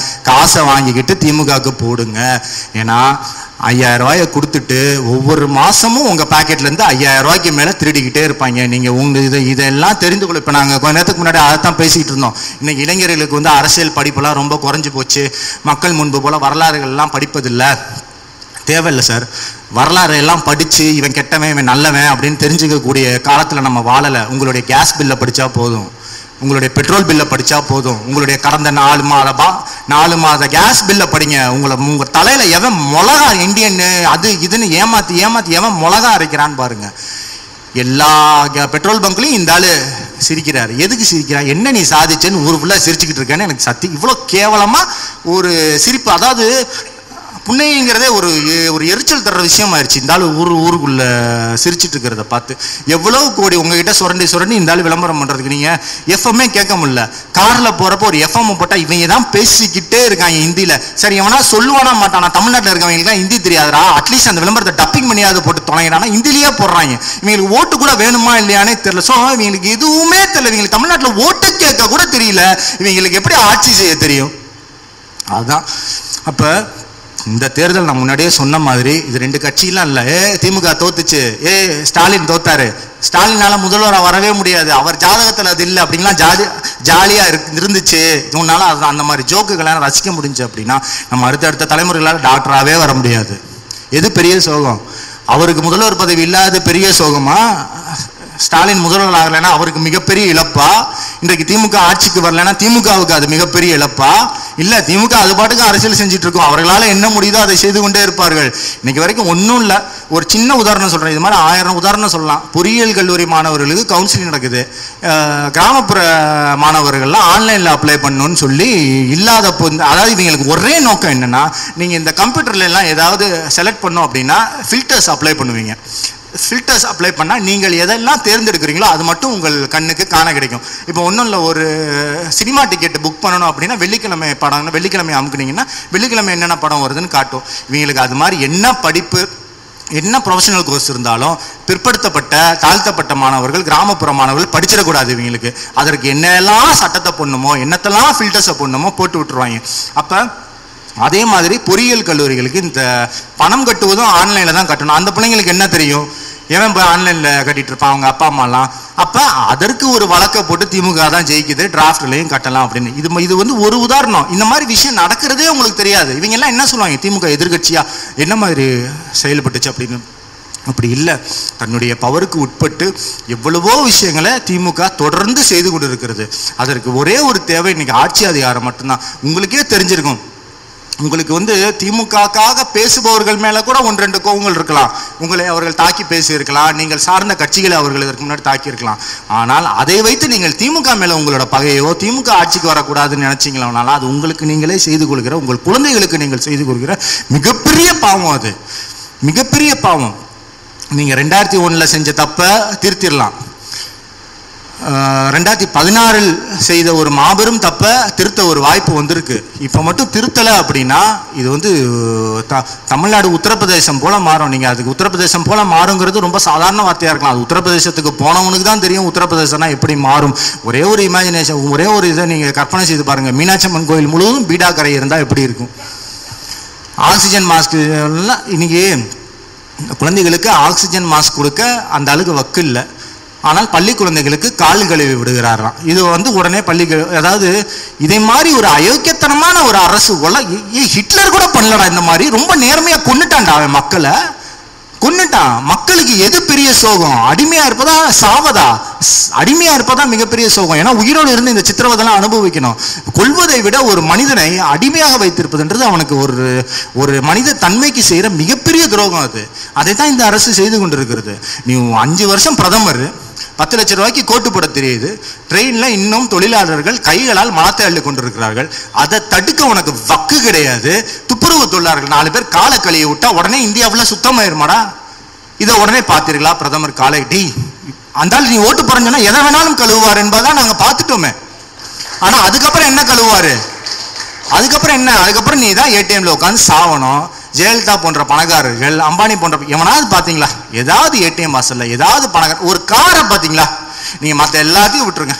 Speaker 1: காசை வாங்கிக்கிட்டு திமுக போடுங்க. ஏன்னா 5000 ரூபாயை கொடுத்துட்டு ஒவ்வொரு மாசமும் உங்க பாக்கெட்ல இருந்து 5000 ரூபாய்க்கு மேல திருடிக்கிட்டே இருப்பாங்க. நீங்க இதெல்லாம் தெரிந்து கொள்ள. இப்ப நாங்க கொஞ்ச நேரத்துக்கு முன்னாடி அதைத்தான் பேசிக்கிட்டு இருந்தோம். இன்னைக்கு இளைஞர்களுக்கு அரசியல் படிப்பெல்லாம் ரொம்ப குறைஞ்சு போச்சு. மக்கள் முன்பு போல வரலாறுகள் எல்லாம் படிப்பதில்லை. தேவையில்லை சார். வரலாறு எல்லாம் படிச்சு இவன் கெட்டவன் இவன் நல்லவன் அப்படின்னு தெரிஞ்சுக்கக்கூடிய காலத்துல நம்ம வாழலை. உங்களுடைய கேஸ் பில்லை படிச்சா போதும், உங்களுடைய பெட்ரோல் பில்லை படிச்சா போதும், உங்களுடைய கடந்த 4 மாத கேஸ் பில்லை படிங்க. உங்க தலையில எவன் மிளகா இந்தியன் அது இதுன்னு ஏமாத்தி எவன் மிளகா அரைக்கிறான்னு பாருங்க. எல்லா பெட்ரோல் பங்க்லையும் இந்த ஆளு சிரிக்கிறாரு. எதுக்கு சிரிக்கிறான்? என்ன நீ சாதிச்சேன்னு ஊரு ஃபுல்லா சிரிச்சுக்கிட்டு இருக்கேன்னு எனக்கு இவ்வளவு கேவலமா ஒரு சிரிப்பு. அதாவது புண்ணைங்கிறதே ஒரு எரிச்சல் தர்ற விஷயம் ஆயிடுச்சு. இந்த ஆளு ஊருக்குள்ள சிரிச்சிட்டு இருக்கிறத பார்த்து எவ்வளவு கோடி உங்ககிட்ட சுரண்டி இந்த ஆளு விளம்பரம் பண்றதுக்கு நீங்க எஃப்எம்ஏ கேட்க முடியல. கார்ல போறப்போ ஒரு எஃப்எம் போட்டா இவங்க தான் பேசிக்கிட்டே இருக்காங்க ஹிந்தியில. சரி எவனா சொல்லுவானா மாட்டானா? தமிழ்நாட்டில் இருக்கவங்களுக்கு தான் ஹிந்தி தெரியாதா? அட்லீஸ்ட் அந்த விளம்பரத்தை டப்பிங் பண்ணியாவது போட்டு தொலைகிறானா? ஹிந்திலேயே போடுறாங்க. இவங்களுக்கு ஓட்டு கூட வேணுமா இல்லையானே தெரியல. ஸோ இவங்களுக்கு எதுவுமே தெரியல. இவங்களுக்கு தமிழ்நாட்டில் ஓட்டு கேட்க கூட தெரியல. இவங்களுக்கு எப்படி ஆட்சி செய்ய தெரியும்? அதுதான். அப்ப இந்த தேர்தல் நான் முன்னாடியே சொன்ன மாதிரி இது 2 கட்சியெல்லாம் இல்லை. திமுக தோத்துச்சு, ஸ்டாலின் தோத்தாரு, ஸ்டாலினால முதல்வராக வரவே முடியாது, அவர் ஜாதகத்தில் அது இல்லை அப்படின்லாம் ஜாலியா இருந்துச்சு. உன்னால அது அந்த மாதிரி ஜோக்குகளாம் ரசிக்க முடிஞ்சு அப்படின்னா நம்ம அடுத்த தலைமுறைகளால் டாக்டராகவே வர முடியாது. எது பெரிய சோகம்? அவருக்கு முதல்வர் பதவி இல்லாத பெரிய சோகமா? ஸ்டாலின் முதல்வர் ஆகலைன்னா அவருக்கு மிகப்பெரிய இழப்பா? இன்றைக்கு திமுக ஆட்சிக்கு வரலைன்னா திமுகவுக்கு அது மிகப்பெரிய இழப்பா? இல்ல திமுக அது பாட்டுக்கு அரசியல் செஞ்சுட்டு இருக்கும், அவர்களால் என்ன முடியுதோ அதை செய்து கொண்டே இருப்பார்கள். இன்னைக்கு வரைக்கும் ஒன்றும் இல்லை. ஒரு சின்ன உதாரணம் சொல்றேன், இது மாதிரி 1000 உதாரணம் சொல்லலாம். பொறியியல் கல்லூரி மாணவர்களுக்கு கவுன்சிலிங் நடக்குது, கிராமப்புற மாணவர்கள்லாம் ஆன்லைன்ல அப்ளை பண்ணணும்னு சொல்லி இல்லாத அதாவது இவங்களுக்கு ஒரே நோக்கம் என்னன்னா, நீங்க இந்த கம்ப்யூட்டர்ல எல்லாம் ஏதாவது செலக்ட் பண்ணோம் அப்படின்னா ஃபில்டர்ஸ் அப்ளை பண்ணுவீங்க. ஃபில்டர்ஸ் அப்ளை பண்ணால் நீங்கள் எதெல்லாம் தேர்ந்தெடுக்கிறீங்களோ அது மட்டும் உங்கள் கண்ணுக்கு காண கிடைக்கும். இப்போ ஒன்றும் இல்லை, ஒரு சினிமா டிக்கெட் புக் பண்ணணும் அப்படின்னா வெள்ளிக்கிழமை படம், வெள்ளிக்கிழமை அமுக்குனீங்கன்னா வெள்ளிக்கிழமை என்னென்ன படம் வருதுன்னு காட்டும். இவங்களுக்கு அது மாதிரி என்ன படிப்பு, என்ன ப்ரொஃபஷனல் கோர்ஸ் இருந்தாலும் பிற்படுத்தப்பட்ட தாழ்த்தப்பட்ட மாணவர்கள், கிராமப்புற மாணவர்கள் படிச்சிடக்கூடாது. இவங்களுக்கு அதற்கு என்னெல்லாம் சட்டத்தை பண்ணுமோ, என்னத்தெல்லாம் ஃபில்டர்ஸை பண்ணுமோ போட்டு விட்டுருவாங்க. அப்போ அதே மாதிரி பொறியியல் கல்லூரிகளுக்கு இந்த பணம் கட்டுவதும் ஆன்லைனில் தான் கட்டணும். அந்த பிள்ளைங்களுக்கு என்ன தெரியும்? ஏன் போய் ஆன்லைனில் கட்டிட்டு இருப்பான் அவங்க அப்பா அம்மாலாம். அப்போ அதற்கு ஒரு வழக்கை போட்டு திமுக தான் ஜெயிக்குது, டிராஃப்ட்லையும் கட்டலாம் அப்படின்னு. இது வந்து ஒரு உதாரணம். இந்த மாதிரி விஷயம் நடக்கிறதே உங்களுக்கு தெரியாது. இவங்க எல்லாம் என்ன சொல்லுவாங்க, திமுக எதிர்கட்சியா என்ன மாதிரி செயல்பட்டுச்சு அப்படின்னு. அப்படி இல்லை, தன்னுடைய பவருக்கு உட்பட்டு எவ்வளவோ விஷயங்களை திமுக தொடர்ந்து செய்து கொண்டு இருக்கிறது. அதற்கு ஒரே ஒரு தேவை, இன்னைக்கு ஆட்சி அதிகாரம் மட்டும்தான். உங்களுக்கே தெரிஞ்சிருக்கும், உங்களுக்கு வந்து திமுகக்காக பேசுபவர்கள் மேல கூட 1-2 கோவங்கள் இருக்கலாம். உங்களை அவர்கள் தாக்கி பேசியிருக்கலாம், நீங்கள் சார்ந்த கட்சிகளை அவர்கள் இதற்கு முன்னாடி தாக்கி இருக்கலாம். ஆனால் அதை வைத்து நீங்கள் திமுக மேல உங்களோட பகையோ, திமுக ஆட்சிக்கு வரக்கூடாதுன்னு நினைச்சீங்களானாலும் அது உங்களுக்கு நீங்களே செய்து கொள்கிற, உங்கள் குழந்தைகளுக்கு நீங்கள் செய்து கொள்கிற மிகப்பெரிய பாவம். அது மிகப்பெரிய பாவம். நீங்க 2001 செஞ்ச தப்ப திருத்திடலாம், 2016 செய்த ஒரு மாபெரும் தப்ப திருத்த ஒரு வாய்ப்பு வந்திருக்கு. இப்போ மட்டும் திருத்தலை அப்படின்னா இது வந்து தமிழ்நாடு உத்தரப்பிரதேசம் போல மாறும். நீங்கள் அதுக்கு உத்தரப்பிரதேசம் போல மாறுங்கிறது ரொம்ப சாதாரண வார்த்தையாக இருக்கலாம். அது உத்தரப்பிரதேசத்துக்கு போனவனுக்கு தான் தெரியும் உத்தரப்பிரதேசம்னா எப்படி மாறும். ஒரே ஒரு இமேஜினேஷன், ஒரே ஒரு இதை நீங்கள் கற்பனை செய்து பாருங்கள். மீனாட்சி அம்மன் கோயில் முழுவதும் பீடா கரை இருந்தால் எப்படி இருக்கும்? ஆக்சிஜன் மாஸ்க் இன்னைக்கு குழந்தைகளுக்கு ஆக்சிஜன் மாஸ்க் கொடுக்க அந்த அளவுக்கு வக்கு இல்லை. ஆனால் பள்ளி குழந்தைகளுக்கு கால் கழுவி விடுகிறாராம். இது வந்து உடனே அதாவது இதே மாதிரி ஒரு அயோக்கியத்தனமான ஒரு அரசு ஹிட்லர் கூட பண்ணலடா. இந்த மாதிரி ரொம்ப நேர்மையா கொன்னுட்டான்டா அவன், மக்களை கொன்னுட்டான். மக்களுக்கு எது பெரிய சோகம்? அடிமையா இருப்பதா சாவதா? அடிமையா இருப்பதா மிகப்பெரிய சோகம். ஏன்னா உயிரோடு இருந்து இந்த சித்திரவதெல்லாம் அனுபவிக்கணும். கொல்வதை விட ஒரு மனிதனை அடிமையாக வைத்திருப்பதுன்றது அவனுக்கு ஒரு மனித தன்மைக்கு செய்யற மிகப்பெரிய துரோகம். அதை தான் இந்த அரசு செய்து கொண்டிருக்கிறது. நீ 5 வருஷம் பிரதமர், 10 லட்சம் ரூபாய்க்கு கோட்டு போட தெரியுது, ட்ரெயின்ல இன்னும் தொழிலாளர்கள் கைகளால் மலத்தை அள்ளி கொண்டிருக்கிறார்கள். அதை தடுக்க உனக்கு வக்கு கிடையாது. துப்புரவு தொழிலாளர்கள் 4 பேர் காலை கழுவி விட்டா உடனே இந்தியாவில் சுத்தமாயிருமாடா? இதை உடனே பார்த்தீர்களா? பிரதமர் காலை டீ அந்த நீ ஓட்டு போறீங்கன்னா எதை வேணாலும் கழுவுவார் என்பதான் நாங்க பார்த்துட்டோமே. ஆனா அதுக்கப்புறம் என்ன கழுவுவாரு? அதுக்கப்புறம் என்ன? அதுக்கப்புறம் நீ தான் ஏடிஎம்ல உட்காந்து சாவணும். ஜெயலலிதா போன்ற பணக்காரர்கள், அம்பானி போன்ற எவனாவது பார்த்தீங்களா ஏதாவது ஏடிஎம் வாசல்ல ஏதாவது பணக்கார ஒரு காரை பார்த்தீங்களா? நீங்க மற்ற எல்லாத்தையும் விட்டுருங்க,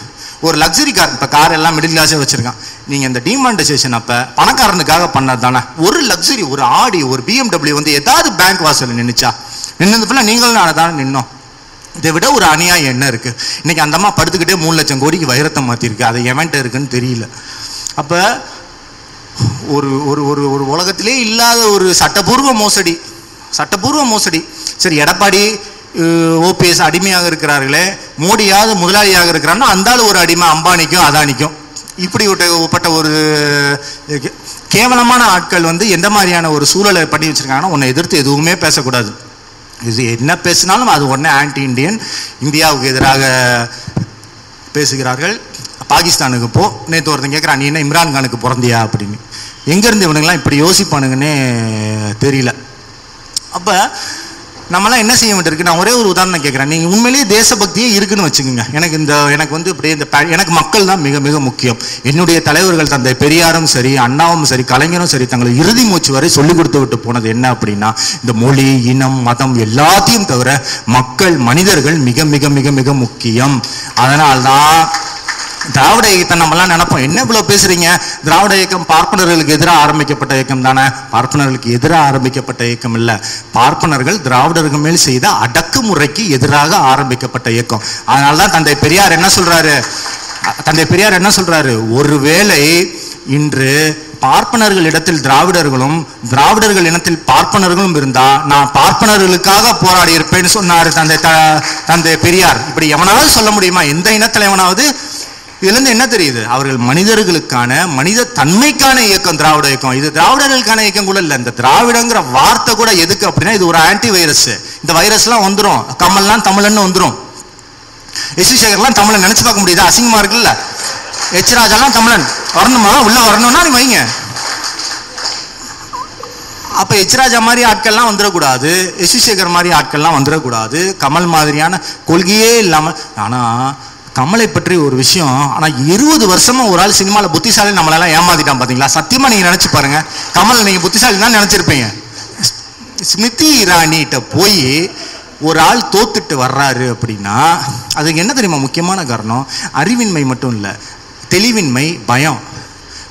Speaker 1: ஒரு லக்ஸரி கார், இப்போ கார் எல்லாம் மிடில் கிளாஸே வச்சிருக்கான். நீங்க இந்த டிமானிட்டைசேஷன் அப்ப பணக்காரனுக்காக பண்ணது தானே. ஒரு லக்ஸரி, ஒரு ஆடி, ஒரு BMW வந்து ஏதாவது பேங்க் வாசல் நின்றுச்சா? நின்னதுல நீங்களும் நான் தானே நின்னோம். இதை விட ஒரு அநியாயம் என்ன இருக்கு? இன்னைக்கு அந்த அம்மா படுத்துக்கிட்டே 3 லட்சம் கோடிக்கு வைரத்தை மாத்திருக்கு. அது எவன்ட்ட இருக்குன்னு தெரியல. அப்ப ஒரு ஒரு ஒரு ஒரு உலகத்திலே இல்லாத ஒரு சட்டபூர்வ மோசடி. சரி, எடப்பாடி ஓபிஎஸ் அடிமையாக இருக்கிறார்களே, மோடியாவது முதலாளியாக இருக்கிறான்னா அந்த ஆள் ஒரு அடிமை அம்பானிக்கும் அதானிக்கும். இப்படிப்பட்ட ஒரு கேவலமான ஆட்கள் வந்து எந்த மாதிரியான ஒரு சூழலை பண்ணி வச்சிருக்காங்கன்னா, உன்னை எதிர்த்து எதுவுமே பேசக்கூடாது. இது என்ன பேசினாலும் அது உடனே ஆன்டி இண்டியன், இந்தியாவுக்கு எதிராக பேசுகிறார்கள். பாகிஸ்தானுக்கு போ, நேற்று ஒருத்தன் கேட்குறான், நீ என்ன இம்ரான்கானுக்கு பிறந்தியா அப்படின்னு. எங்கேருந்து இவனுங்கெல்லாம் இப்படி யோசிப்பானுங்கன்னே தெரியல. அப்போ நம்மளாம் என்ன செய்ய வேண்டியிருக்கு? நான் ஒரே ஒரு உதாரணம் கேட்குறேன். நீங்கள் உண்மையிலேயே தேசபக்தியே இருக்குன்னு வச்சுக்கோங்க. எனக்கு வந்து இப்படியே எனக்கு மக்கள் தான் மிக மிக முக்கியம். என்னுடைய தலைவர்கள் தந்தை பெரியாரும் சரி, அண்ணாவும் சரி, கலைஞரும் சரி, தங்களை இறுதி மூச்சு வரை சொல்லிக் கொடுத்து விட்டு போனது என்ன அப்படின்னா, இந்த மொழி, இனம், மதம் எல்லாத்தையும் தவிர மக்கள், மனிதர்கள் மிக மிக மிக மிக முக்கியம். அதனால்தான் திராவிட இயக்கத்தை நம்மலாம் நினைப்போம், என்ன இவ்வளவு பேசுறீங்க, திராவிட இயக்கம் பார்ப்பனர்களுக்கு எதிராக ஆரம்பிக்கப்பட்ட இயக்கம் தானே. பார்ப்பனர்களுக்கு எதிராக ஆரம்பிக்கப்பட்ட இயக்கம் இல்ல, பார்ப்பனர்கள் திராவிடர்கள் மேல் செய்த அடக்குமுறைக்கு எதிராக ஆரம்பிக்கப்பட்ட இயக்கம். அதனாலதான் தந்தை பெரியார் என்ன சொல்றாரு, ஒருவேளை இன்று பார்ப்பனர்கள் இடத்தில் திராவிடர்களும் திராவிடர்கள் இனத்தில் பார்ப்பனர்களும் இருந்தா நான் பார்ப்பனர்களுக்காக போராடி இருப்பேன்னு சொன்னாரு தந்தை பெரியார். இப்படி எவனாவது சொல்ல முடியுமா? எந்த இனத்துல எவனாவது? இதுல இருந்து என்ன தெரியுது? அவர்கள் மனிதர்களுக்கான மனித தன்மைக்கான இயக்கம் திராவிட இயக்கம். இது திராவிடர்களுக்கான இயக்கம் கூட இல்ல. இந்த திராவிடங்கிற வார்த்தை கூட எதுக்கு அப்படின்னா, இது ஒரு ஆன்டி வைரஸ். இந்த வைரஸ் எல்லாம் வந்துடும், கமல்லாம் தமிழன்னு வந்துடும், எஸ் வி சேகர்லாம் தமிழன் நினைச்சு பார்க்க முடியுது, அசிங்கமா இருக்குல்ல. எச் ராஜாலாம் தமிழன் வரணுமா, உள்ள வரணும்னா நீ வைங்க. அப்ப எச் ராஜா மாதிரி ஆட்கள்லாம் வந்துடக்கூடாது, எஸ் வி சேகர் மாதிரி ஆட்கள்லாம் வந்துடக்கூடாது, கமல் மாதிரியான கொள்கையே இல்லாம. ஆனா கமலை பற்றி ஒரு விஷயம், ஆனா 20 வருஷமா ஒரு ஆள் சினிமால புத்திசாலி நம்மளெல்லாம் ஏமாத்திட்டான் பாத்தீங்களா. சத்தியமா நீங்க நினைச்சு பாருங்க, கமல் நீங்க புத்திசாலி தான் நினைச்சிருப்பீங்க. ஸ்மிருதி இரானிட்ட போய் ஒரு ஆள் தோத்துட்டு வர்றாரு அப்படின்னா அதுக்கு என்ன தெரியுமா முக்கியமான காரணம்? அறிவின்மை மட்டும் இல்லை, தெளிவின்மை, பயம்.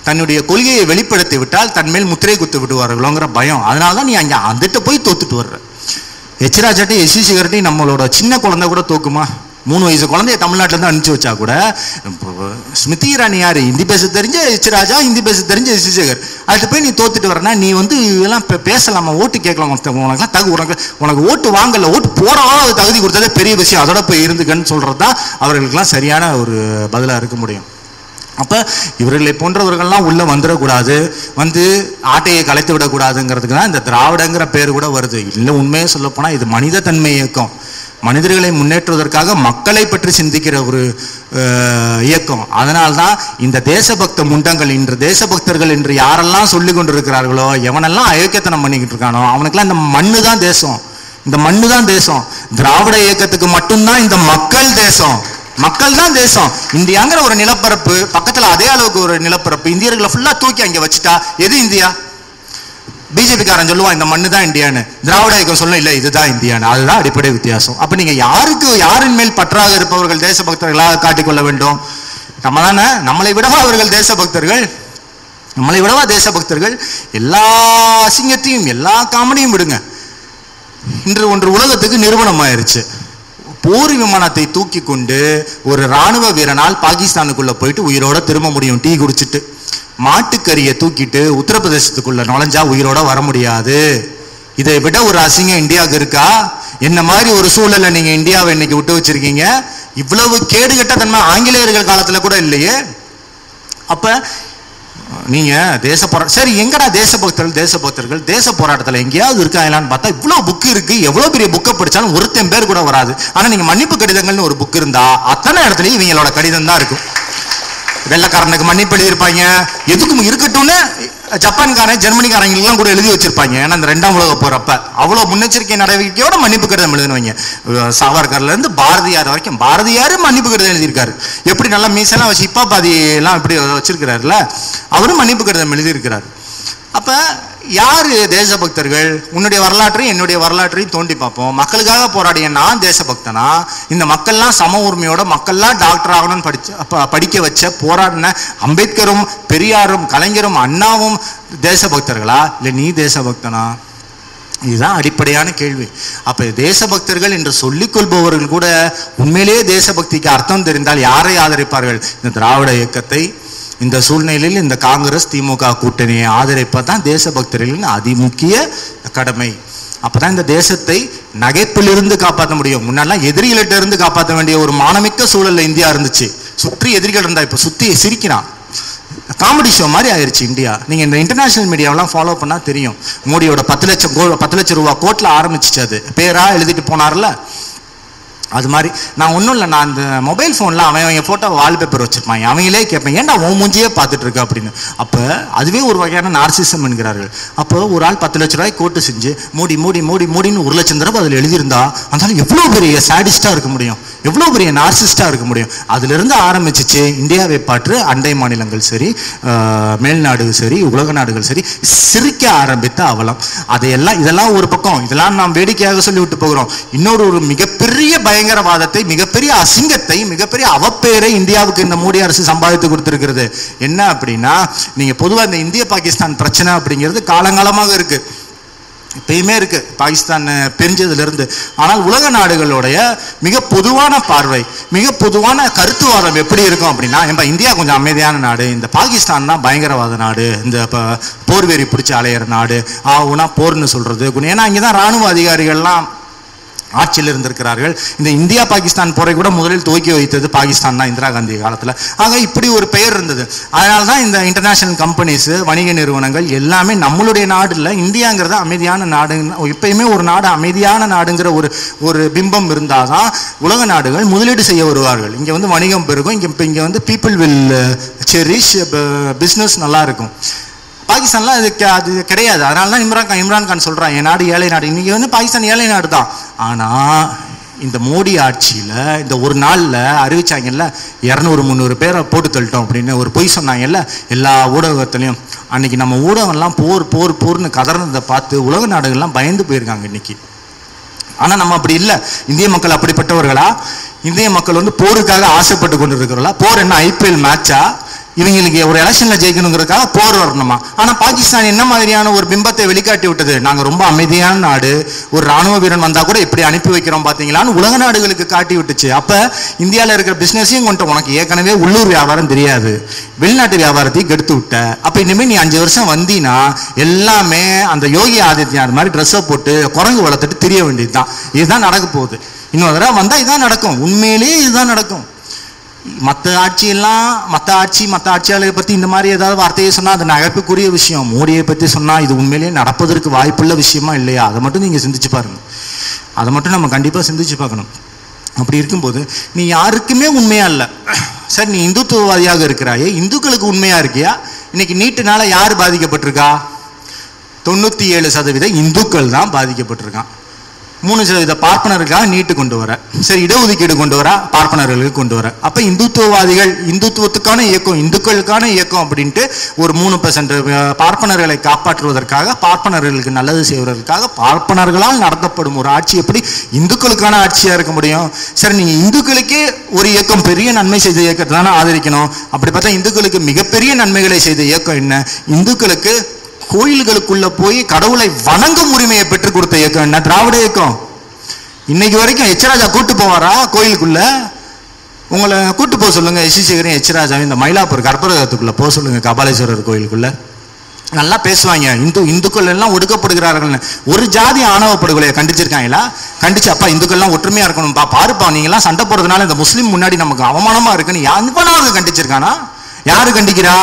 Speaker 1: தன்னுடைய கொள்கையை வெளிப்படுத்தி விட்டால் தன்மேல் முத்திரை குத்து விடுவார்களோங்கிற பயம். அதனாலதான் நீ அங்கே வந்துட்டு போய் தோத்துட்டு வர்ற. எச் ராஜாட்டையும் எஸ் வி சேகர்ட்டையும் நம்மளோட சின்ன குழந்தை கூட தோக்குமா? 3 வயசு குழந்தைய தமிழ்நாட்டிலேருந்து அனுப்பிச்சு வச்சா கூட, ஸ்மிருதி இரானி யாரு? ஹிந்தி பேச தெரிஞ்ச எச் ராஜா, ஹிந்தி பேச தெரிஞ்ச எஸ் வி சேகர். அதுக்கு போய் நீ தோத்துட்டு வரனா நீ இதெல்லாம் பேசலாமா? ஓட்டு கேட்கலாம், உனக்கு ஓட்டு வாங்கல, ஓட்டு போறவா தகுதி கொடுத்ததே பெரிய விஷயம், அதோட போய் இருந்துக்கன்னு சொல்றது தான் அவர்களுக்கெல்லாம் சரியான ஒரு பதிலாக இருக்க முடியும். அப்ப இவர்களை போன்றவர்கள்லாம் உள்ள வந்துடக்கூடாது, ஆட்டையை கலைத்து விடக்கூடாதுங்கிறதுக்கு தான் இந்த திராவிடங்கிற பேர் கூட வருது. இல்லை, உண்மையை சொல்ல போனா இது மனித தன்மை இயக்கம், மனிதர்களை முன்னேற்றுவதற்காக மக்களை பற்றி சிந்திக்கிற ஒரு இயக்கம். அதனால்தான் இந்த தேசபக்த முண்டங்கள், இன்று தேசபக்தர்கள் என்று யாரெல்லாம் சொல்லி கொண்டிருக்கிறார்களோ, எவனெல்லாம் அயோக்கியத்தனம் பண்ணிக்கிட்டு இருக்கானோ அவனுக்கெல்லாம் இந்த மண்ணு தான் தேசம், இந்த மண்ணு தான் தேசம். திராவிட இயக்கத்துக்கு மட்டும்தான் இந்த மக்கள் தேசம், மக்கள் தான் தேசம். இந்தியாங்கிற ஒரு நிலப்பரப்பு பக்கத்துல அதே அளவுக்கு ஒரு நிலப்பரப்பு, இந்தியர்களை ஃபுல்லா தூக்கி அங்க வச்சுட்டா எது இந்தியா? பிஜேபி காரன் சொல்லுவான் இந்த மண்ணு தான் இந்தியான்னு, திராவிட இயக்கம் சொல்லும் இல்லை இதுதான் இந்தியான்னு. அதுதான் அடிப்படை வித்தியாசம். அப்ப நீங்க யாரின் மேல் பற்றாக இருப்பவர்கள் தேசபக்தர்களாக காட்டிக்கொள்ள வேண்டும்? நம்ம தானே. நம்மளை விடவா அவர்கள் தேசபக்தர்கள்? நம்மளை விடவா தேசபக்தர்கள்? எல்லா அசிங்கத்தையும் எல்லா காமெடியும் விடுங்க. இன்று ஒன்று உலகத்துக்கு நிறுவனம் ஆயிருச்சு. போர் விமானத்தை தூக்கி கொண்டு ஒரு ராணுவ வீரனால் பாகிஸ்தானுக்குள்ள போயிட்டு உயிரோட திரும்ப முடியும் டீ குடிச்சிட்டு. மாட்டுக்கறியை தூக்கிட்டு உத்தரப்பிரதேசத்துக்குள்ள நுழைஞ்சா உயிரோட வர முடியாது. இதை விட ஒரு அசிங்கம் இந்தியாவுக்கு இருக்கா? என்ன மாதிரி ஒரு சூழலை நீங்க இந்தியாவை இன்னைக்கு விட்டு வச்சிருக்கீங்க. இவ்வளவு கேடுகட்ட தன்மை ஆங்கிலேயர்கள் காலத்துல கூட இல்லையே. அப்ப நீங்க சரி எங்கடா தேசபக்தர்கள் தேச போராட்டத்தில் எங்கேயாவது இருக்காங்களான்னு பார்த்தா இவ்வளவு புக்கு இருக்கு. எவ்வளவு பெரிய புக்கை படிச்சாலும் ஒருத்தன் பேர் கூட வராது. ஆனா நீங்க மன்னிப்பு கடிதங்கள்னு ஒரு புக் இருந்தா அத்தனை இடத்துலயும் இவங்களோட கடிதம் தான் இருக்கும். வெள்ளக்காரனுக்கு மன்னிப்பு எழுதியிருப்பாங்க, எதுக்கும் இருக்கட்டும்னு ஜப்பான்காரன் ஜெர்மனிக்காரங்க கூட எழுதி வச்சிருப்பாங்க. ஏன்னா இந்த 2ஆம் உலக போறப்ப அவ்வளவு முன்னெச்சரிக்கை நடவடிக்கையோட மன்னிப்பு கடிதம் எழுதுனவங்க. சாவர்கர்ல இருந்து பாரதியார் வரைக்கும், பாரதியார் மன்னிப்பு கடிதம் எழுதியிருக்காரு. எப்படி நல்லா மீசெல்லாம் வச்சு இப்பா பாதி எல்லாம் இப்படி வச்சிருக்கிறாருல, அவரும் மன்னிப்பு கடிதம் எழுதியிருக்கிறார். அப்ப யாரு தேசபக்தர்கள்? உன்னுடைய வரலாற்றையும் என்னுடைய வரலாற்றையும் தோண்டி பார்ப்போம். மக்களுக்காக போராடிய நான் தேசபக்தனா? இந்த மக்கள்லாம் சம உரிமையோட மக்கள்லாம் டாக்டர் ஆகணும்னு படிக்க வச்ச போராடின அம்பேத்கரும் பெரியாரும் கலைஞரும் அண்ணாவும் தேசபக்தர்களா? இல்லை நீ தேசபக்தனா? இதுதான் அடிப்படையான கேள்வி. அப்ப தேசபக்தர்கள் என்று சொல்லிக் கொள்பவர்கள் கூட உண்மையிலேயே தேசபக்திக்கு அர்த்தம் தெரிந்தால் யாரை ஆதரிப்பார்கள்? இந்த திராவிட இயக்கத்தை. இந்த சூழ்நிலையில் இந்த காங்கிரஸ் திமுக கூட்டணியை ஆதரிப்பதான் தேசபக்தர்களின் அதிமுக்கிய கடமை. அப்பதான் இந்த தேசத்தை நகைப்பிலிருந்து காப்பாற்ற முடியும். முன்னாடிலாம் எதிரிகளிட்ட இருந்து காப்பாற்ற வேண்டிய ஒரு மானமிக்க சூழல்ல இந்தியா இருந்துச்சு. சுற்றி எதிரிகள் இருந்தா இப்ப சுத்தி சிரிக்கிறான். காமெடி ஷோ மாதிரி ஆயிடுச்சு இந்தியா. நீங்க இந்த இன்டர்நேஷனல் மீடியாவெல்லாம் ஃபாலோ பண்ணா தெரியும். மோடியோட 10 லட்சம் ரூபா கோட்ல ஆரம்பிச்சிச்சு. அது பேரா எழுதிட்டு போனார்ல, அது மாதிரி. நான் ஒன்றும் இல்லை, நான் அந்த மொபைல் ஃபோனில் அவங்க ஃபோட்டோ வால்பேப்பர் வச்சுருப்பாங்க. அவங்களே கேட்பேன் ஏன்டா உன் மூஞ்சியே பார்த்துட்டு இருக்க அப்படின்னு. அப்போ அதுவே ஒரு வகையான நார்சிசம் என்கிறார்கள். அப்போ ஒரு ஆள் 10 லட்ச ரூபாய் கோட்டு செஞ்சு மூடின்னு 1 லட்சம் தடவை அதில் எழுதியிருந்தா அந்த எவ்வளோ பெரிய சாடிஸ்டாக இருக்க முடியும். எவ்வளோ பெரிய நார்சிஸ்டாக இருக்க முடியும்? அதிலிருந்து ஆரம்பிச்சிச்சு இந்தியாவை பாற்று அண்டை மாநிலங்கள் சரி, மேல்நாடு சரி, உலக நாடுகள் சரி சிரிக்க ஆரம்பித்த அவலம். அதையெல்லாம் இதெல்லாம் ஒரு பக்கம், இதெல்லாம் நாம் வேடிக்கையாக சொல்லி விட்டு போகிறோம். இன்னொரு மிகப்பெரிய பயங்கரவாதத்தை, மிகப்பெரிய அசிங்கத்தை, மிகப்பெரிய அவப்பேரை இந்தியாவுக்கு இந்த மோடி அரசு சம்பாதித்து கொடுத்திருக்கிறது. என்ன அப்படின்னா, நீங்க பொதுவாக இந்த இந்திய பாகிஸ்தான் பிரச்சனை அப்படிங்கிறது காலங்காலமாக இருக்கு, எப்பயுமே இருக்கு, பாகிஸ்தான் பிரிஞ்சதுல இருந்து. ஆனால் உலக நாடுகளுடைய மிக பொதுவான பார்வை, மிக பொதுவான கருத்துவாதம் எப்படி இருக்கும் அப்படின்னா, இந்தியா கொஞ்சம் அமைதியான நாடு, இந்த பாகிஸ்தான் தான் பயங்கரவாத நாடு, இந்த போர்வெறி பிடிச்சி அலையிற நாடு, ஆகுனா போர்னு சொல்றது. ஏன்னா இங்கதான் ராணுவ அதிகாரிகள்லாம் ஆட்சியில் இருந்திருக்கிறார்கள். இந்த இந்தியா பாகிஸ்தான் போரை கூட முதலில் துவக்கி வைத்தது பாகிஸ்தான் தான், இந்திரா காந்தி காலத்தில். ஆக இப்படி ஒரு பெயர் இருந்தது. அதனால தான் இந்த இன்டர்நேஷனல் கம்பெனிஸ், வணிக நிறுவனங்கள் எல்லாமே நம்மளுடைய நாடு இல்லை, இந்தியாங்கிறத அமைதியான நாடு, எப்பயுமே ஒரு நாடு அமைதியான நாடுங்கிற ஒரு பிம்பம் இருந்தால் தான் உலக நாடுகள் முதலீடு செய்ய வருவார்கள். இங்கே வந்து வணிகம் பெருகும், இங்கே வந்து பீப்புள் வில் செரிஷ், பிஸ்னஸ் நல்லா இருக்கும். பாகிஸ்தான்லாம் அது கிடையாது. அதனால தான் இம்ரான் கான் சொல்கிறான், என் நாடு ஏழை நாடு. இன்றைக்கி வந்து பாகிஸ்தான் ஏழை நாடு தான். ஆனால் இந்த மோடி ஆட்சியில் இந்த ஒரு நாளில் அறிவிச்சாங்கல்ல, 200-300 பேரை போட்டு தள்ளிட்டோம் அப்படின்னு ஒரு பொய் சொன்னாங்கல்ல எல்லா ஊடகத்துலையும். அன்றைக்கி நம்ம ஊடகம்லாம் போர்னு கதறதை பார்த்து உலக நாடுகள்லாம் பயந்து போயிருக்காங்க இன்னைக்கு. ஆனால் நம்ம அப்படி இல்லை. இந்திய மக்கள் அப்படிப்பட்டவர்களா? இந்திய மக்கள் வந்து போருக்காக ஆசைப்பட்டு கொண்டு இருக்கிறோம்ல. போர் என்ன IPL மேட்சா? இவங்களுக்கு ஒரு எலெக்ஷன்ல ஜெயிக்கணுங்கிறதுக்காக போர் வரணுமா? ஆனா பாகிஸ்தான் என்ன மாதிரியான ஒரு பிம்பத்தை வெளிக்காட்டி விட்டது? நாங்க ரொம்ப அமைதியான நாடு, ஒரு ராணுவ வீரன் வந்தா கூட இப்படி அனுப்பி வைக்கிறோம் பாத்தீங்களான்னு உலக நாடுகளுக்கு காட்டி விட்டுச்சு. அப்ப இந்தியாவில் இருக்கிற பிசினஸையும் கொண்டு, உனக்கு ஏற்கனவே உள்ளூர் வியாபாரம் தெரியாது, வெளிநாட்டு வியாபாரத்தையும் கெடுத்து விட்ட. அப்ப இனிமேல் நீ 5 வருஷம் வந்தீனா எல்லாமே அந்த யோகி ஆதித்யநாத் மாதிரி ட்ரெஸ்ஸை போட்டு குரங்கு வளர்த்துட்டு தெரிய வேண்டியதுதான். இதுதான் நடக்க போகுது. இன்னொரு தடவை வந்தா இதுதான் நடக்கும். உண்மையிலேயே இதுதான் நடக்கும். மற்ற ஆட்சியாளரை பற்றி இந்த மாதிரி ஏதாவது வார்த்தையை சொன்னால் அது நகைப்புக்குரிய விஷயம். மோடியை பற்றி சொன்னால் இது உண்மையிலேயே நடப்பதற்கு வாய்ப்புள்ள விஷயமா இல்லையா? அதை மட்டும் நீங்கள் சிந்திச்சு பாருங்கள். அதை மட்டும் நம்ம கண்டிப்பாக சிந்திச்சு பார்க்கணும். அப்படி இருக்கும்போது நீ யாருக்குமே உண்மையா இல்லை. சார், நீ இந்துத்துவவாதியாக இருக்கிறாயே, இந்துக்களுக்கு உண்மையாக இருக்கியா? இன்னைக்கு நீட்டுனால யார் பாதிக்கப்பட்டிருக்கா? 97% இந்துக்கள் தான் பாதிக்கப்பட்டிருக்கான். 3% பார்ப்பனருக்காக நீட்டு கொண்டு வர, சரி இடஒதுக்கீடு கொண்டு வர, பார்ப்பனர்களுக்கு கொண்டு வர. அப்ப இந்துத்துவவாதிகள், இந்துத்துவத்துக்கான இயக்கம், இந்துக்களுக்கான இயக்கம் அப்படின்ட்டு ஒரு 3% பார்ப்பனர்களை காப்பாற்றுவதற்காக, பார்ப்பனர்களுக்கு நல்லது செய்வதற்காக பார்ப்பனர்களால் நடத்தப்படும் ஒரு ஆட்சி எப்படி இந்துக்களுக்கான ஆட்சியா இருக்க முடியும்? சரி, நீங்க இந்துக்களுக்கே ஒரு இயக்கம் பெரிய நன்மை செய்த இயக்கத்தை தானே ஆதரிக்கணும். அப்படி பார்த்தா இந்துக்களுக்கு மிகப்பெரிய நன்மைகளை செய்த இயக்கம் என்ன? இந்துக்களுக்கு கோயில்களுக்குள்ள போய் கடவுளை வணங்கும் உரிமையை பெற்றுக் கொடுத்த இயக்கம் என்ன? திராவிட இயக்கம். இன்னைக்கு வரைக்கும் எச்ராஜா கூட்டு போவாரா கோயிலுக்குள்ள? உங்களை கூட்டு போக சொல்லுங்க, சேகரையும் எச்ராஜாவும் இந்த மயிலாப்பூர் கற்பரகத்துக்குள்ள போக சொல்லுங்க, கபாலீஸ்வரர் கோயிலுக்குள்ள. நல்லா பேசுவாங்க. இந்துக்கள் எல்லாம் ஒடுக்கப்படுகிறார்கள். ஒரு ஜாதி ஆணவ படுகொலையை கண்டிச்சிருக்காங்களா? கண்டிச்சு அப்பா இந்துக்கள்லாம் ஒற்றுமையா இருக்கணும்பா, பாருப்பா நீங்கெல்லாம் சண்டை போடுறதுனால இந்த முஸ்லீம் முன்னாடி நமக்கு அவமானமா இருக்குன்னு யாரு கண்டிச்சிருக்கானா? யாரு கண்டிக்கிறா?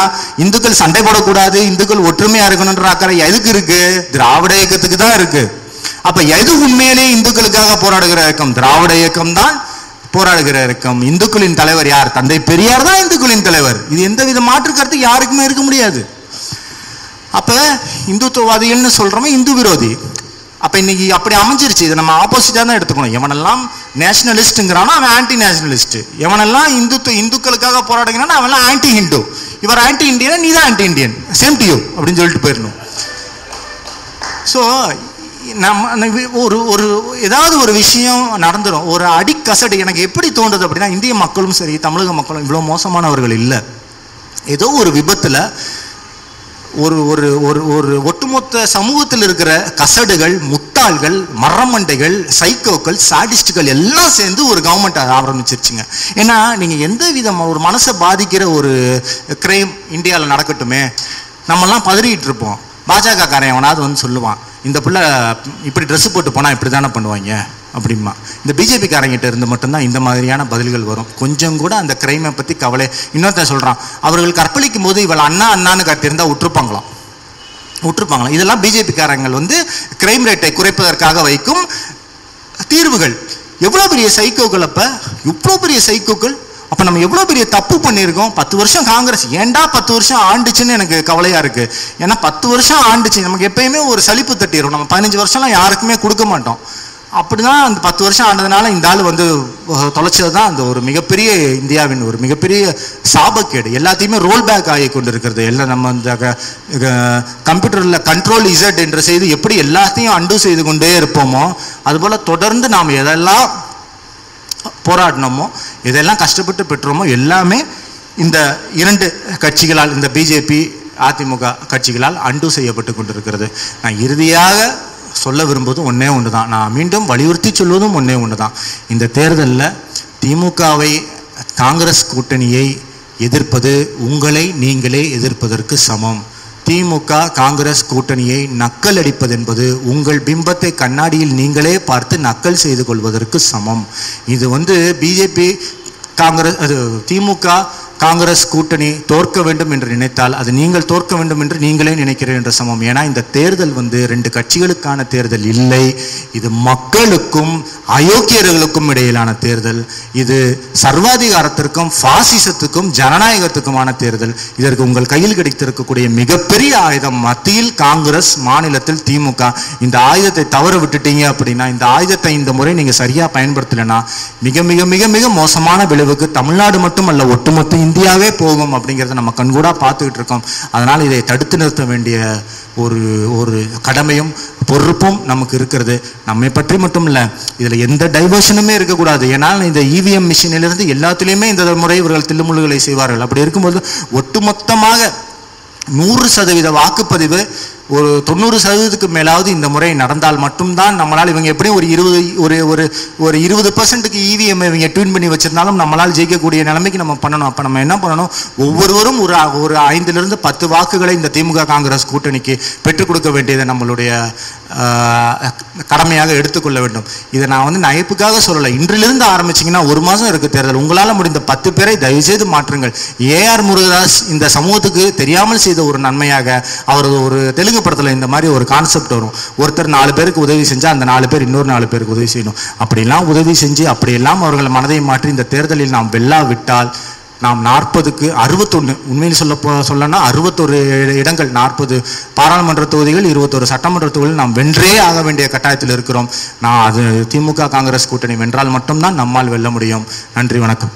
Speaker 1: இந்துக்கள் சண்டை போடக்கூடாது, இந்துக்கள் ஒற்றுமையா இருக்கணும்ன்ற அக்கறை எதுக்கு இருக்கு? திராவிட இயக்கத்துக்கு தான் இருக்கு. அப்ப எது உண்மையிலே இந்துக்களுக்காக போராடுகிற இயக்கம்? திராவிட இயக்கம் தான் போராடுகிற இயக்கம். இந்துக்களின் தலைவர் யார்? தந்தை பெரியார் தான் இந்துக்களின் தலைவர். இது எந்தவித மாற்று கருத்து யாருக்குமே இருக்க முடியாது. அப்ப இந்துத்துவவாதிகள்னு சொல்றோமே இந்து விரோதி. அப்ப இன்னைக்கு அப்படி அமைஞ்சிருச்சு. இதை நம்ம ஆப்போசிட்டா தான் எடுத்துக்கணும். எவனெல்லாம் நேஷனலிஸ்ட்ங்கிறானோ அவன் ஆன்டி நேஷனலிஸ்ட், எவனெல்லாம் இந்துக்களுக்காக போராடுகிறானோ அவன் ஆன்டி ஹிந்து. இவர் ஆன்டி இண்டியன், நீ தான் anti Indian, same to you அப்படின்னு சொல்லிட்டு போயிடணும். ஸோ நம்ம ஒரு ஏதாவது ஒரு விஷயம் நடந்துடும், ஒரு அடிக்கசடு. எனக்கு எப்படி தோன்றுது அப்படின்னா, இந்திய மக்களும் சரி தமிழக மக்களும் இவ்வளோ மோசமானவர்கள் இல்லை. ஏதோ ஒரு விபத்தில் ஒரு ஒரு ஒரு ஒரு ஒட்டுமொத்த சமூகத்தில் இருக்கிற கசடுகள், முட்டாள்கள், மரமண்டைகள், சைக்கோக்கள், சாடிஸ்டுகள் எல்லாம் சேர்ந்து ஒரு கவர்மெண்ட் ஆரம்பிச்சிருச்சுங்க. ஏன்னா நீங்கள் எந்த விதமாக ஒரு மனசை பாதிக்கிற ஒரு கிரைம் இந்தியாவில் நடக்கட்டுமே, நம்மெல்லாம் பதறிக்கிட்டு இருப்போம். பாஜக காரன் எவனாவது வந்து சொல்லுவான், இந்த பிள்ளை இப்படி ட்ரெஸ் போட்டு போனால் இப்படி தானே பண்ணுவாங்க அப்படிமா. இந்த பிஜேபி காரங்கிட்ட இருந்து மட்டும்தான் இந்த மாதிரியான பதில்கள் வரும். கொஞ்சம் கூட அந்த கிரைமை பற்றி கவலை. இன்னொருத்தன் சொல்கிறான், அவர்கள் கற்பழிக்கும் போது இவள் அண்ணான்னு கட்டியிருந்தால் விட்டுருப்பாங்களாம். இதெல்லாம் பிஜேபி காரங்கள் வந்து கிரைம் ரேட்டை குறைப்பதற்காக வைக்கும் தீர்வுகள். எவ்வளோ பெரிய சைக்கோக்கள்! அப்போ இவ்வளோ பெரிய சைக்கோக்கள். அப்போ நம்ம எவ்வளோ பெரிய தப்பு பண்ணியிருக்கோம். 10 வருஷம் காங்கிரஸ் ஏண்டா 10 வருஷம் ஆண்டுச்சுன்னு எனக்கு கவலையாக இருக்குது. ஏன்னா 10 வருஷம் ஆண்டுச்சு நமக்கு எப்பயுமே ஒரு சலிப்பு தட்டிடும். நம்ம 15 வருஷம்லாம் யாருக்குமே கொடுக்க மாட்டோம். அப்படிதான் அந்த 10 வருஷம் ஆனதுனால இந்த ஆள் வந்து தொலைச்சது தான் அந்த ஒரு மிகப்பெரிய இந்தியாவின் ஒரு மிகப்பெரிய சாபக்கேடு. எல்லாத்தையுமே ரோல் பேக் ஆகி கொண்டு இருக்கிறது. எல்லாம் நம்ம இந்த கம்ப்யூட்டரில் கண்ட்ரோல் இசட் என்ற செய்து எப்படி எல்லாத்தையும் அண்டு செய்து கொண்டே இருப்போமோ அதுபோல் தொடர்ந்து நாம் எதெல்லாம் போராடினோமோ எதெல்லாம் கஷ்டப்பட்டு பெற்றோமோ எல்லாமே இந்த 2 கட்சிகளால், இந்த பிஜேபி அதிமுக கட்சிகளால் அண்டு செய்யப்பட்டு கொண்டிருக்கிறது. நான் இறுதியாக சொல்ல விரும்புவது ஒன்றே ஒன்று தான். நான் மீண்டும் வலியுறுத்தி சொல்வதும் ஒன்றே ஒன்று தான். இந்த தேர்தலில் திமுகவை, காங்கிரஸ் கூட்டணியை எதிர்ப்பது உங்களை நீங்களே எதிர்ப்பதற்கு சமம். திமுக காங்கிரஸ் கூட்டணியை நக்கல் அடிப்பது என்பது உங்கள் பிம்பத்தை கண்ணாடியில் நீங்களே பார்த்து நக்கல் செய்து கொள்வதற்கு சமம். இது வந்து பிஜேபி காங்கிரஸ், அது திமுக காங்கிரஸ் கூட்டணி தோற்க வேண்டும் என்று நினைத்தால் அது நீங்கள் தோற்க வேண்டும் என்று நீங்களே நினைக்கிறீர்கள் என்ற சமம். ஏன்னா இந்த தேர்தல் வந்து 2 கட்சிகளுக்கான தேர்தல் இல்லை. இது மக்களுக்கும் அயோக்கியர்களுக்கும் இடையிலான தேர்தல். இது சர்வாதிகாரத்திற்கும் பாசிசத்துக்கும் ஜனநாயகத்துக்குமான தேர்தல். இதற்கு உங்கள் கையில் கிடைத்திருக்கக்கூடிய மிகப்பெரிய ஆயுதம் மத்தியில் காங்கிரஸ், மாநிலத்தில் திமுக. இந்த ஆயுதத்தை தவற விட்டுட்டீங்க அப்படின்னா, இந்த ஆயுதத்தை இந்த முறை நீங்க சரியா பயன்படுத்தலைன்னா மிக மிக மிக மிக மோசமான விளைவுக்கு தமிழ்நாடு மட்டுமல்ல ஒட்டுமொத்த இந்தியாவே போகும் அப்படிங்கிறத நம்ம கண்கூடா பார்த்துக்கிட்டு இருக்கோம். அதனால் இதை தடுத்து நிறுத்த வேண்டிய ஒரு கடமையும் பொறுப்பும் நமக்கு இருக்கிறது. நம்மை பற்றி மட்டும் இல்லை, இதில் எந்த டைவர்ஷனுமே இருக்கக்கூடாது. ஏன்னால் இந்த இவிஎம் மிஷினிலிருந்து எல்லாத்துலேயுமே இந்த முறை இவர்கள் தில்லுமுள்ளுகளை செய்வார்கள். அப்படி இருக்கும்போது ஒட்டுமொத்தமாக 100% வாக்குப்பதிவு ஒரு 90% மேலாவது இந்த முறை நடந்தால் மட்டும்தான் நம்மளால், இவங்க எப்படியும் ஒரு 20% இவிஎம் இவங்க டியூன் பண்ணி வச்சிருந்தாலும் நம்மளால் ஜெயிக்கக்கூடிய நிலைமைக்கு நம்ம பண்ணணும். அப்போ நம்ம என்ன பண்ணணும், ஒவ்வொருவரும் ஒரு 5லிருந்து 10 வாக்குகளை இந்த திமுக காங்கிரஸ் கூட்டணிக்கு பெற்றுக் கொடுக்க வேண்டியதை நம்மளுடைய கடமையாக எடுத்துக்கொள்ள வேண்டும். இதை நான் வந்து நகைப்புக்காக சொல்லலை. இன்றிலிருந்து ஆரம்பிச்சிங்கன்னா 1 மாதம் இருக்குது தேர்தல். உங்களால் முடிந்த 10 பேரை தயவுசெய்து மாற்றுங்கள். ஏஆர் முருகதாஸ் இந்த சமூகத்துக்கு தெரியாமல் செய்த ஒரு நன்மையாக அவர் ஒரு தெலுங்கு படத்தில் இந்த மாதிரி ஒரு கான்செப்ட் வரும். ஒருத்தர் 4 பேருக்கு உதவி செஞ்சால் அந்த 4 பேர் இன்னொரு 4 பேருக்கு உதவி செய்யணும். அப்படியெல்லாம் உதவி செஞ்சு அப்படியெல்லாம் அவர்கள் மனதை மாற்றி இந்த தேர்தலில் நாம் வெல்லாவிட்டால் நாம் 40க்கு 61, உண்மையில் சொல்லனா 61 இடங்கள், 40 பாராளுமன்ற தொகுதிகள், 21 சட்டமன்ற தொகுதிகள் நாம் வென்றே ஆக வேண்டிய கட்டாயத்தில் இருக்கிறோம். அது திமுக காங்கிரஸ் கூட்டணி வென்றால் மட்டும்தான் நம்மால் வெல்ல முடியும். நன்றி, வணக்கம்.